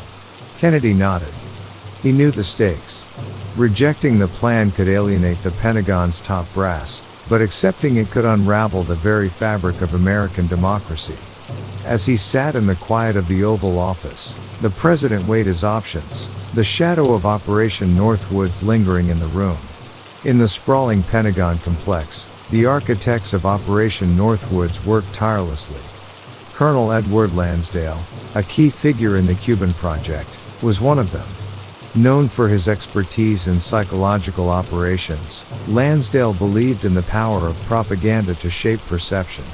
Kennedy nodded. He knew the stakes. Rejecting the plan could alienate the Pentagon's top brass, but accepting it could unravel the very fabric of American democracy. As he sat in the quiet of the Oval Office, the president weighed his options, the shadow of Operation Northwoods lingering in the room. In the sprawling Pentagon complex, the architects of Operation Northwoods worked tirelessly. Colonel Edward Lansdale, a key figure in the Cuban project, was one of them. Known for his expertise in psychological operations, Lansdale believed in the power of propaganda to shape perception.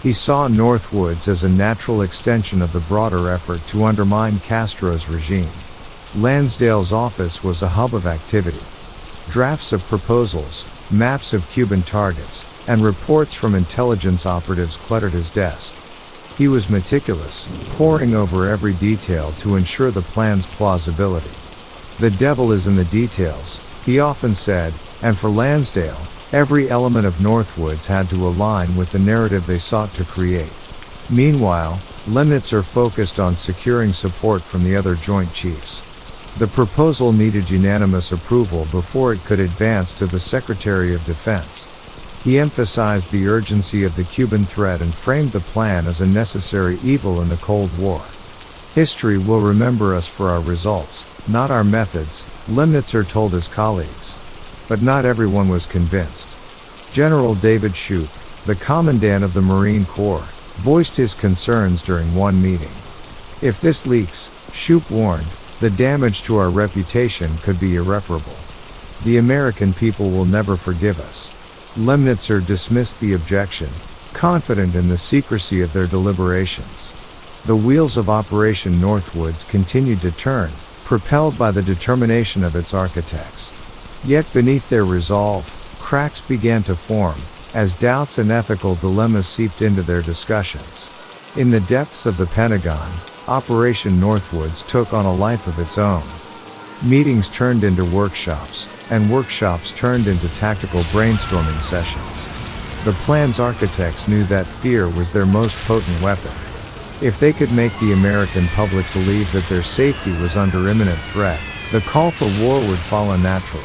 He saw Northwoods as a natural extension of the broader effort to undermine Castro's regime. Lansdale's office was a hub of activity. Drafts of proposals, maps of Cuban targets, and reports from intelligence operatives cluttered his desk. He was meticulous, poring over every detail to ensure the plan's plausibility. "The devil is in the details," he often said, and for Lansdale, every element of Northwoods had to align with the narrative they sought to create. Meanwhile, Lemnitzer focused on securing support from the other Joint Chiefs. The proposal needed unanimous approval before it could advance to the Secretary of Defense. He emphasized the urgency of the Cuban threat and framed the plan as a necessary evil in the Cold War. "History will remember us for our results, not our methods," Lemnitzer told his colleagues. But not everyone was convinced. General David Shoup, the commandant of the Marine Corps, voiced his concerns during one meeting. "If this leaks," Shoup warned, "the damage to our reputation could be irreparable. The American people will never forgive us." Lemnitzer dismissed the objection, confident in the secrecy of their deliberations. The wheels of Operation Northwoods continued to turn, propelled by the determination of its architects. Yet beneath their resolve, cracks began to form, as doubts and ethical dilemmas seeped into their discussions. In the depths of the Pentagon, Operation Northwoods took on a life of its own. Meetings turned into workshops, and workshops turned into tactical brainstorming sessions. The plan's architects knew that fear was their most potent weapon. If they could make the American public believe that their safety was under imminent threat, the call for war would follow naturally.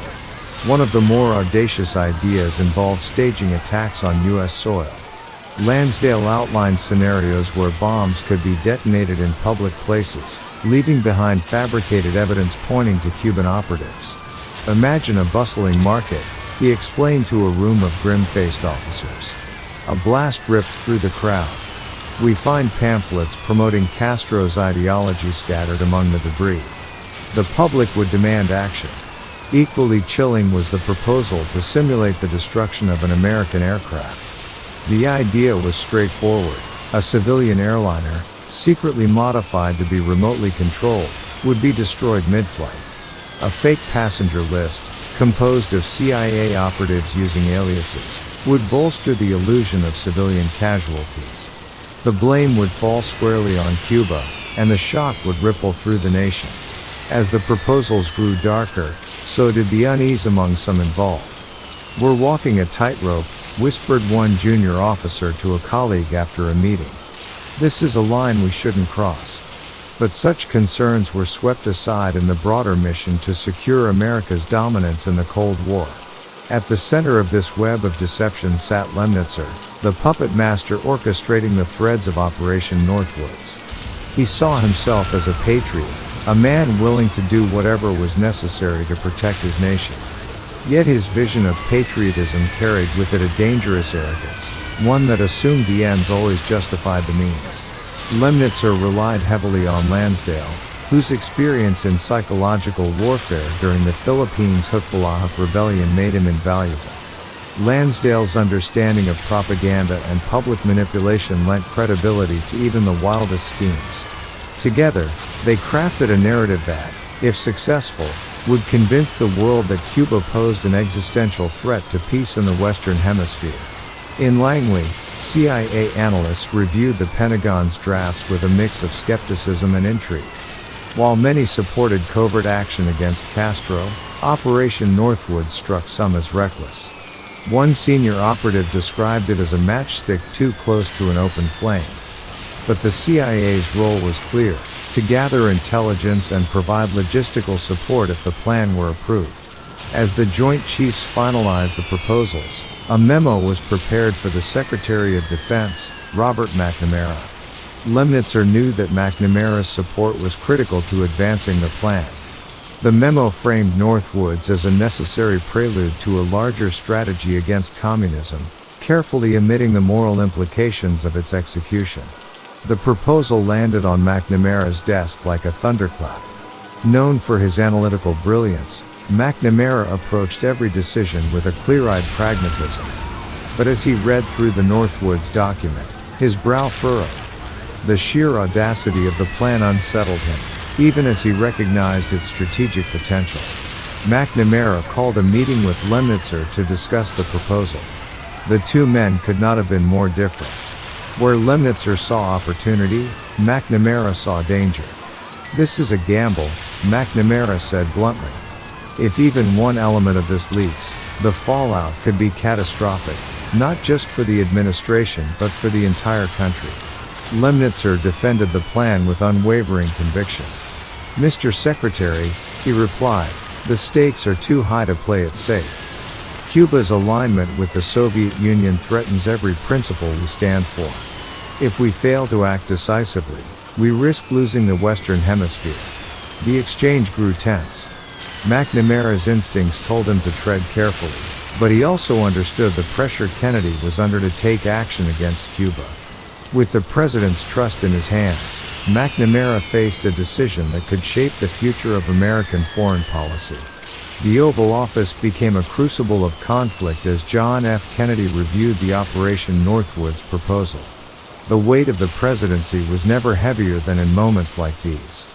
One of the more audacious ideas involved staging attacks on U.S. soil. Lansdale outlined scenarios where bombs could be detonated in public places, leaving behind fabricated evidence pointing to Cuban operatives. "Imagine a bustling market," he explained to a room of grim-faced officers. A blast rips through the crowd. We find pamphlets promoting Castro's ideology scattered among the debris. The public would demand action. Equally chilling was the proposal to simulate the destruction of an American aircraft. The idea was straightforward. A civilian airliner, secretly modified to be remotely controlled, would be destroyed mid-flight. A fake passenger list, composed of CIA operatives using aliases, would bolster the illusion of civilian casualties. The blame would fall squarely on Cuba, and the shock would ripple through the nation. As the proposals grew darker, so did the unease among some involved. "We're walking a tightrope," whispered one junior officer to a colleague after a meeting. "This is a line we shouldn't cross." But such concerns were swept aside in the broader mission to secure America's dominance in the Cold War. At the center of this web of deception sat Lemnitzer, the puppet master orchestrating the threads of Operation Northwoods. He saw himself as a patriot, a man willing to do whatever was necessary to protect his nation. Yet his vision of patriotism carried with it a dangerous arrogance, one that assumed the ends always justified the means. Lemnitzer relied heavily on Lansdale, whose experience in psychological warfare during the Philippines Hukbalahuk rebellion made him invaluable. Lansdale's understanding of propaganda and public manipulation lent credibility to even the wildest schemes. Together, they crafted a narrative that, if successful, would convince the world that Cuba posed an existential threat to peace in the Western Hemisphere. In Langley, CIA analysts reviewed the Pentagon's drafts with a mix of skepticism and intrigue. While many supported covert action against Castro, Operation Northwoods struck some as reckless. One senior operative described it as a matchstick too close to an open flame. But the CIA's role was clear: to gather intelligence and provide logistical support if the plan were approved. As the Joint Chiefs finalized the proposals, a memo was prepared for the Secretary of Defense, Robert McNamara. Lemnitzer knew that McNamara's support was critical to advancing the plan. The memo framed Northwoods as a necessary prelude to a larger strategy against communism, carefully omitting the moral implications of its execution. The proposal landed on McNamara's desk like a thunderclap. Known for his analytical brilliance, McNamara approached every decision with a clear-eyed pragmatism. But as he read through the Northwoods document, his brow furrowed. The sheer audacity of the plan unsettled him, even as he recognized its strategic potential. McNamara called a meeting with Lemnitzer to discuss the proposal. The two men could not have been more different. Where Lemnitzer saw opportunity, McNamara saw danger. "This is a gamble," McNamara said bluntly. "If even one element of this leaks, the fallout could be catastrophic, not just for the administration but for the entire country." Lemnitzer defended the plan with unwavering conviction. "Mr. Secretary," he replied, "the stakes are too high to play it safe. Cuba's alignment with the Soviet Union threatens every principle we stand for. If we fail to act decisively, we risk losing the Western Hemisphere." The exchange grew tense. McNamara's instincts told him to tread carefully, but he also understood the pressure Kennedy was under to take action against Cuba. With the president's trust in his hands, McNamara faced a decision that could shape the future of American foreign policy. The Oval Office became a crucible of conflict as John F. Kennedy reviewed the Operation Northwoods proposal. The weight of the presidency was never heavier than in moments like these.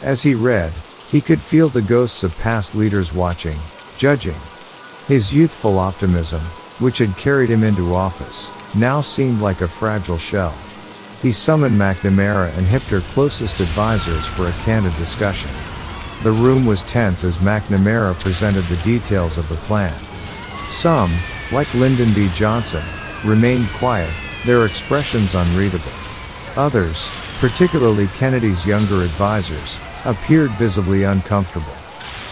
As he read, he could feel the ghosts of past leaders watching, judging. His youthful optimism, which had carried him into office, now seemed like a fragile shell. He summoned McNamara and Hipter closest advisors for a candid discussion. The room was tense as McNamara presented the details of the plan. Some, like Lyndon B. Johnson, remained quiet, their expressions unreadable. Others, particularly Kennedy's younger advisors, appeared visibly uncomfortable.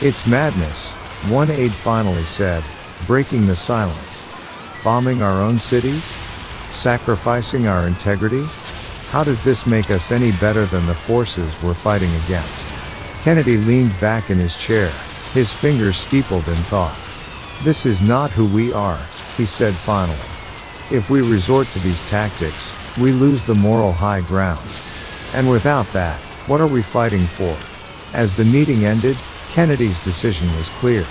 "It's madness," one aide finally said, breaking the silence. "Bombing our own cities? Sacrificing our integrity? How does this make us any better than the forces we're fighting against?" Kennedy leaned back in his chair, his fingers steepled in thought. "This is not who we are," he said finally. "If we resort to these tactics, we lose the moral high ground. And without that, what are we fighting for?" As the meeting ended, Kennedy's decision was clear.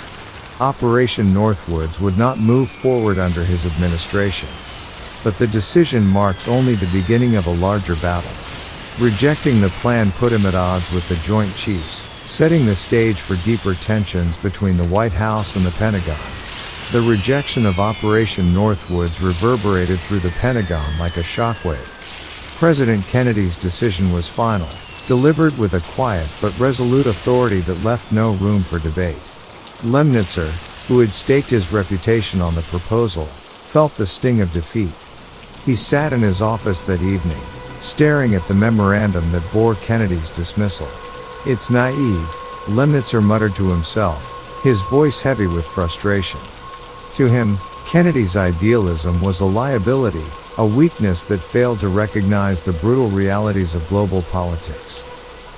Operation Northwoods would not move forward under his administration. But the decision marked only the beginning of a larger battle. Rejecting the plan put him at odds with the Joint Chiefs, setting the stage for deeper tensions between the White House and the Pentagon. The rejection of Operation Northwoods reverberated through the Pentagon like a shockwave. President Kennedy's decision was final, delivered with a quiet but resolute authority that left no room for debate. Lemnitzer, who had staked his reputation on the proposal, felt the sting of defeat. He sat in his office that evening, staring at the memorandum that bore Kennedy's dismissal. "It's naive," Lemnitzer muttered to himself, his voice heavy with frustration. To him, Kennedy's idealism was a liability, a weakness that failed to recognize the brutal realities of global politics.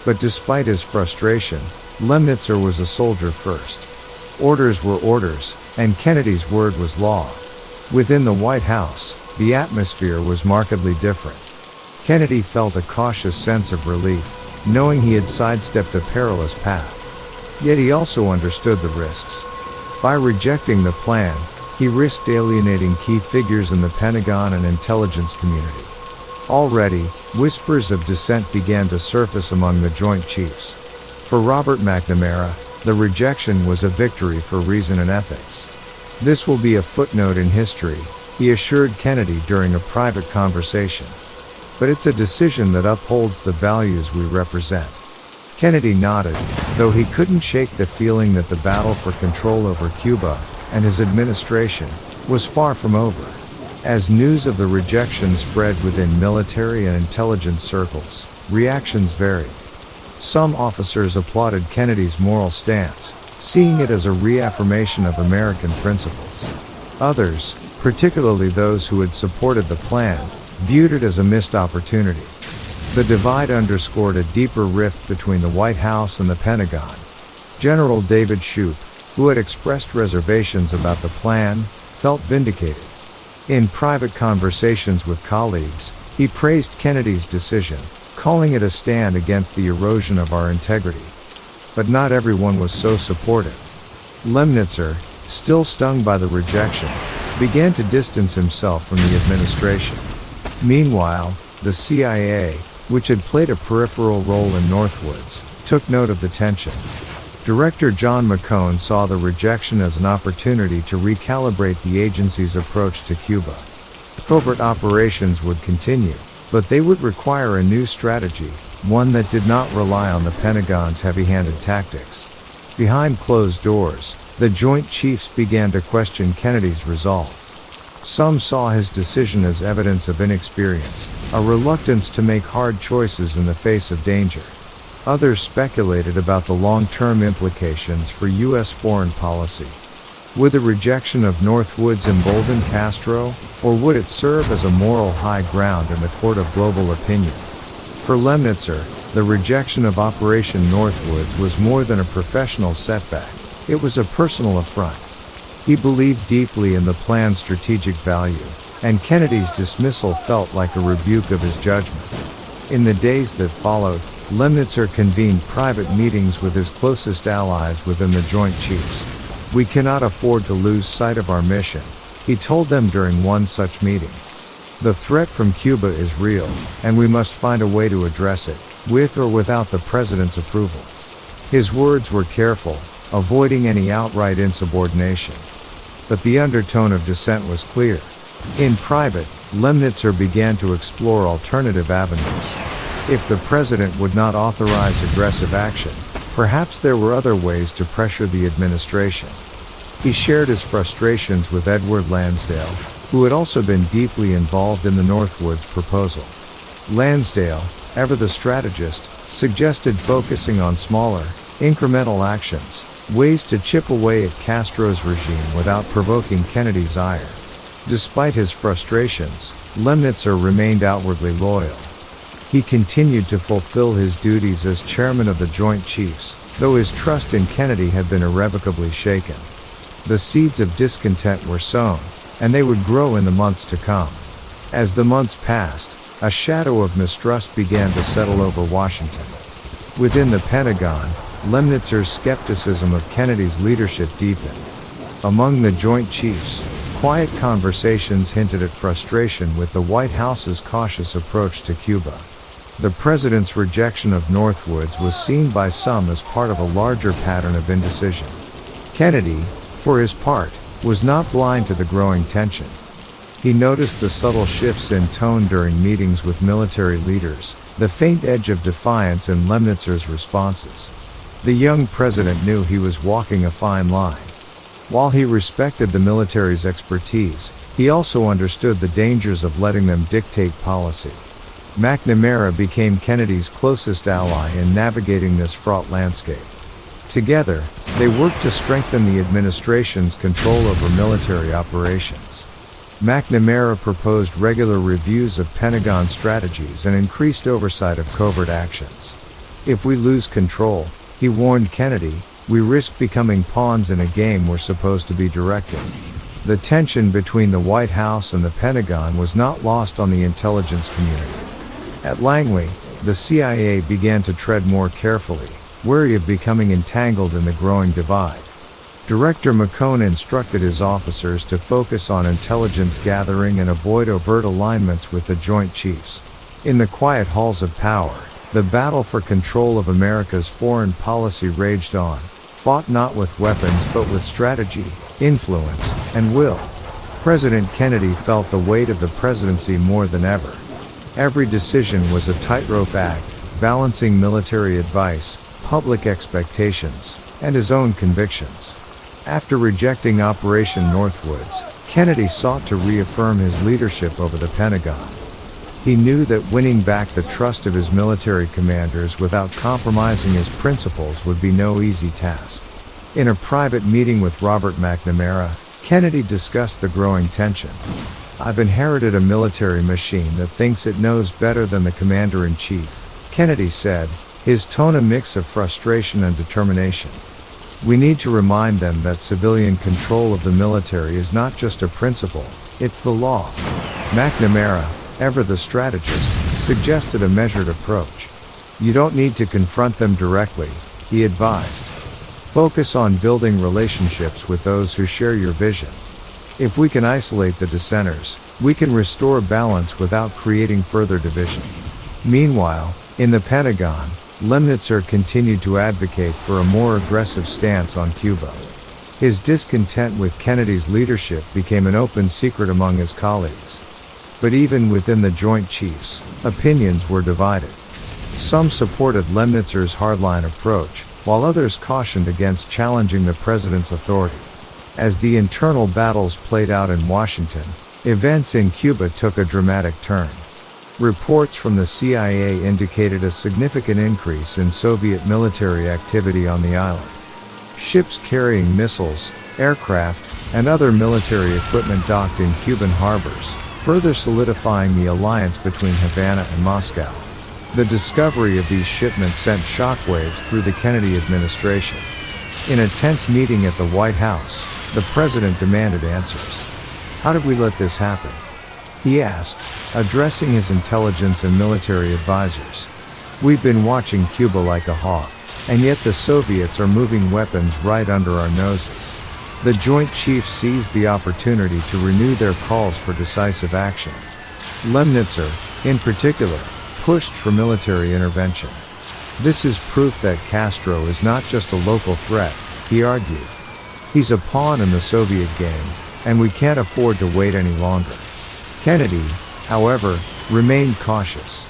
But despite his frustration, Lemnitzer was a soldier first. Orders were orders, and Kennedy's word was law. Within the White House, the atmosphere was markedly different. Kennedy felt a cautious sense of relief, knowing he had sidestepped a perilous path. Yet he also understood the risks. By rejecting the plan, he risked alienating key figures in the Pentagon and intelligence community. Already, whispers of dissent began to surface among the Joint Chiefs. For Robert McNamara, the rejection was a victory for reason and ethics. "This will be a footnote in history," he assured Kennedy during a private conversation. "But it's a decision that upholds the values we represent." Kennedy nodded, though he couldn't shake the feeling that the battle for control over Cuba, and his administration, was far from over. As news of the rejection spread within military and intelligence circles, reactions varied. Some officers applauded Kennedy's moral stance, seeing it as a reaffirmation of American principles. Others, particularly those who had supported the plan, viewed it as a missed opportunity. The divide underscored a deeper rift between the White House and the Pentagon. General David Shoup, who had expressed reservations about the plan, felt vindicated. In private conversations with colleagues, he praised Kennedy's decision, calling it a stand against the erosion of our integrity. but not everyone was so supportive. Lemnitzer, still stung by the rejection, began to distance himself from the administration. Meanwhile, the CIA, which had played a peripheral role in Northwoods, took note of the tension. Director John McCone saw the rejection as an opportunity to recalibrate the agency's approach to Cuba. Covert operations would continue, but they would require a new strategy, one that did not rely on the Pentagon's heavy-handed tactics. Behind closed doors, the Joint Chiefs began to question Kennedy's resolve. Some saw his decision as evidence of inexperience, a reluctance to make hard choices in the face of danger. Others speculated about the long-term implications for U.S. foreign policy. Would the rejection of Northwoods embolden Castro, or would it serve as a moral high ground in the court of global opinion? For Lemnitzer, the rejection of Operation Northwoods was more than a professional setback. It was a personal affront. He believed deeply in the plan's strategic value, and Kennedy's dismissal felt like a rebuke of his judgment. In the days that followed, Lemnitzer convened private meetings with his closest allies within the Joint Chiefs. "We cannot afford to lose sight of our mission," he told them during one such meeting. "The threat from Cuba is real, and we must find a way to address it, with or without the President's approval." His words were careful, avoiding any outright insubordination. But the undertone of dissent was clear. In private, Lemnitzer began to explore alternative avenues. If the President would not authorize aggressive action, perhaps there were other ways to pressure the administration. He shared his frustrations with Edward Lansdale, who had also been deeply involved in the Northwoods proposal. Lansdale, ever the strategist, suggested focusing on smaller, incremental actions, ways to chip away at Castro's regime without provoking Kennedy's ire. Despite his frustrations, Lemnitzer remained outwardly loyal. He continued to fulfill his duties as chairman of the Joint Chiefs, though his trust in Kennedy had been irrevocably shaken. The seeds of discontent were sown, and they would grow in the months to come. As the months passed, a shadow of mistrust began to settle over Washington. Within the Pentagon, Lemnitzer's skepticism of Kennedy's leadership deepened. Among the Joint Chiefs, quiet conversations hinted at frustration with the White House's cautious approach to Cuba. The President's rejection of Northwoods was seen by some as part of a larger pattern of indecision. Kennedy, for his part, was not blind to the growing tension. He noticed the subtle shifts in tone during meetings with military leaders, the faint edge of defiance in Lemnitzer's responses. The young president knew he was walking a fine line. While he respected the military's expertise, he also understood the dangers of letting them dictate policy. McNamara became Kennedy's closest ally in navigating this fraught landscape. Together, they worked to strengthen the administration's control over military operations. McNamara proposed regular reviews of Pentagon strategies and increased oversight of covert actions. "If we lose control," he warned Kennedy, "we risk becoming pawns in a game we're supposed to be directing." The tension between the White House and the Pentagon was not lost on the intelligence community. At Langley, the CIA began to tread more carefully, wary of becoming entangled in the growing divide. Director McCone instructed his officers to focus on intelligence gathering and avoid overt alignments with the Joint Chiefs. In the quiet halls of power, the battle for control of America's foreign policy raged on, fought not with weapons but with strategy, influence, and will. President Kennedy felt the weight of the presidency more than ever. Every decision was a tightrope act, balancing military advice, public expectations, and his own convictions. After rejecting Operation Northwoods, Kennedy sought to reaffirm his leadership over the Pentagon. He knew that winning back the trust of his military commanders without compromising his principles would be no easy task. In a private meeting with Robert McNamara, Kennedy discussed the growing tension. "I've inherited a military machine that thinks it knows better than the commander-in-chief," Kennedy said, his tone a mix of frustration and determination. "We need to remind them that civilian control of the military is not just a principle, it's the law." McNamara, ever the strategist, suggested a measured approach. "You don't need to confront them directly, he advised. Focus on building relationships with those who share your vision. If we can isolate the dissenters, we can restore balance without creating further division. Meanwhile, in the Pentagon, Lemnitzer continued to advocate for a more aggressive stance on Cuba. His discontent with Kennedy's leadership became an open secret among his colleagues. But even within the Joint Chiefs, opinions were divided. Some supported Lemnitzer's hardline approach, while others cautioned against challenging the president's authority. As the internal battles played out in Washington, events in Cuba took a dramatic turn. Reports from the CIA indicated a significant increase in Soviet military activity on the island. Ships carrying missiles, aircraft, and other military equipment docked in Cuban harbors, further solidifying the alliance between Havana and Moscow. The discovery of these shipments sent shockwaves through the Kennedy administration. In a tense meeting at the White House, the president demanded answers. How did we let this happen? He asked, addressing his intelligence and military advisors. We've been watching Cuba like a hawk, and yet the Soviets are moving weapons right under our noses. The Joint Chiefs seized the opportunity to renew their calls for decisive action. Lemnitzer, in particular, pushed for military intervention. This is proof that Castro is not just a local threat, he argued. He's a pawn in the Soviet game, and we can't afford to wait any longer. Kennedy, however, remained cautious.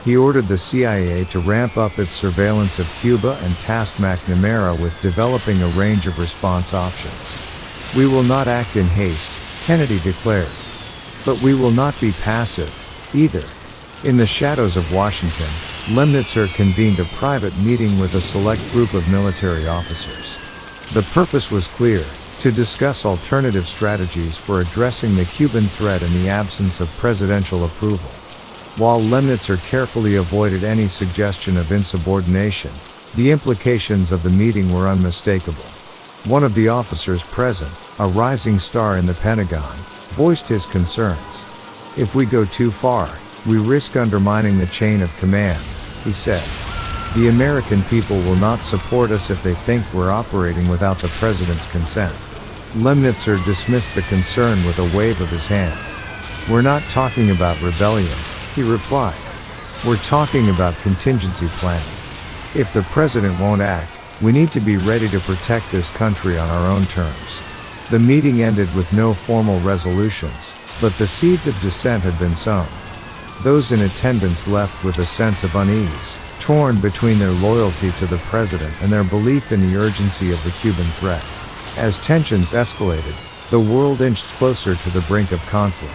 He ordered the CIA to ramp up its surveillance of Cuba and tasked McNamara with developing a range of response options. We will not act in haste, Kennedy declared. But we will not be passive, either. In the shadows of Washington, Lemnitzer convened a private meeting with a select group of military officers. The purpose was clear: to discuss alternative strategies for addressing the Cuban threat in the absence of presidential approval. While Lemnitzer carefully avoided any suggestion of insubordination, the implications of the meeting were unmistakable. One of the officers present, a rising star in the Pentagon, voiced his concerns. If we go too far, we risk undermining the chain of command, he said. The American people will not support us if they think we're operating without the president's consent. Lemnitzer dismissed the concern with a wave of his hand. We're not talking about rebellion, he replied. We're talking about contingency planning. If the president won't act, we need to be ready to protect this country on our own terms. The meeting ended with no formal resolutions, but the seeds of dissent had been sown. Those in attendance left with a sense of unease, torn between their loyalty to the president and their belief in the urgency of the Cuban threat. As tensions escalated, the world inched closer to the brink of conflict.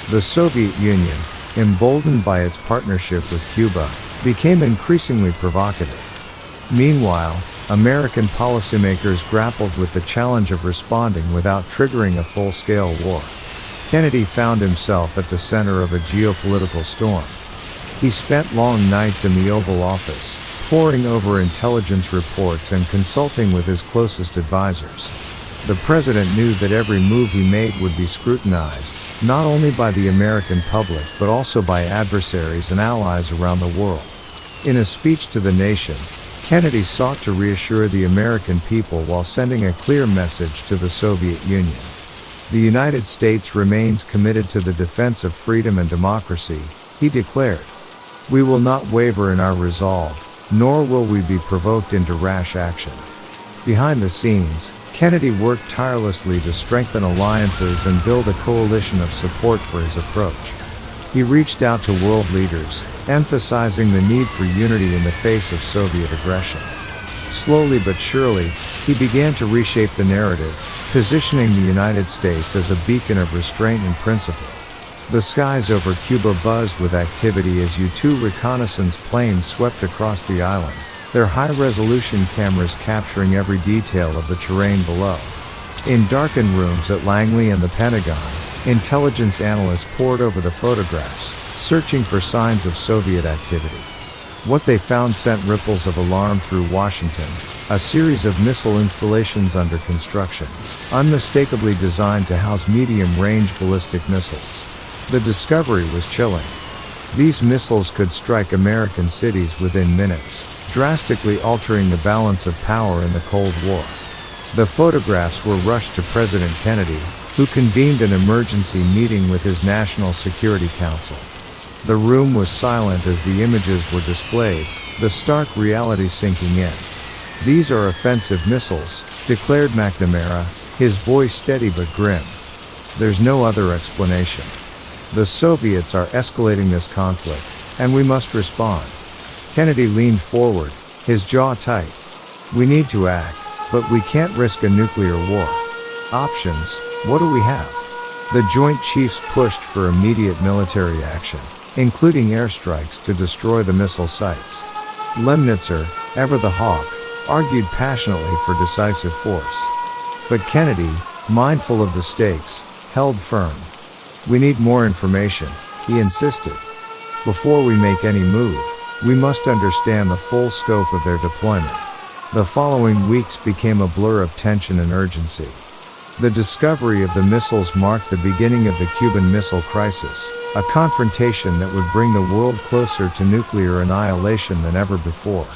The Soviet Union, emboldened by its partnership with Cuba, became increasingly provocative. Meanwhile, American policymakers grappled with the challenge of responding without triggering a full-scale war. Kennedy found himself at the center of a geopolitical storm. He spent long nights in the Oval Office, poring over intelligence reports and consulting with his closest advisors. The president knew that every move he made would be scrutinized, not only by the American public but also by adversaries and allies around the world. In a speech to the nation, Kennedy sought to reassure the American people while sending a clear message to the Soviet Union. The United States remains committed to the defense of freedom and democracy, he declared. We will not waver in our resolve, nor will we be provoked into rash action. Behind the scenes, Kennedy worked tirelessly to strengthen alliances and build a coalition of support for his approach. He reached out to world leaders, emphasizing the need for unity in the face of Soviet aggression. Slowly but surely, he began to reshape the narrative, positioning the United States as a beacon of restraint and principle. The skies over Cuba buzzed with activity as U-2 reconnaissance planes swept across the island, their high-resolution cameras capturing every detail of the terrain below. In darkened rooms at Langley and the Pentagon, intelligence analysts pored over the photographs, searching for signs of Soviet activity. What they found sent ripples of alarm through Washington, a series of missile installations under construction, unmistakably designed to house medium-range ballistic missiles. The discovery was chilling. These missiles could strike American cities within minutes, drastically altering the balance of power in the Cold War. The photographs were rushed to President Kennedy, who convened an emergency meeting with his National Security Council. The room was silent as the images were displayed, the stark reality sinking in. "These are offensive missiles," declared McNamara, his voice steady but grim. "There's no other explanation. The Soviets are escalating this conflict, and we must respond." Kennedy leaned forward, his jaw tight. "We need to act, but we can't risk a nuclear war. Options, what do we have?" The Joint Chiefs pushed for immediate military action, including airstrikes to destroy the missile sites. Lemnitzer, ever the hawk, argued passionately for decisive force. But Kennedy, mindful of the stakes, held firm. "We need more information," he insisted. "Before we make any move, we must understand the full scope of their deployment." The following weeks became a blur of tension and urgency. The discovery of the missiles marked the beginning of the Cuban Missile Crisis, a confrontation that would bring the world closer to nuclear annihilation than ever before.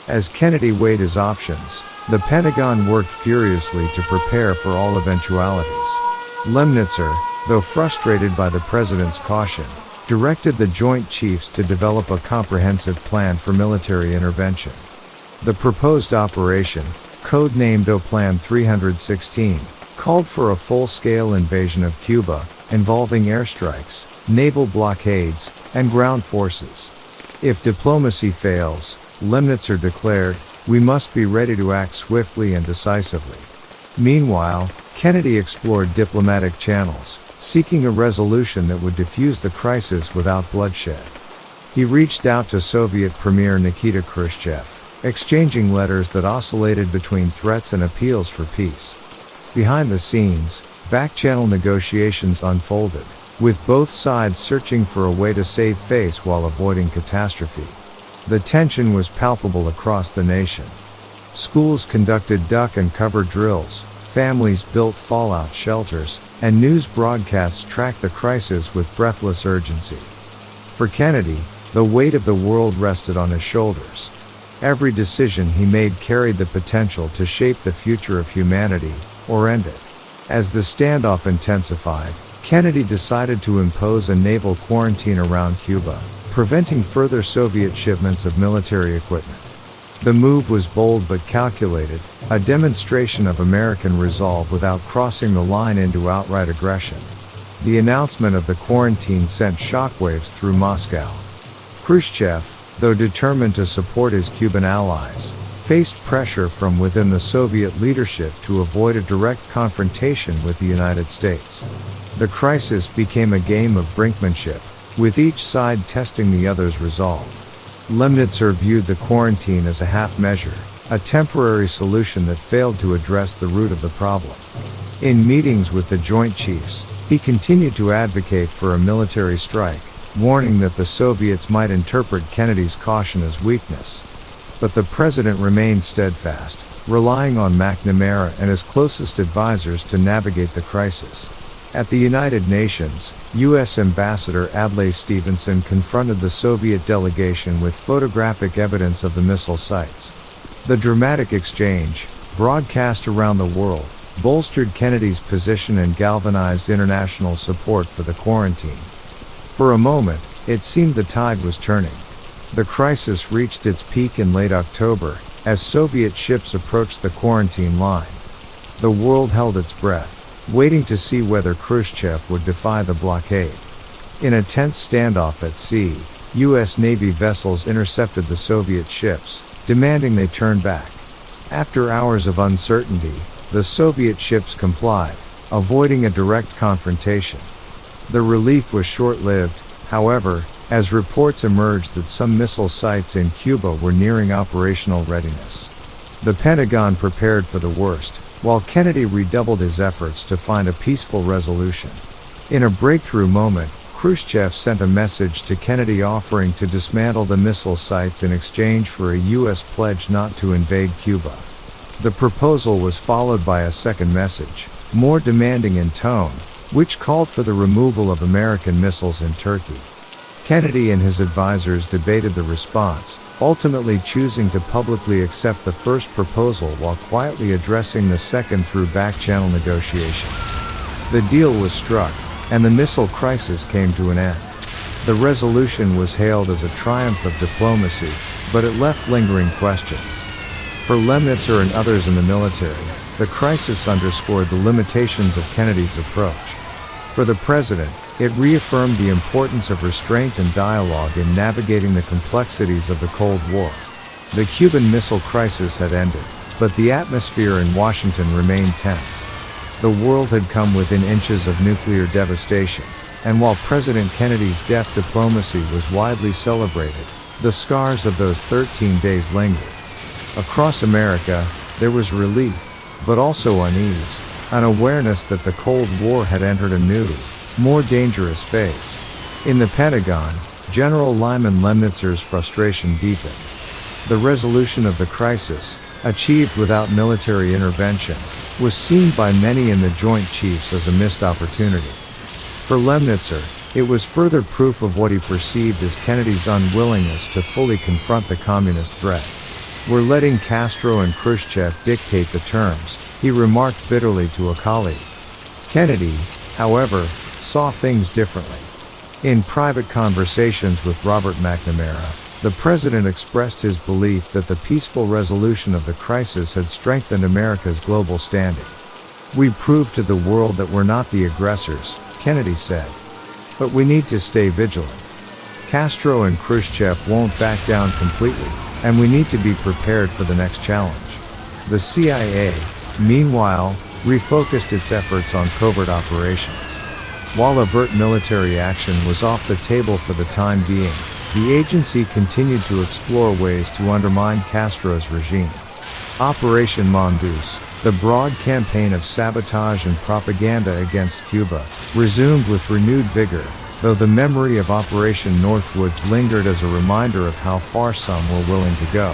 As Kennedy weighed his options, the Pentagon worked furiously to prepare for all eventualities. Lemnitzer, though frustrated by the president's caution, directed the Joint Chiefs to develop a comprehensive plan for military intervention. The proposed operation, codenamed O-Plan 316, called for a full-scale invasion of Cuba, involving airstrikes, naval blockades, and ground forces. "If diplomacy fails," Lemnitzer declared, "we must be ready to act swiftly and decisively." Meanwhile, Kennedy explored diplomatic channels, seeking a resolution that would defuse the crisis without bloodshed. He reached out to Soviet Premier Nikita Khrushchev, exchanging letters that oscillated between threats and appeals for peace. Behind the scenes, back-channel negotiations unfolded, with both sides searching for a way to save face while avoiding catastrophe. The tension was palpable across the nation. Schools conducted duck and cover drills, families built fallout shelters, and news broadcasts tracked the crisis with breathless urgency. For Kennedy, the weight of the world rested on his shoulders. Every decision he made carried the potential to shape the future of humanity, or end it. As the standoff intensified, Kennedy decided to impose a naval quarantine around Cuba, preventing further Soviet shipments of military equipment. The move was bold but calculated, a demonstration of American resolve without crossing the line into outright aggression. The announcement of the quarantine sent shockwaves through Moscow. Khrushchev, though determined to support his Cuban allies, faced pressure from within the Soviet leadership to avoid a direct confrontation with the United States. The crisis became a game of brinkmanship, with each side testing the other's resolve. Lemnitzer viewed the quarantine as a half measure, a temporary solution that failed to address the root of the problem. In meetings with the Joint Chiefs, he continued to advocate for a military strike, warning that the Soviets might interpret Kennedy's caution as weakness. But the president remained steadfast, relying on McNamara and his closest advisors to navigate the crisis. At the United Nations, U.S. Ambassador Adlai Stevenson confronted the Soviet delegation with photographic evidence of the missile sites. The dramatic exchange, broadcast around the world, bolstered Kennedy's position and galvanized international support for the quarantine. For a moment, it seemed the tide was turning. The crisis reached its peak in late October, as Soviet ships approached the quarantine line. The world held its breath, waiting to see whether Khrushchev would defy the blockade. In a tense standoff at sea, U.S. Navy vessels intercepted the Soviet ships, demanding they turn back. After hours of uncertainty, the Soviet ships complied, avoiding a direct confrontation. The relief was short-lived, however, as reports emerged that some missile sites in Cuba were nearing operational readiness. The Pentagon prepared for the worst, while Kennedy redoubled his efforts to find a peaceful resolution. In a breakthrough moment, Khrushchev sent a message to Kennedy offering to dismantle the missile sites in exchange for a U.S. pledge not to invade Cuba. The proposal was followed by a second message, more demanding in tone, which called for the removal of American missiles in Turkey. Kennedy and his advisors debated the response, ultimately choosing to publicly accept the first proposal while quietly addressing the second through back-channel negotiations. The deal was struck, and the missile crisis came to an end. The resolution was hailed as a triumph of diplomacy, but it left lingering questions. For Lemnitzer and others in the military, the crisis underscored the limitations of Kennedy's approach. For the president, it reaffirmed the importance of restraint and dialogue in navigating the complexities of the Cold War. The Cuban Missile Crisis had ended, but the atmosphere in Washington remained tense. The world had come within inches of nuclear devastation, and while President Kennedy's deft diplomacy was widely celebrated, the scars of those 13 days lingered. Across America, there was relief, but also unease, an awareness that the Cold War had entered a new, more dangerous phase. In the Pentagon, General Lyman Lemnitzer's frustration deepened. The resolution of the crisis, achieved without military intervention, was seen by many in the Joint Chiefs as a missed opportunity. For Lemnitzer, it was further proof of what he perceived as Kennedy's unwillingness to fully confront the communist threat. "We're letting Castro and Khrushchev dictate the terms," he remarked bitterly to a colleague. Kennedy, however, saw things differently. In private conversations with Robert McNamara, the president expressed his belief that the peaceful resolution of the crisis had strengthened America's global standing. "We proved to the world that we're not the aggressors," Kennedy said. "But we need to stay vigilant. Castro and Khrushchev won't back down completely, and we need to be prepared for the next challenge." The CIA, meanwhile, refocused its efforts on covert operations. While overt military action was off the table for the time being, the agency continued to explore ways to undermine Castro's regime. Operation Mongoose, the broad campaign of sabotage and propaganda against Cuba, resumed with renewed vigor, though the memory of Operation Northwoods lingered as a reminder of how far some were willing to go.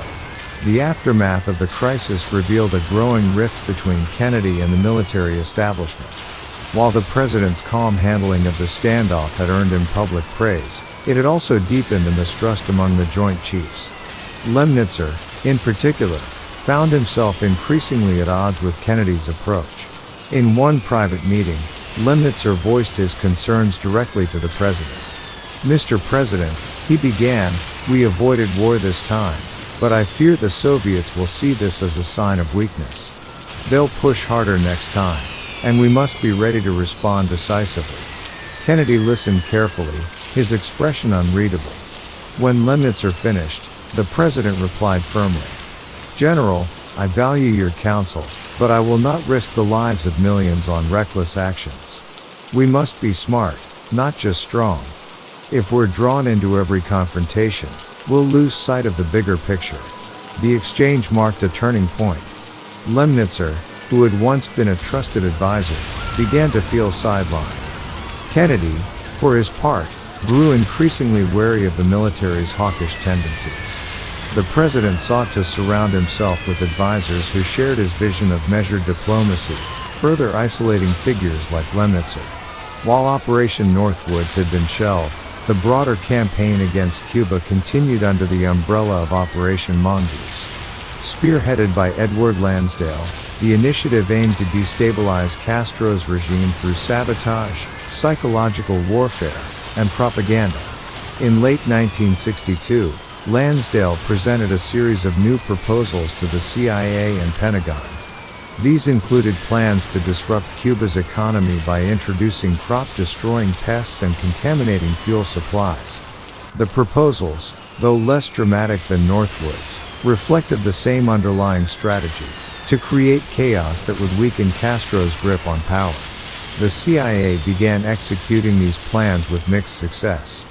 The aftermath of the crisis revealed a growing rift between Kennedy and the military establishment. While the president's calm handling of the standoff had earned him public praise, it had also deepened the mistrust among the Joint Chiefs. Lemnitzer, in particular, found himself increasingly at odds with Kennedy's approach. In one private meeting, Lemnitzer voiced his concerns directly to the president. "Mr. President," he began, "we avoided war this time, but I fear the Soviets will see this as a sign of weakness. They'll push harder next time, and we must be ready to respond decisively." Kennedy listened carefully, his expression unreadable. When Lemnitzer finished, the president replied firmly, "General, I value your counsel, but I will not risk the lives of millions on reckless actions. We must be smart, not just strong. If we're drawn into every confrontation, we'll lose sight of the bigger picture." The exchange marked a turning point. Lemnitzer, who had once been a trusted advisor, began to feel sidelined. Kennedy, for his part, grew increasingly wary of the military's hawkish tendencies. The president sought to surround himself with advisors who shared his vision of measured diplomacy, further isolating figures like Lemnitzer. While Operation Northwoods had been shelved, the broader campaign against Cuba continued under the umbrella of Operation Mongoose. Spearheaded by Edward Lansdale, the initiative aimed to destabilize Castro's regime through sabotage, psychological warfare, and propaganda. In late 1962, Lansdale presented a series of new proposals to the CIA and Pentagon. These included plans to disrupt Cuba's economy by introducing crop-destroying pests and contaminating fuel supplies. The proposals, though less dramatic than Northwoods, reflected the same underlying strategy: to create chaos that would weaken Castro's grip on power. The CIA began executing these plans with mixed success.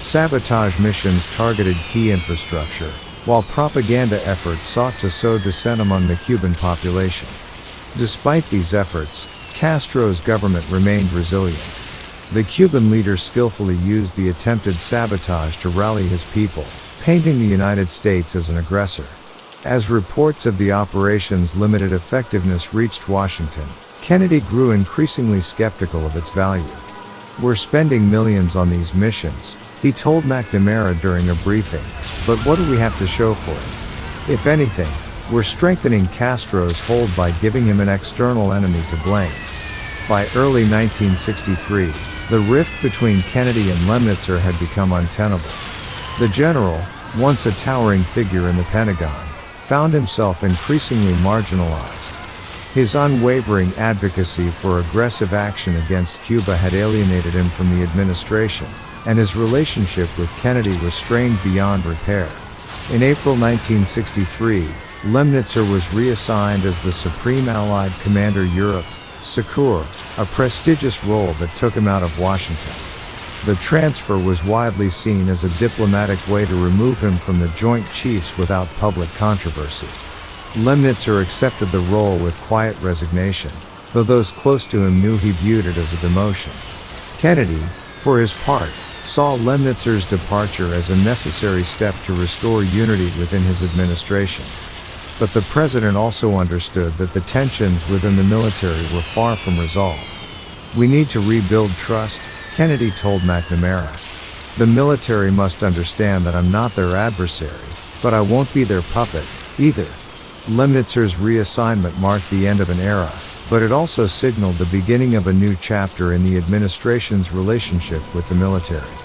Sabotage missions targeted key infrastructure, while propaganda efforts sought to sow dissent among the Cuban population. Despite these efforts, Castro's government remained resilient. The Cuban leader skillfully used the attempted sabotage to rally his people, painting the United States as an aggressor. As reports of the operation's limited effectiveness reached Washington, Kennedy grew increasingly skeptical of its value. "We're spending millions on these missions, he told McNamara during a briefing, "But what do we have to show for it? If anything, we're strengthening Castro's hold by giving him an external enemy to blame." By early 1963, the rift between Kennedy and Lemnitzer had become untenable. The general, once a towering figure in the Pentagon, found himself increasingly marginalized. His unwavering advocacy for aggressive action against Cuba had alienated him from the administration, and his relationship with Kennedy was strained beyond repair. In April 1963, Lemnitzer was reassigned as the Supreme Allied Commander Europe, SECURE, a prestigious role that took him out of Washington. The transfer was widely seen as a diplomatic way to remove him from the Joint Chiefs without public controversy. Lemnitzer accepted the role with quiet resignation, though those close to him knew he viewed it as a demotion. Kennedy, for his part, saw Lemnitzer's departure as a necessary step to restore unity within his administration. But the president also understood that the tensions within the military were far from resolved. "We need to rebuild trust," Kennedy told McNamara. "The military must understand that I'm not their adversary, but I won't be their puppet, either." Lemnitzer's reassignment marked the end of an era, but it also signaled the beginning of a new chapter in the administration's relationship with the military.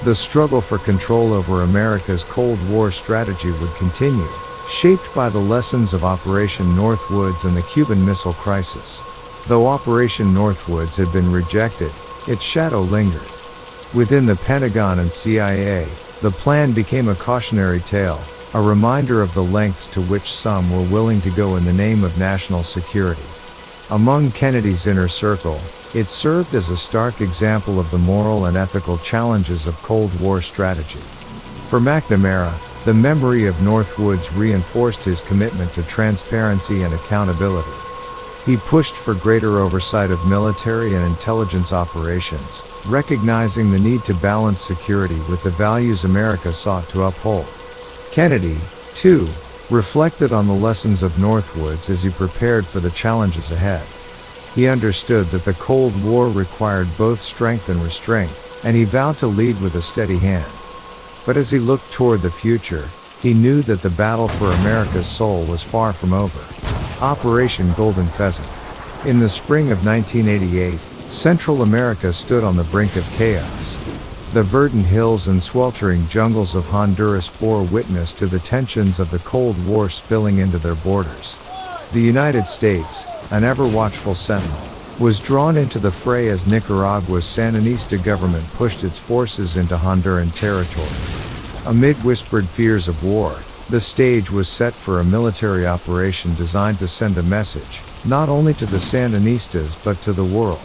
The struggle for control over America's Cold War strategy would continue, shaped by the lessons of Operation Northwoods and the Cuban Missile Crisis. Though Operation Northwoods had been rejected, its shadow lingered. Within the Pentagon and CIA, the plan became a cautionary tale, a reminder of the lengths to which some were willing to go in the name of national security. Among Kennedy's inner circle, it served as a stark example of the moral and ethical challenges of Cold War strategy. For McNamara, the memory of Northwoods reinforced his commitment to transparency and accountability. He pushed for greater oversight of military and intelligence operations, recognizing the need to balance security with the values America sought to uphold. Kennedy, too, reflected on the lessons of Northwoods as he prepared for the challenges ahead. He understood that the Cold War required both strength and restraint, and he vowed to lead with a steady hand. But as he looked toward the future, he knew that the battle for America's soul was far from over. Operation Golden Pheasant. In the spring of 1988, Central America stood on the brink of chaos. The verdant hills and sweltering jungles of Honduras bore witness to the tensions of the Cold War spilling into their borders. The United States, an ever-watchful sentinel, was drawn into the fray as Nicaragua's Sandinista government pushed its forces into Honduran territory. Amid whispered fears of war, the stage was set for a military operation designed to send a message, not only to the Sandinistas but to the world.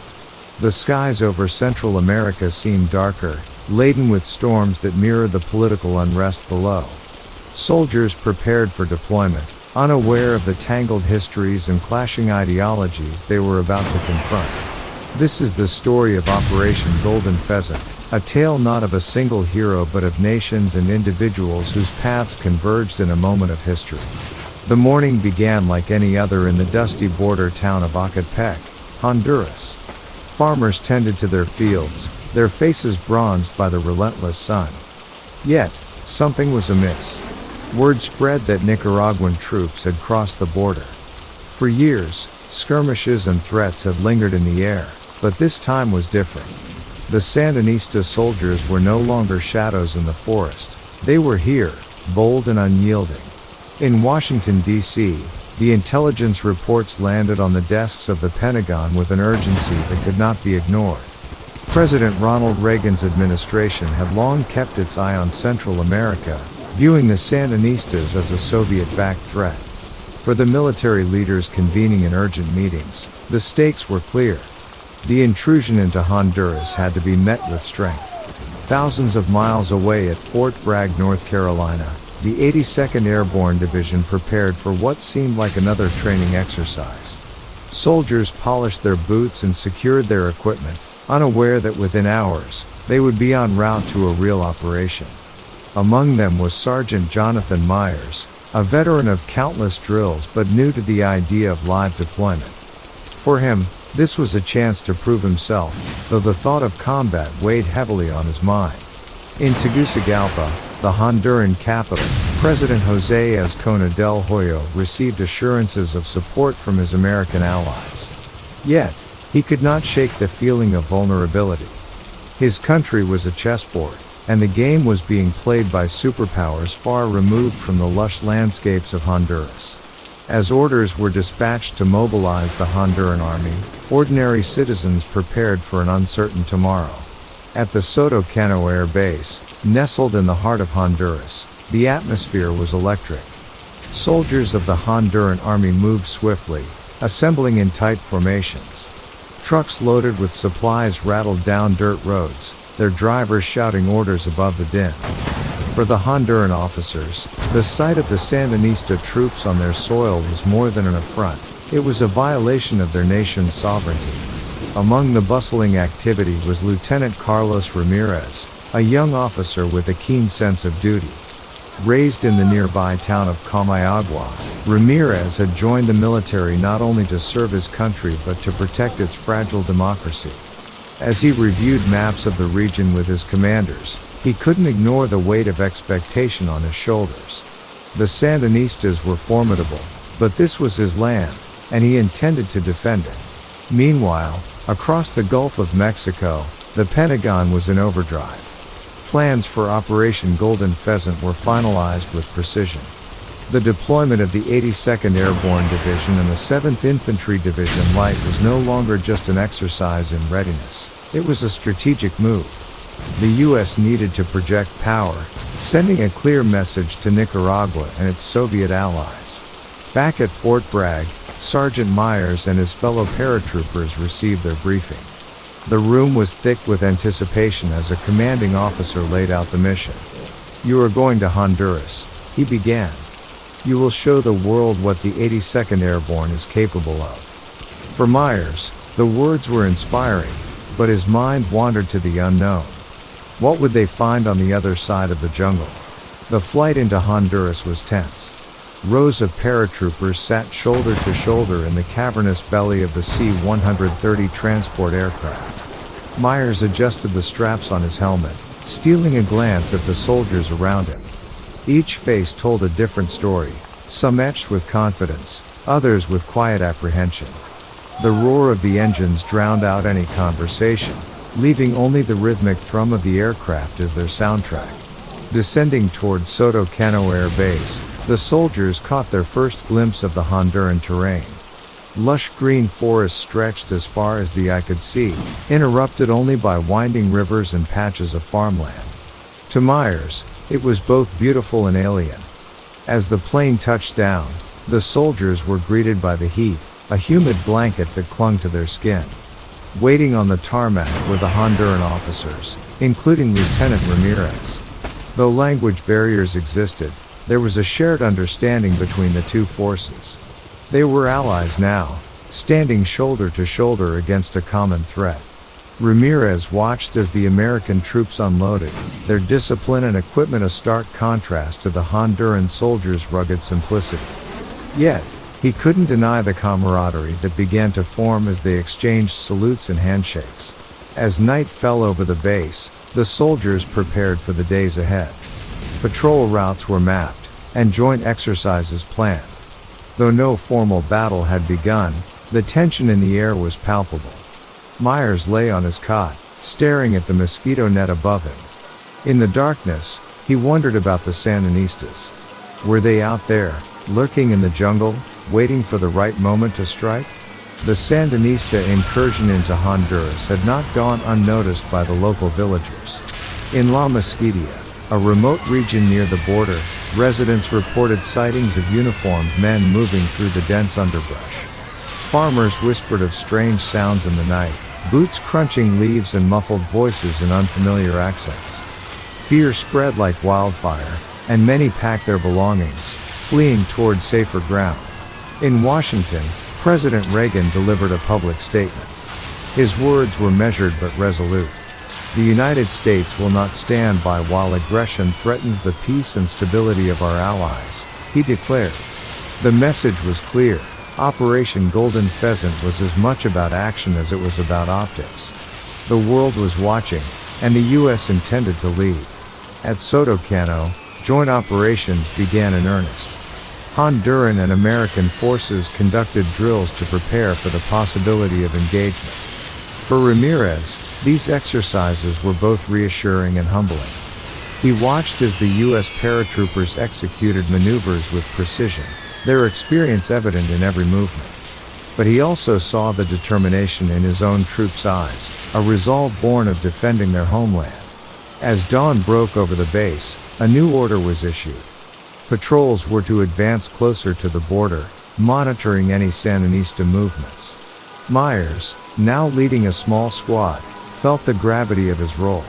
The skies over Central America seemed darker, laden with storms that mirrored the political unrest below. Soldiers prepared for deployment, unaware of the tangled histories and clashing ideologies they were about to confront. This is the story of Operation Golden Pheasant, a tale not of a single hero but of nations and individuals whose paths converged in a moment of history. The morning began like any other in the dusty border town of Acatepec, Honduras. Farmers tended to their fields, their faces bronzed by the relentless sun. Yet, something was amiss. Word spread that Nicaraguan troops had crossed the border. For years, skirmishes and threats had lingered in the air, but this time was different. The Sandinista soldiers were no longer shadows in the forest. They were here, bold and unyielding. In Washington, D.C., the intelligence reports landed on the desks of the Pentagon with an urgency that could not be ignored. President Ronald Reagan's administration had long kept its eye on Central America, viewing the Sandinistas as a Soviet-backed threat. For the military leaders convening in urgent meetings, the stakes were clear. The intrusion into Honduras had to be met with strength. Thousands of miles away at Fort Bragg, North Carolina, the 82nd Airborne Division prepared for what seemed like another training exercise. Soldiers polished their boots and secured their equipment, unaware that within hours, they would be en route to a real operation. Among them was Sergeant Jonathan Myers, a veteran of countless drills but new to the idea of live deployment. For him, this was a chance to prove himself, though the thought of combat weighed heavily on his mind. In Tegucigalpa, the Honduran capital, President José Azcona del Hoyo received assurances of support from his American allies. Yet, he could not shake the feeling of vulnerability. His country was a chessboard, and the game was being played by superpowers far removed from the lush landscapes of Honduras. As orders were dispatched to mobilize the Honduran army, ordinary citizens prepared for an uncertain tomorrow. At the Soto Cano Air Base, nestled in the heart of Honduras, the atmosphere was electric. Soldiers of the Honduran army moved swiftly, assembling in tight formations. Trucks loaded with supplies rattled down dirt roads, their drivers shouting orders above the din. For the Honduran officers, the sight of the Sandinista troops on their soil was more than an affront, it was a violation of their nation's sovereignty. Among the bustling activity was Lieutenant Carlos Ramirez, a young officer with a keen sense of duty. Raised in the nearby town of Comayagua, Ramirez had joined the military not only to serve his country but to protect its fragile democracy. As he reviewed maps of the region with his commanders, he couldn't ignore the weight of expectation on his shoulders. The Sandinistas were formidable, but this was his land, and he intended to defend it. Meanwhile, across the Gulf of Mexico, the Pentagon was in overdrive. Plans for Operation Golden Pheasant were finalized with precision. The deployment of the 82nd Airborne Division and the 7th Infantry Division Light was no longer just an exercise in readiness, it was a strategic move. The U.S. needed to project power, sending a clear message to Nicaragua and its Soviet allies. Back at Fort Bragg, Sergeant Myers and his fellow paratroopers received their briefing. The room was thick with anticipation as a commanding officer laid out the mission. "You are going to Honduras," he began. "You will show the world what the 82nd Airborne is capable of." For Myers, the words were inspiring, but his mind wandered to the unknown. What would they find on the other side of the jungle? The flight into Honduras was tense. Rows of paratroopers sat shoulder to shoulder in the cavernous belly of the C-130 transport aircraft. Myers adjusted the straps on his helmet, stealing a glance at the soldiers around him. Each face told a different story, some etched with confidence, others with quiet apprehension. The roar of the engines drowned out any conversation, leaving only the rhythmic thrum of the aircraft as their soundtrack. Descending toward Soto Cano Air Base, the soldiers caught their first glimpse of the Honduran terrain. Lush green forests stretched as far as the eye could see, interrupted only by winding rivers and patches of farmland. To Myers, it was both beautiful and alien. As the plane touched down, the soldiers were greeted by the heat, a humid blanket that clung to their skin. Waiting on the tarmac were the Honduran officers, including Lieutenant Ramirez. Though language barriers existed, there was a shared understanding between the two forces. They were allies now, standing shoulder to shoulder against a common threat. Ramirez watched as the American troops unloaded, their discipline and equipment a stark contrast to the Honduran soldiers' rugged simplicity. Yet, he couldn't deny the camaraderie that began to form as they exchanged salutes and handshakes. As night fell over the base, the soldiers prepared for the days ahead. Patrol routes were mapped, and joint exercises planned. Though no formal battle had begun, the tension in the air was palpable. Myers lay on his cot, staring at the mosquito net above him. In the darkness, he wondered about the Sandinistas. Were they out there, lurking in the jungle, waiting for the right moment to strike? The Sandinista incursion into Honduras had not gone unnoticed by the local villagers. In La Mesquitia, a remote region near the border, residents reported sightings of uniformed men moving through the dense underbrush. Farmers whispered of strange sounds in the night, boots crunching leaves and muffled voices in unfamiliar accents. Fear spread like wildfire, and many packed their belongings, fleeing toward safer ground. In Washington, President Reagan delivered a public statement. His words were measured but resolute. The United States will not stand by while aggression threatens the peace and stability of our allies, he declared. The message was clear. Operation Golden Pheasant was as much about action as it was about optics. The world was watching, and the U.S. intended to lead. At Sotocano, joint operations began in earnest. Honduran and American forces conducted drills to prepare for the possibility of engagement. For Ramirez, these exercises were both reassuring and humbling. He watched as the U.S. paratroopers executed maneuvers with precision, their experience evident in every movement. But he also saw the determination in his own troops' eyes, a resolve born of defending their homeland. As dawn broke over the base, a new order was issued. Patrols were to advance closer to the border, monitoring any Sandinista movements. Myers, now leading a small squad, felt the gravity of his role.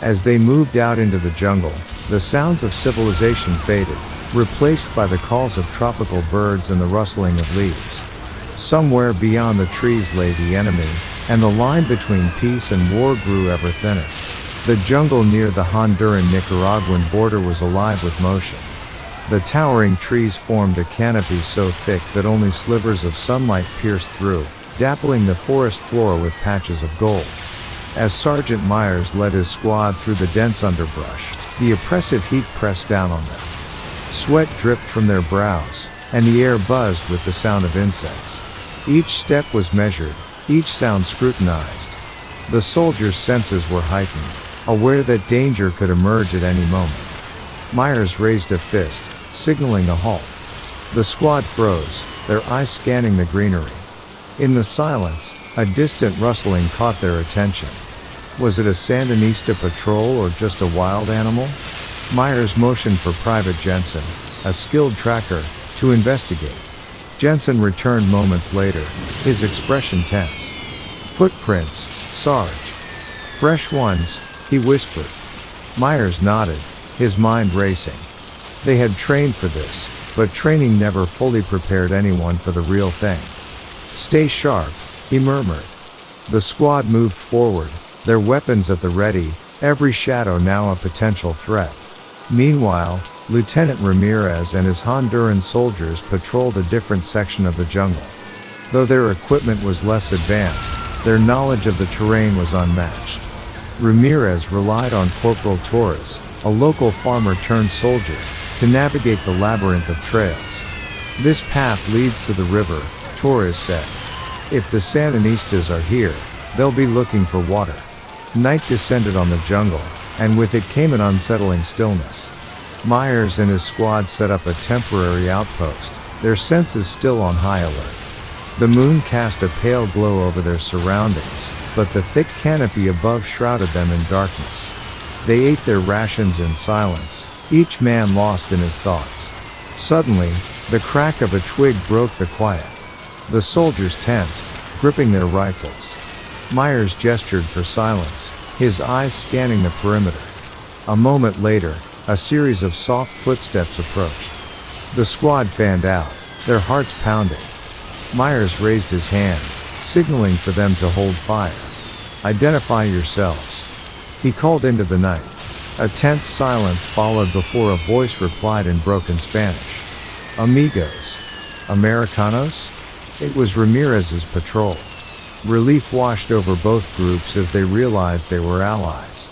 As they moved out into the jungle, the sounds of civilization faded, replaced by the calls of tropical birds and the rustling of leaves. Somewhere beyond the trees lay the enemy, and the line between peace and war grew ever thinner. The jungle near the Honduran-Nicaraguan border was alive with motion. The towering trees formed a canopy so thick that only slivers of sunlight pierced through, dappling the forest floor with patches of gold. As Sergeant Myers led his squad through the dense underbrush, the oppressive heat pressed down on them. Sweat dripped from their brows, and the air buzzed with the sound of insects. Each step was measured, each sound scrutinized. The soldiers' senses were heightened, aware that danger could emerge at any moment. Myers raised a fist, signaling a halt. The squad froze, their eyes scanning the greenery. In the silence, a distant rustling caught their attention. Was it a Sandinista patrol or just a wild animal? Myers motioned for Private Jensen, a skilled tracker, to investigate. Jensen returned moments later, his expression tense. "Footprints, Sarge." "Fresh ones," he whispered. Myers nodded, his mind racing. They had trained for this, but training never fully prepared anyone for the real thing. "Stay sharp," he murmured. The squad moved forward, their weapons at the ready, every shadow now a potential threat. Meanwhile, Lieutenant Ramirez and his Honduran soldiers patrolled a different section of the jungle. Though their equipment was less advanced, their knowledge of the terrain was unmatched. Ramirez relied on Corporal Torres, a local farmer turned soldier, to navigate the labyrinth of trails. "This path leads to the river," Torres said. "If the Sandinistas are here, they'll be looking for water." Night descended on the jungle, and with it came an unsettling stillness. Myers and his squad set up a temporary outpost, their senses still on high alert. The moon cast a pale glow over their surroundings, but the thick canopy above shrouded them in darkness. They ate their rations in silence, each man lost in his thoughts. Suddenly, the crack of a twig broke the quiet. The soldiers tensed, gripping their rifles. Myers gestured for silence, his eyes scanning the perimeter. A moment later, a series of soft footsteps approached. The squad fanned out, their hearts pounding. Myers raised his hand, signaling for them to hold fire. "Identify yourselves," he called into the night. A tense silence followed before a voice replied in broken Spanish. "Amigos. Americanos?" It was Ramirez's patrol. Relief washed over both groups as they realized they were allies.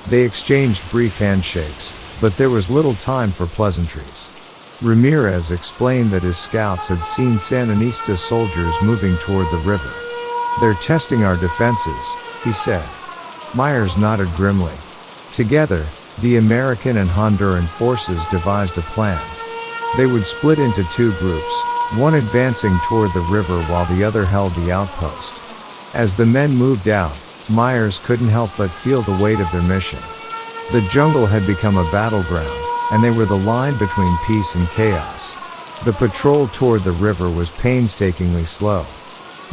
They exchanged brief handshakes, but there was little time for pleasantries. Ramirez explained that his scouts had seen Sandinista soldiers moving toward the river. "They're testing our defenses," he said. Myers nodded grimly. Together, the American and Honduran forces devised a plan. They would split into two groups, one advancing toward the river while the other held the outpost. As the men moved out, Myers couldn't help but feel the weight of their mission. The jungle had become a battleground, and they were the line between peace and chaos. The patrol toward the river was painstakingly slow.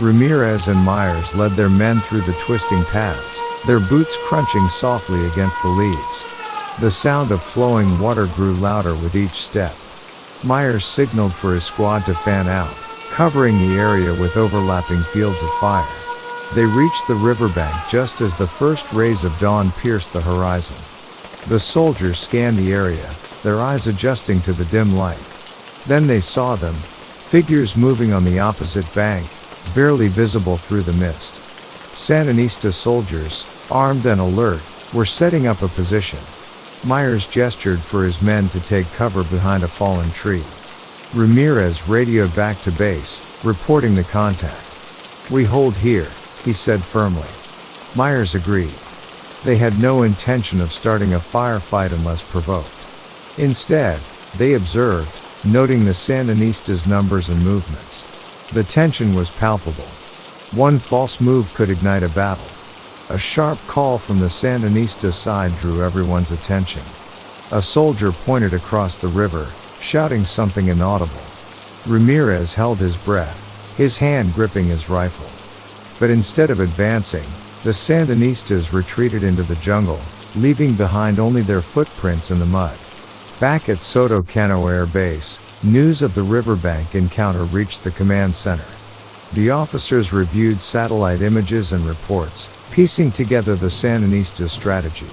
Ramirez and Myers led their men through the twisting paths, their boots crunching softly against the leaves. The sound of flowing water grew louder with each step. Myers signaled for his squad to fan out, covering the area with overlapping fields of fire. They reached the riverbank just as the first rays of dawn pierced the horizon. The soldiers scanned the area, their eyes adjusting to the dim light. Then they saw them, figures moving on the opposite bank, barely visible through the mist. Sandinista soldiers, armed and alert, were setting up a position. Myers gestured for his men to take cover behind a fallen tree. Ramirez radioed back to base, reporting the contact. "We hold here," he said firmly. Myers agreed. They had no intention of starting a firefight unless provoked. Instead, they observed, noting the Sandinistas' numbers and movements. The tension was palpable. One false move could ignite a battle. A sharp call from the Sandinista side drew everyone's attention. A soldier pointed across the river, shouting something inaudible. Ramirez held his breath, his hand gripping his rifle. But instead of advancing, the Sandinistas retreated into the jungle, leaving behind only their footprints in the mud. Back at Soto Cano Air Base, news of the riverbank encounter reached the command center. The officers reviewed satellite images and reports, piecing together the Sandinistas' strategy.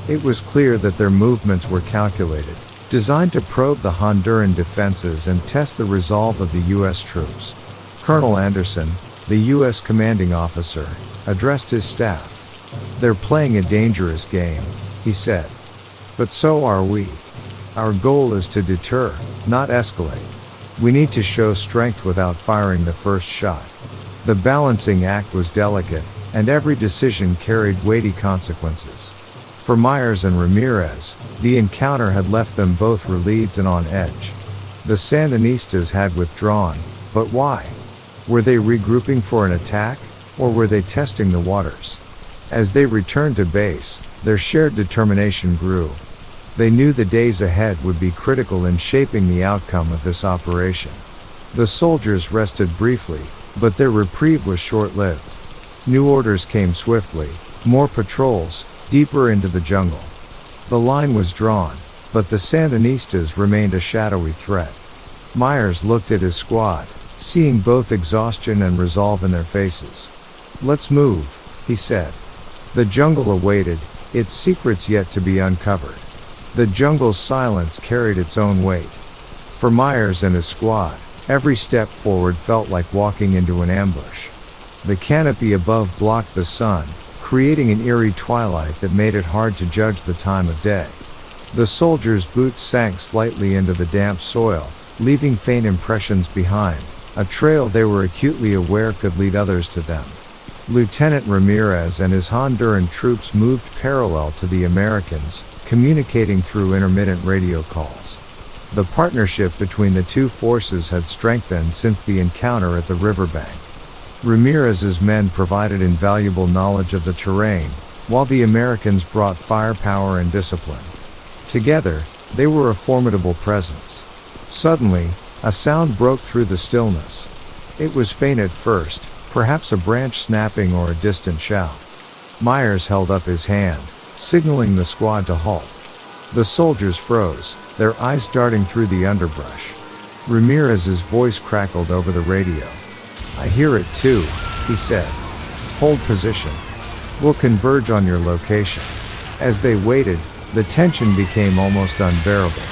It was clear that their movements were calculated, designed to probe the Honduran defenses and test the resolve of the U.S. troops. Colonel Anderson, the U.S. commanding officer, addressed his staff. "They're playing a dangerous game," he said. "But so are we. Our goal is to deter, not escalate. We need to show strength without firing the first shot." The balancing act was delicate, and every decision carried weighty consequences. For Myers and Ramirez, the encounter had left them both relieved and on edge. The Sandinistas had withdrawn, but why? Were they regrouping for an attack, or were they testing the waters? As they returned to base, their shared determination grew. They knew the days ahead would be critical in shaping the outcome of this operation. The soldiers rested briefly, but their reprieve was short-lived. New orders came swiftly, more patrols, deeper into the jungle. The line was drawn, but the Sandinistas remained a shadowy threat. Myers looked at his squad, seeing both exhaustion and resolve in their faces. "Let's move," he said. The jungle awaited, its secrets yet to be uncovered. The jungle's silence carried its own weight. For Myers and his squad, every step forward felt like walking into an ambush. The canopy above blocked the sun, creating an eerie twilight that made it hard to judge the time of day. The soldiers' boots sank slightly into the damp soil, leaving faint impressions behind, a trail they were acutely aware could lead others to them. Lieutenant Ramirez and his Honduran troops moved parallel to the Americans, communicating through intermittent radio calls. The partnership between the two forces had strengthened since the encounter at the riverbank. Ramirez's men provided invaluable knowledge of the terrain, while the Americans brought firepower and discipline. Together, they were a formidable presence. Suddenly, a sound broke through the stillness. It was faint at first, perhaps a branch snapping or a distant shout. Myers held up his hand, signaling the squad to halt. The soldiers froze, their eyes darting through the underbrush. Ramirez's voice crackled over the radio. "I hear it too," he said. "Hold position. We'll converge on your location." As they waited, the tension became almost unbearable.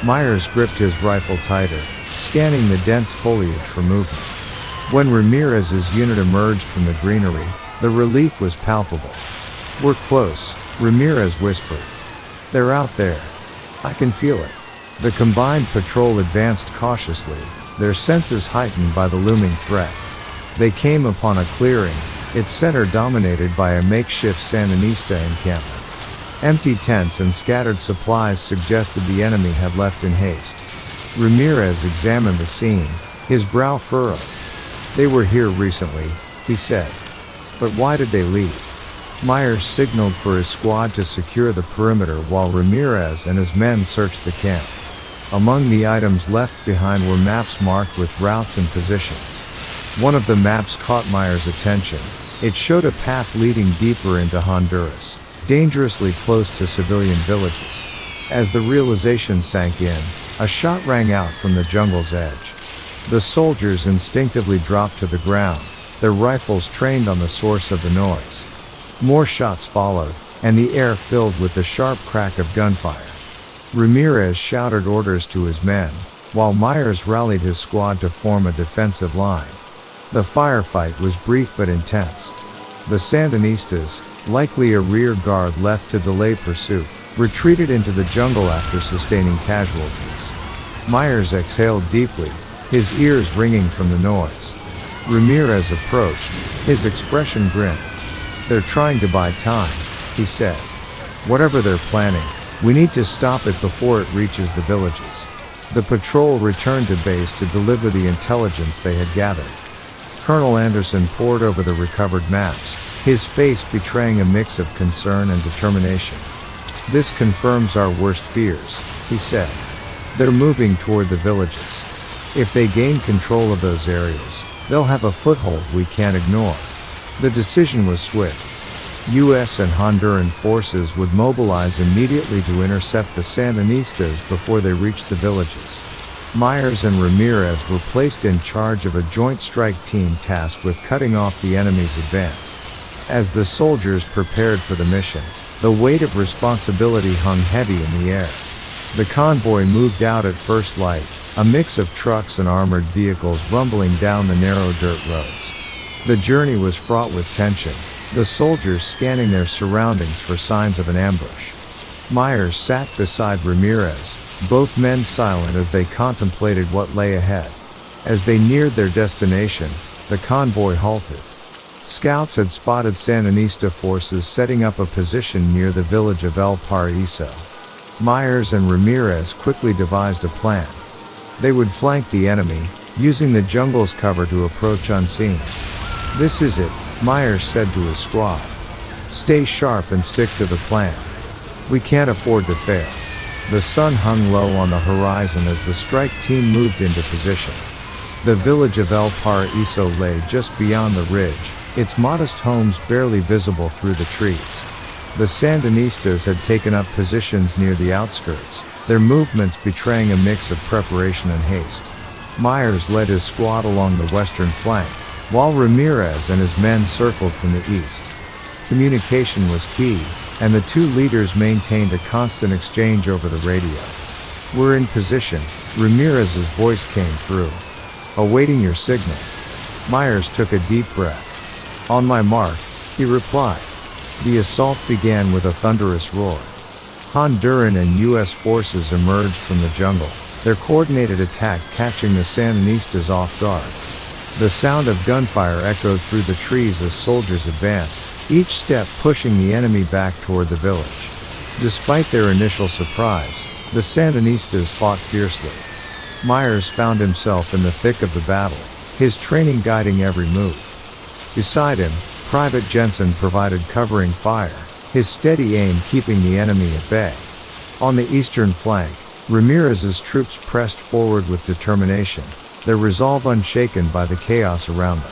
Myers gripped his rifle tighter, scanning the dense foliage for movement. When Ramirez's unit emerged from the greenery, the relief was palpable. "We're close," Ramirez whispered. "They're out there. I can feel it." The combined patrol advanced cautiously, their senses heightened by the looming threat. They came upon a clearing, its center dominated by a makeshift Sandinista encampment. Empty tents and scattered supplies suggested the enemy had left in haste. Ramirez examined the scene, his brow furrowed. "They were here recently," he said. "But why did they leave?" Myers signaled for his squad to secure the perimeter while Ramirez and his men searched the camp. Among the items left behind were maps marked with routes and positions. One of the maps caught Myers' attention. It showed a path leading deeper into Honduras, dangerously close to civilian villages. As the realization sank in, a shot rang out from the jungle's edge. The soldiers instinctively dropped to the ground, their rifles trained on the source of the noise. More shots followed, and the air filled with the sharp crack of gunfire. Ramirez shouted orders to his men, while Myers rallied his squad to form a defensive line. The firefight was brief but intense. The Sandinistas, likely a rear guard left to delay pursuit, retreated into the jungle after sustaining casualties. Myers exhaled deeply, his ears ringing from the noise. Ramirez approached, his expression grim. "They're trying to buy time," he said. "Whatever they're planning, we need to stop it before it reaches the villages." The patrol returned to base to deliver the intelligence they had gathered. Colonel Anderson pored over the recovered maps, his face betraying a mix of concern and determination. "This confirms our worst fears," he said. "They're moving toward the villages. If they gain control of those areas, they'll have a foothold we can't ignore." The decision was swift. U.S. and Honduran forces would mobilize immediately to intercept the Sandinistas before they reached the villages. Myers and Ramirez were placed in charge of a joint strike team tasked with cutting off the enemy's advance. As the soldiers prepared for the mission, the weight of responsibility hung heavy in the air. The convoy moved out at first light, a mix of trucks and armored vehicles rumbling down the narrow dirt roads. The journey was fraught with tension, the soldiers scanning their surroundings for signs of an ambush. Myers sat beside Ramirez, both men silent as they contemplated what lay ahead. As they neared their destination, the convoy halted. Scouts had spotted Sandinista forces setting up a position near the village of El Paraíso. Myers and Ramirez quickly devised a plan. They would flank the enemy, using the jungle's cover to approach unseen. "This is it," Myers said to his squad. "Stay sharp and stick to the plan. We can't afford to fail." The sun hung low on the horizon as the strike team moved into position. The village of El Paraíso lay just beyond the ridge, its modest homes barely visible through the trees. The Sandinistas had taken up positions near the outskirts, their movements betraying a mix of preparation and haste. Myers led his squad along the western flank, while Ramirez and his men circled from the east. Communication was key, and the two leaders maintained a constant exchange over the radio. "We're in position," Ramirez's voice came through. "Awaiting your signal." Myers took a deep breath. "On my mark," he replied. The assault began with a thunderous roar. Honduran and U.S. forces emerged from the jungle, their coordinated attack catching the Sandinistas off guard. The sound of gunfire echoed through the trees as soldiers advanced, each step pushing the enemy back toward the village. Despite their initial surprise, the Sandinistas fought fiercely. Myers found himself in the thick of the battle, his training guiding every move. Beside him, Private Jensen provided covering fire, his steady aim keeping the enemy at bay. On the eastern flank, Ramirez's troops pressed forward with determination, their resolve unshaken by the chaos around them.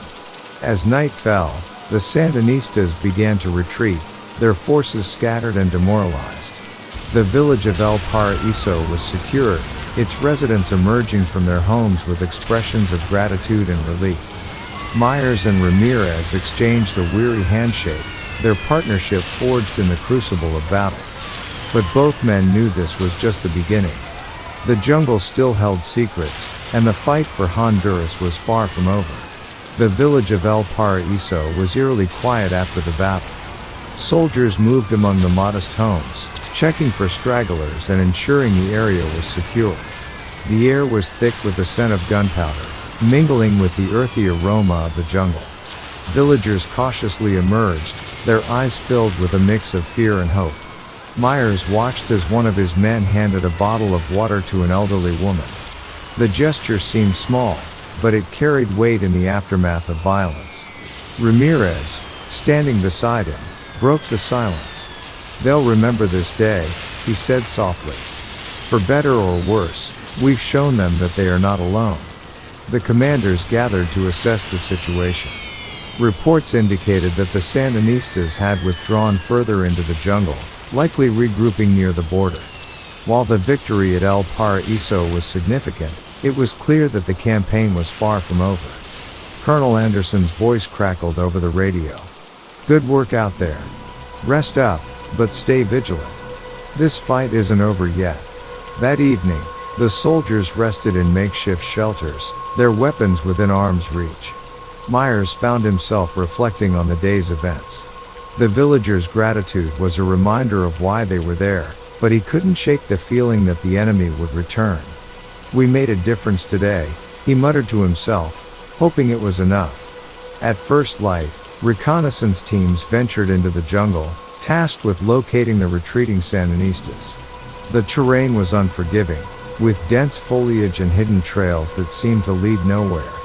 As night fell, the Sandinistas began to retreat, their forces scattered and demoralized. The village of El Paraíso was secured, its residents emerging from their homes with expressions of gratitude and relief. Myers and Ramirez exchanged a weary handshake, their partnership forged in the crucible of battle. But both men knew this was just the beginning. The jungle still held secrets, and the fight for Honduras was far from over. The village of El Paraíso was eerily quiet after the battle. Soldiers moved among the modest homes, checking for stragglers and ensuring the area was secure. The air was thick with the scent of gunpowder, mingling with the earthy aroma of the jungle. Villagers cautiously emerged, their eyes filled with a mix of fear and hope. Myers watched as one of his men handed a bottle of water to an elderly woman. The gesture seemed small, but it carried weight in the aftermath of violence. Ramirez, standing beside him, broke the silence. "They'll remember this day," he said softly. "For better or worse, we've shown them that they are not alone." The commanders gathered to assess the situation. Reports indicated that the Sandinistas had withdrawn further into the jungle, likely regrouping near the border. While the victory at El Paraíso was significant, it was clear that the campaign was far from over. Colonel Anderson's voice crackled over the radio. "Good work out there. Rest up, but stay vigilant. This fight isn't over yet." That evening, the soldiers rested in makeshift shelters, their weapons within arm's reach. Myers found himself reflecting on the day's events. The villagers' gratitude was a reminder of why they were there, but he couldn't shake the feeling that the enemy would return. "We made a difference today," he muttered to himself, hoping it was enough. At first light, reconnaissance teams ventured into the jungle, tasked with locating the retreating Sandinistas. The terrain was unforgiving, with dense foliage and hidden trails that seemed to lead nowhere.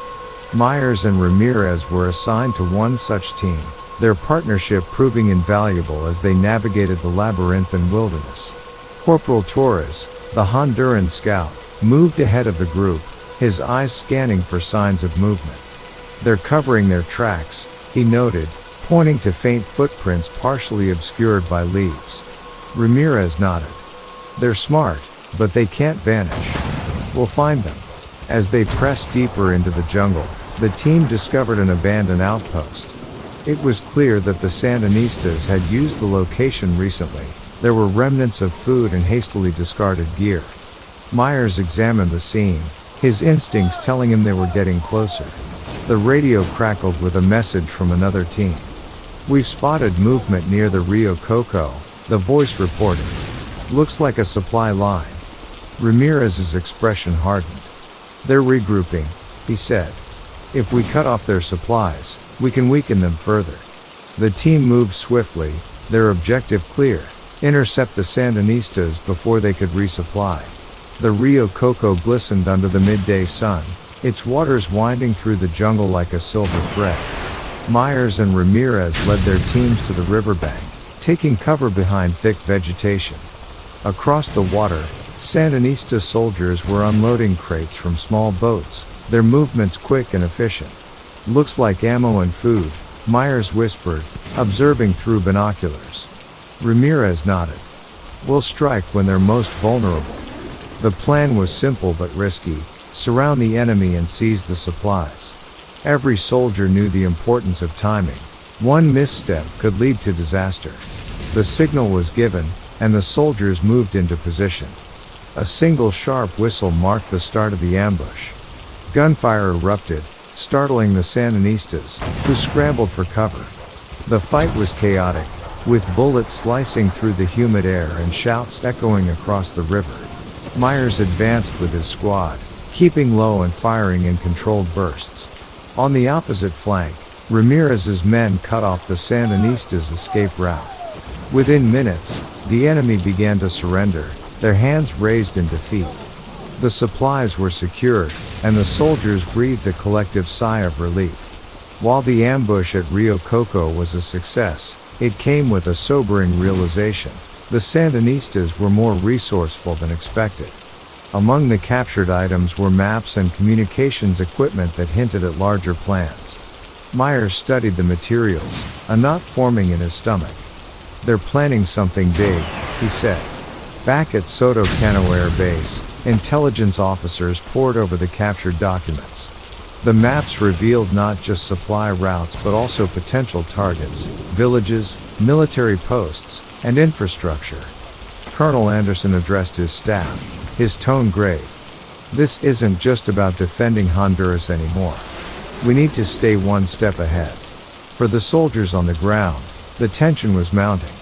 Myers and Ramirez were assigned to one such team, their partnership proving invaluable as they navigated the labyrinthine wilderness. Corporal Torres, the Honduran scout, moved ahead of the group, his eyes scanning for signs of movement. "They're covering their tracks," he noted, pointing to faint footprints partially obscured by leaves. Ramirez nodded. "They're smart, but they can't vanish. We'll find them." As they pressed deeper into the jungle, the team discovered an abandoned outpost. It was clear that the Sandinistas had used the location recently. There were remnants of food and hastily discarded gear. Myers examined the scene, his instincts telling him they were getting closer. The radio crackled with a message from another team. "We've spotted movement near the Rio Coco," the voice reported. "Looks like a supply line." Ramirez's expression hardened. "They're regrouping," he said. "If we cut off their supplies, we can weaken them further." The team moved swiftly, their objective clear: intercept the Sandinistas before they could resupply. The Rio Coco glistened under the midday sun, its waters winding through the jungle like a silver thread. Myers and Ramirez led their teams to the riverbank, taking cover behind thick vegetation. Across the water, Sandinista soldiers were unloading crates from small boats, their movements quick and efficient. "Looks like ammo and food," Myers whispered, observing through binoculars. Ramirez nodded. "We'll strike when they're most vulnerable." The plan was simple but risky: surround the enemy and seize the supplies. Every soldier knew the importance of timing. One misstep could lead to disaster. The signal was given, and the soldiers moved into position. A single sharp whistle marked the start of the ambush. Gunfire erupted, startling the Sandinistas, who scrambled for cover. The fight was chaotic, with bullets slicing through the humid air and shouts echoing across the river. Myers advanced with his squad, keeping low and firing in controlled bursts. On the opposite flank, Ramirez's men cut off the Sandinistas' escape route. Within minutes, the enemy began to surrender, their hands raised in defeat. The supplies were secured, and the soldiers breathed a collective sigh of relief. While the ambush at Rio Coco was a success, it came with a sobering realization: the Sandinistas were more resourceful than expected. Among the captured items were maps and communications equipment that hinted at larger plans. Myers studied the materials, a knot forming in his stomach. "They're planning something big," he said. Back at Soto Cano Air Base, intelligence officers pored over the captured documents. The maps revealed not just supply routes but also potential targets, villages, military posts, and infrastructure. Colonel Anderson addressed his staff, his tone grave. "This isn't just about defending Honduras anymore. We need to stay one step ahead." For the soldiers on the ground, the tension was mounting.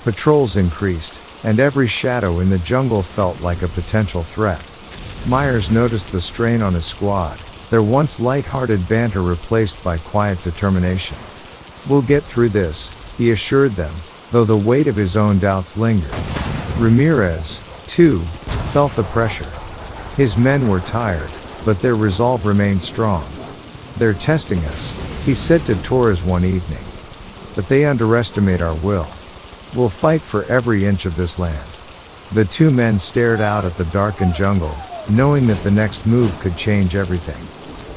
Patrols increased, and every shadow in the jungle felt like a potential threat. Myers noticed the strain on his squad, their once light-hearted banter replaced by quiet determination. "We'll get through this," he assured them, though the weight of his own doubts lingered. Ramirez, too, felt the pressure. His men were tired, but their resolve remained strong. "They're testing us," he said to Torres one evening. "But they underestimate our will. We'll fight for every inch of this land." The two men stared out at the darkened jungle, knowing that the next move could change everything.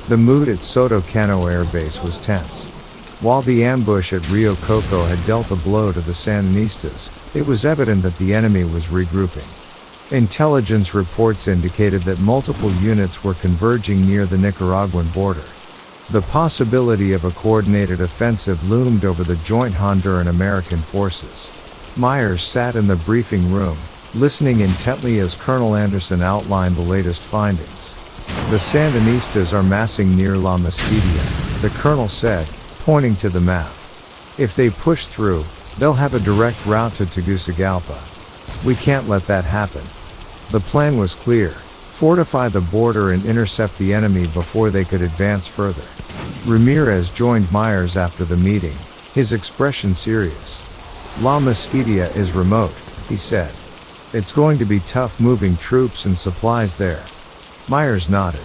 The mood at Soto Cano Air Base was tense. While the ambush at Rio Coco had dealt a blow to the Sandinistas, it was evident that the enemy was regrouping. Intelligence reports indicated that multiple units were converging near the Nicaraguan border. The possibility of a coordinated offensive loomed over the joint Honduran-American forces. Myers sat in the briefing room, listening intently as Colonel Anderson outlined the latest findings. "The Sandinistas are massing near La Mosquitia," the colonel said, pointing to the map. "If they push through, they'll have a direct route to Tegucigalpa. We can't let that happen. The plan was clear: fortify the border and intercept the enemy before they could advance further. Ramirez joined Myers after the meeting, his expression serious. La Mesquita is remote, he said. It's going to be tough moving troops and supplies there. Myers nodded.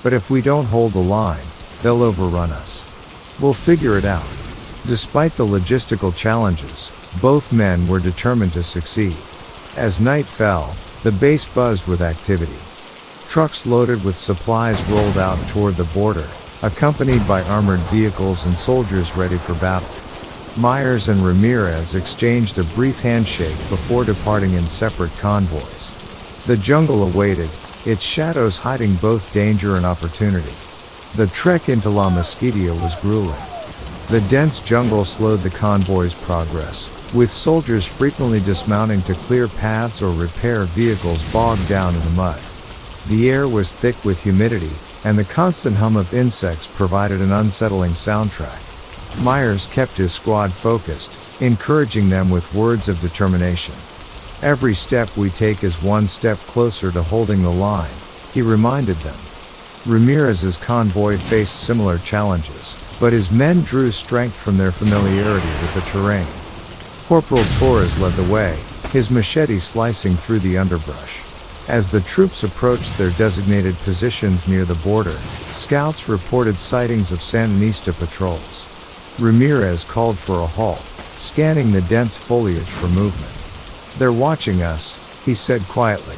But if we don't hold the line, they'll overrun us. We'll figure it out. Despite the logistical challenges, both men were determined to succeed. As night fell, the base buzzed with activity. Trucks loaded with supplies rolled out toward the border, accompanied by armored vehicles and soldiers ready for battle. Myers and Ramirez exchanged a brief handshake before departing in separate convoys. The jungle awaited, its shadows hiding both danger and opportunity. The trek into La Mesquita was grueling. The dense jungle slowed the convoy's progress, with soldiers frequently dismounting to clear paths or repair vehicles bogged down in the mud. The air was thick with humidity, and the constant hum of insects provided an unsettling soundtrack. Myers kept his squad focused, encouraging them with words of determination. Every step we take is one step closer to holding the line, he reminded them. Ramirez's convoy faced similar challenges, but his men drew strength from their familiarity with the terrain. Corporal Torres led the way, his machete slicing through the underbrush. As the troops approached their designated positions near the border, scouts reported sightings of Sandinista patrols. Ramirez called for a halt, scanning the dense foliage for movement. "They're watching us," he said quietly.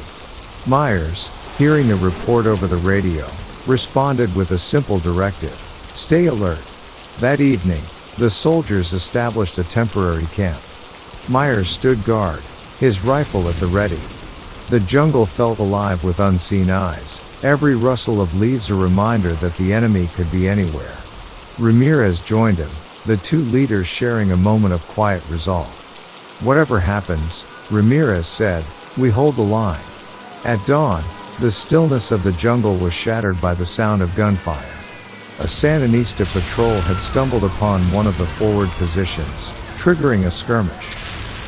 Myers, hearing the report over the radio, responded with a simple directive: stay alert. That evening, the soldiers established a temporary camp. Myers stood guard, his rifle at the ready. The jungle felt alive with unseen eyes, every rustle of leaves a reminder that the enemy could be anywhere. Ramirez joined him, the two leaders sharing a moment of quiet resolve. "Whatever happens," Ramirez said, "we hold the line." At dawn, the stillness of the jungle was shattered by the sound of gunfire. A Sandinista patrol had stumbled upon one of the forward positions, triggering a skirmish.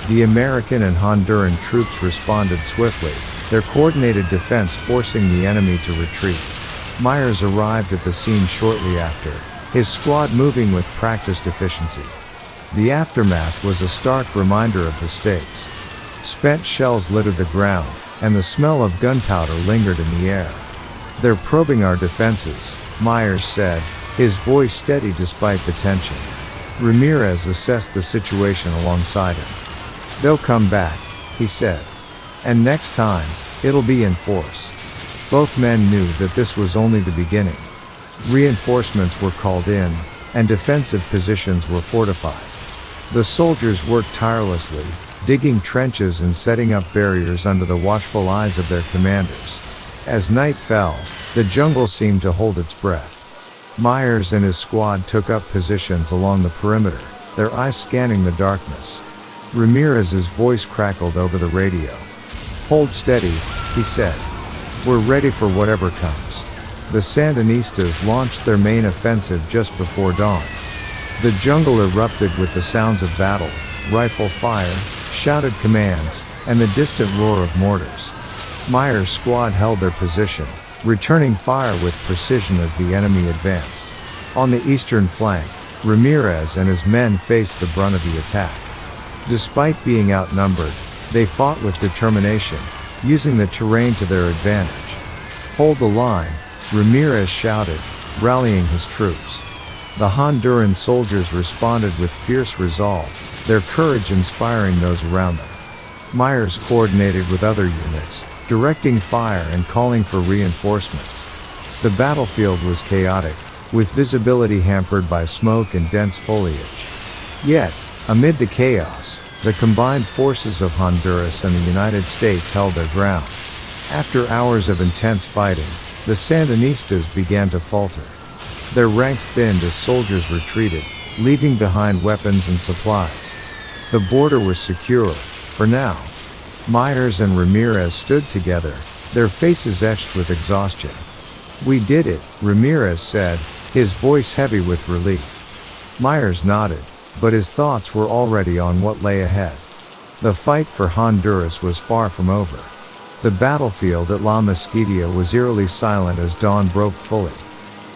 The American and Honduran troops responded swiftly, their coordinated defense forcing the enemy to retreat. Myers arrived at the scene shortly after, his squad moving with practiced efficiency. The aftermath was a stark reminder of the stakes. Spent shells littered the ground, and the smell of gunpowder lingered in the air. "They're probing our defenses," Myers said, his voice steady despite the tension. Ramirez assessed the situation alongside him. "They'll come back," he said. "And next time, it'll be in force." Both men knew that this was only the beginning. Reinforcements were called in, and defensive positions were fortified. The soldiers worked tirelessly, digging trenches and setting up barriers under the watchful eyes of their commanders. As night fell, the jungle seemed to hold its breath. Myers and his squad took up positions along the perimeter, their eyes scanning the darkness. Ramirez's voice crackled over the radio. "Hold steady," he said. "We're ready for whatever comes." The Sandinistas launched their main offensive just before dawn. The jungle erupted with the sounds of battle, rifle fire, shouted commands, and the distant roar of mortars. Myers' squad held their position, returning fire with precision as the enemy advanced. On the eastern flank, Ramirez and his men faced the brunt of the attack. Despite being outnumbered, they fought with determination, using the terrain to their advantage. "Hold the line," Ramirez shouted, rallying his troops. The Honduran soldiers responded with fierce resolve, their courage inspiring those around them. Myers coordinated with other units, directing fire and calling for reinforcements. The battlefield was chaotic, with visibility hampered by smoke and dense foliage. Yet, amid the chaos, the combined forces of Honduras and the United States held their ground. After hours of intense fighting, the Sandinistas began to falter. Their ranks thinned as soldiers retreated, leaving behind weapons and supplies. The border was secure, for now. Myers and Ramirez stood together, their faces etched with exhaustion. "We did it," Ramirez said, his voice heavy with relief. Myers nodded, but his thoughts were already on what lay ahead. The fight for Honduras was far from over. The battlefield at La Mesquita was eerily silent as dawn broke fully.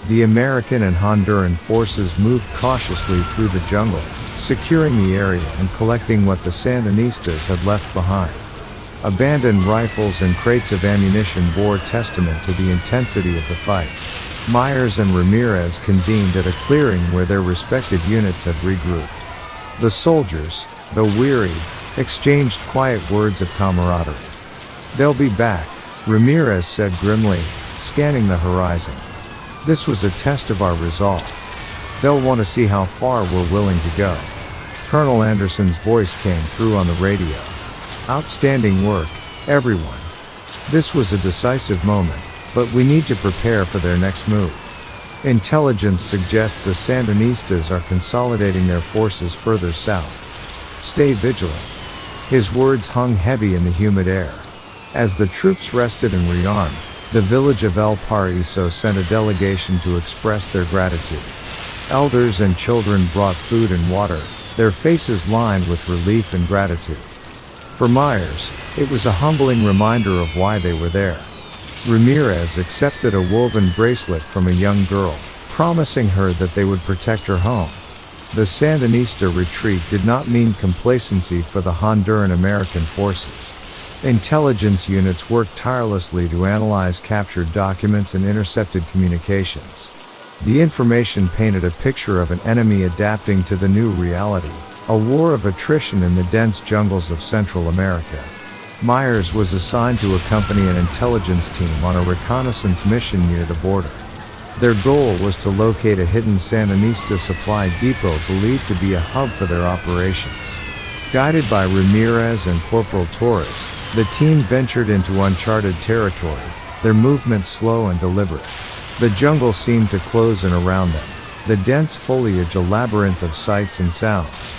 The American and Honduran forces moved cautiously through the jungle, securing the area and collecting what the Sandinistas had left behind. Abandoned rifles and crates of ammunition bore testament to the intensity of the fight. Myers and Ramirez convened at a clearing where their respective units had regrouped. The soldiers, though weary, exchanged quiet words of camaraderie. "They'll be back," Ramirez said grimly, scanning the horizon. "This was a test of our resolve. They'll want to see how far we're willing to go." Colonel Anderson's voice came through on the radio. "Outstanding work, everyone. This was a decisive moment, but we need to prepare for their next move. Intelligence suggests the Sandinistas are consolidating their forces further south. Stay vigilant." His words hung heavy in the humid air. As the troops rested and rearmed, the village of El Paraíso sent a delegation to express their gratitude. Elders and children brought food and water, their faces lined with relief and gratitude. For Myers, it was a humbling reminder of why they were there. Ramirez accepted a woven bracelet from a young girl, promising her that they would protect her home. The Sandinista retreat did not mean complacency for the Honduran American forces. Intelligence units worked tirelessly to analyze captured documents and intercepted communications. The information painted a picture of an enemy adapting to the new reality, a war of attrition in the dense jungles of Central America. Myers was assigned to accompany an intelligence team on a reconnaissance mission near the border. Their goal was to locate a hidden Sandinista supply depot believed to be a hub for their operations. Guided by Ramirez and Corporal Torres, the team ventured into uncharted territory, their movements slow and deliberate. The jungle seemed to close in around them, the dense foliage a labyrinth of sights and sounds.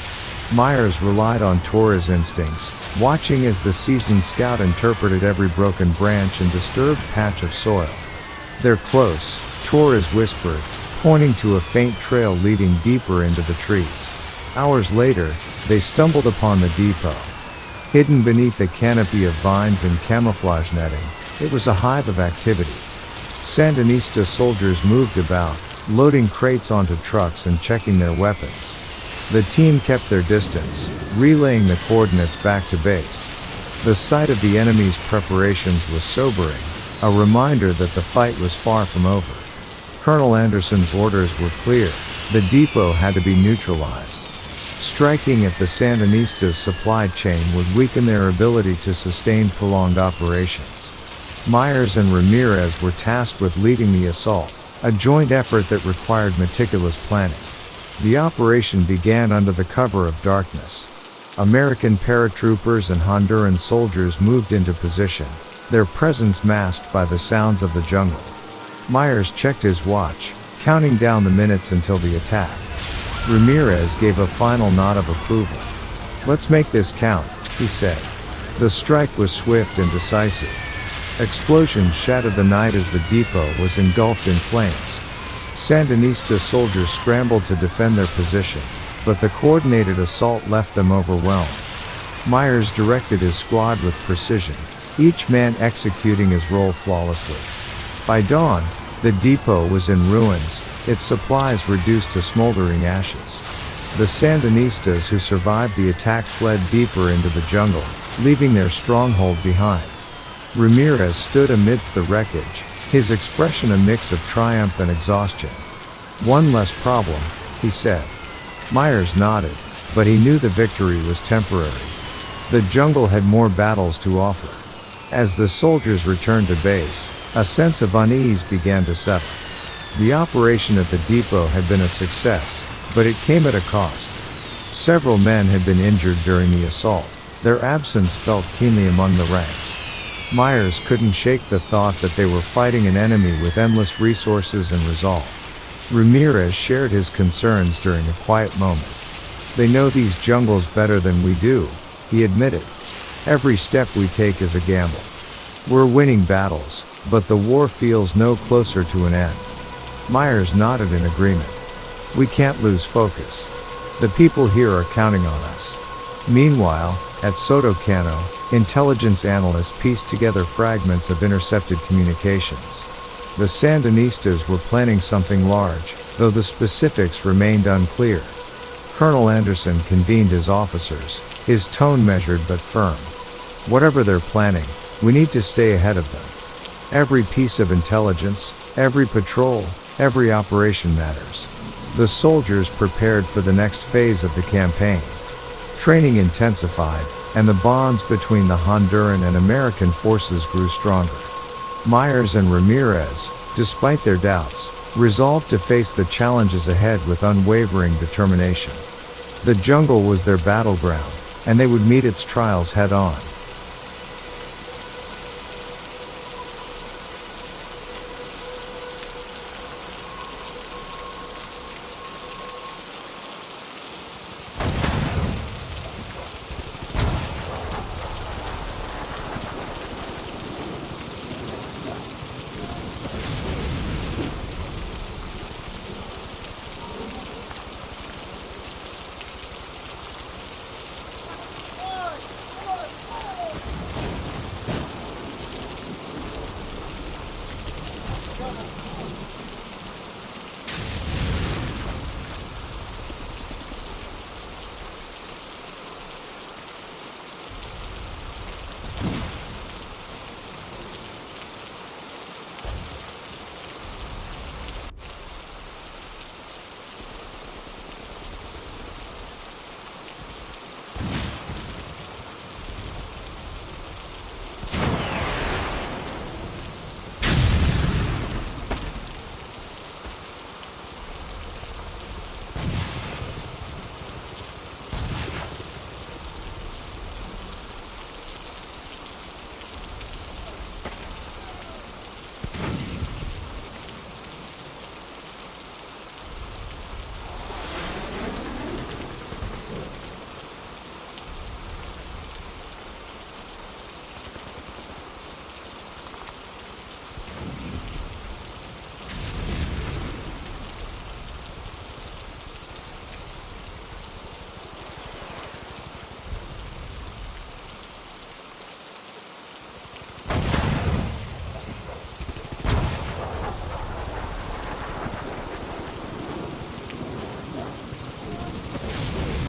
Myers relied on Torres' instincts, watching as the seasoned scout interpreted every broken branch and disturbed patch of soil. "They're close," Torres whispered, pointing to a faint trail leading deeper into the trees. Hours later, they stumbled upon the depot. Hidden beneath a canopy of vines and camouflage netting, it was a hive of activity. Sandinista soldiers moved about, loading crates onto trucks and checking their weapons. The team kept their distance, relaying the coordinates back to base. The sight of the enemy's preparations was sobering, a reminder that the fight was far from over. Colonel Anderson's orders were clear: the depot had to be neutralized. Striking at the Sandinistas' supply chain would weaken their ability to sustain prolonged operations. Myers and Ramirez were tasked with leading the assault, a joint effort that required meticulous planning. The operation began under the cover of darkness. American paratroopers and Honduran soldiers moved into position, their presence masked by the sounds of the jungle. Myers checked his watch, counting down the minutes until the attack. Ramirez gave a final nod of approval. "Let's make this count," he said. The strike was swift and decisive. Explosions shattered the night as the depot was engulfed in flames. Sandinista soldiers scrambled to defend their position, but the coordinated assault left them overwhelmed. Myers directed his squad with precision, each man executing his role flawlessly. By dawn, the depot was in ruins, its supplies reduced to smoldering ashes. The Sandinistas who survived the attack fled deeper into the jungle, leaving their stronghold behind. Ramirez stood amidst the wreckage, his expression a mix of triumph and exhaustion. "One less problem," he said. Myers nodded, but he knew the victory was temporary. The jungle had more battles to offer. As the soldiers returned to base, a sense of unease began to settle. The operation at the depot had been a success, but it came at a cost. Several men had been injured during the assault, their absence felt keenly among the ranks. Myers couldn't shake the thought that they were fighting an enemy with endless resources and resolve. Ramirez shared his concerns during a quiet moment. "They know these jungles better than we do," he admitted. "Every step we take is a gamble. We're winning battles, but the war feels no closer to an end." Myers nodded in agreement. "We can't lose focus. The people here are counting on us." Meanwhile, at Sotocano, intelligence analysts pieced together fragments of intercepted communications. The Sandinistas were planning something large, though the specifics remained unclear. Colonel Anderson convened his officers, his tone measured but firm. Whatever they're planning, we need to stay ahead of them. Every piece of intelligence, every patrol, every operation matters. The soldiers prepared for the next phase of the campaign. Training intensified, and the bonds between the Honduran and American forces grew stronger. Myers and Ramirez, despite their doubts, resolved to face the challenges ahead with unwavering determination. The jungle was their battleground, and they would meet its trials head-on.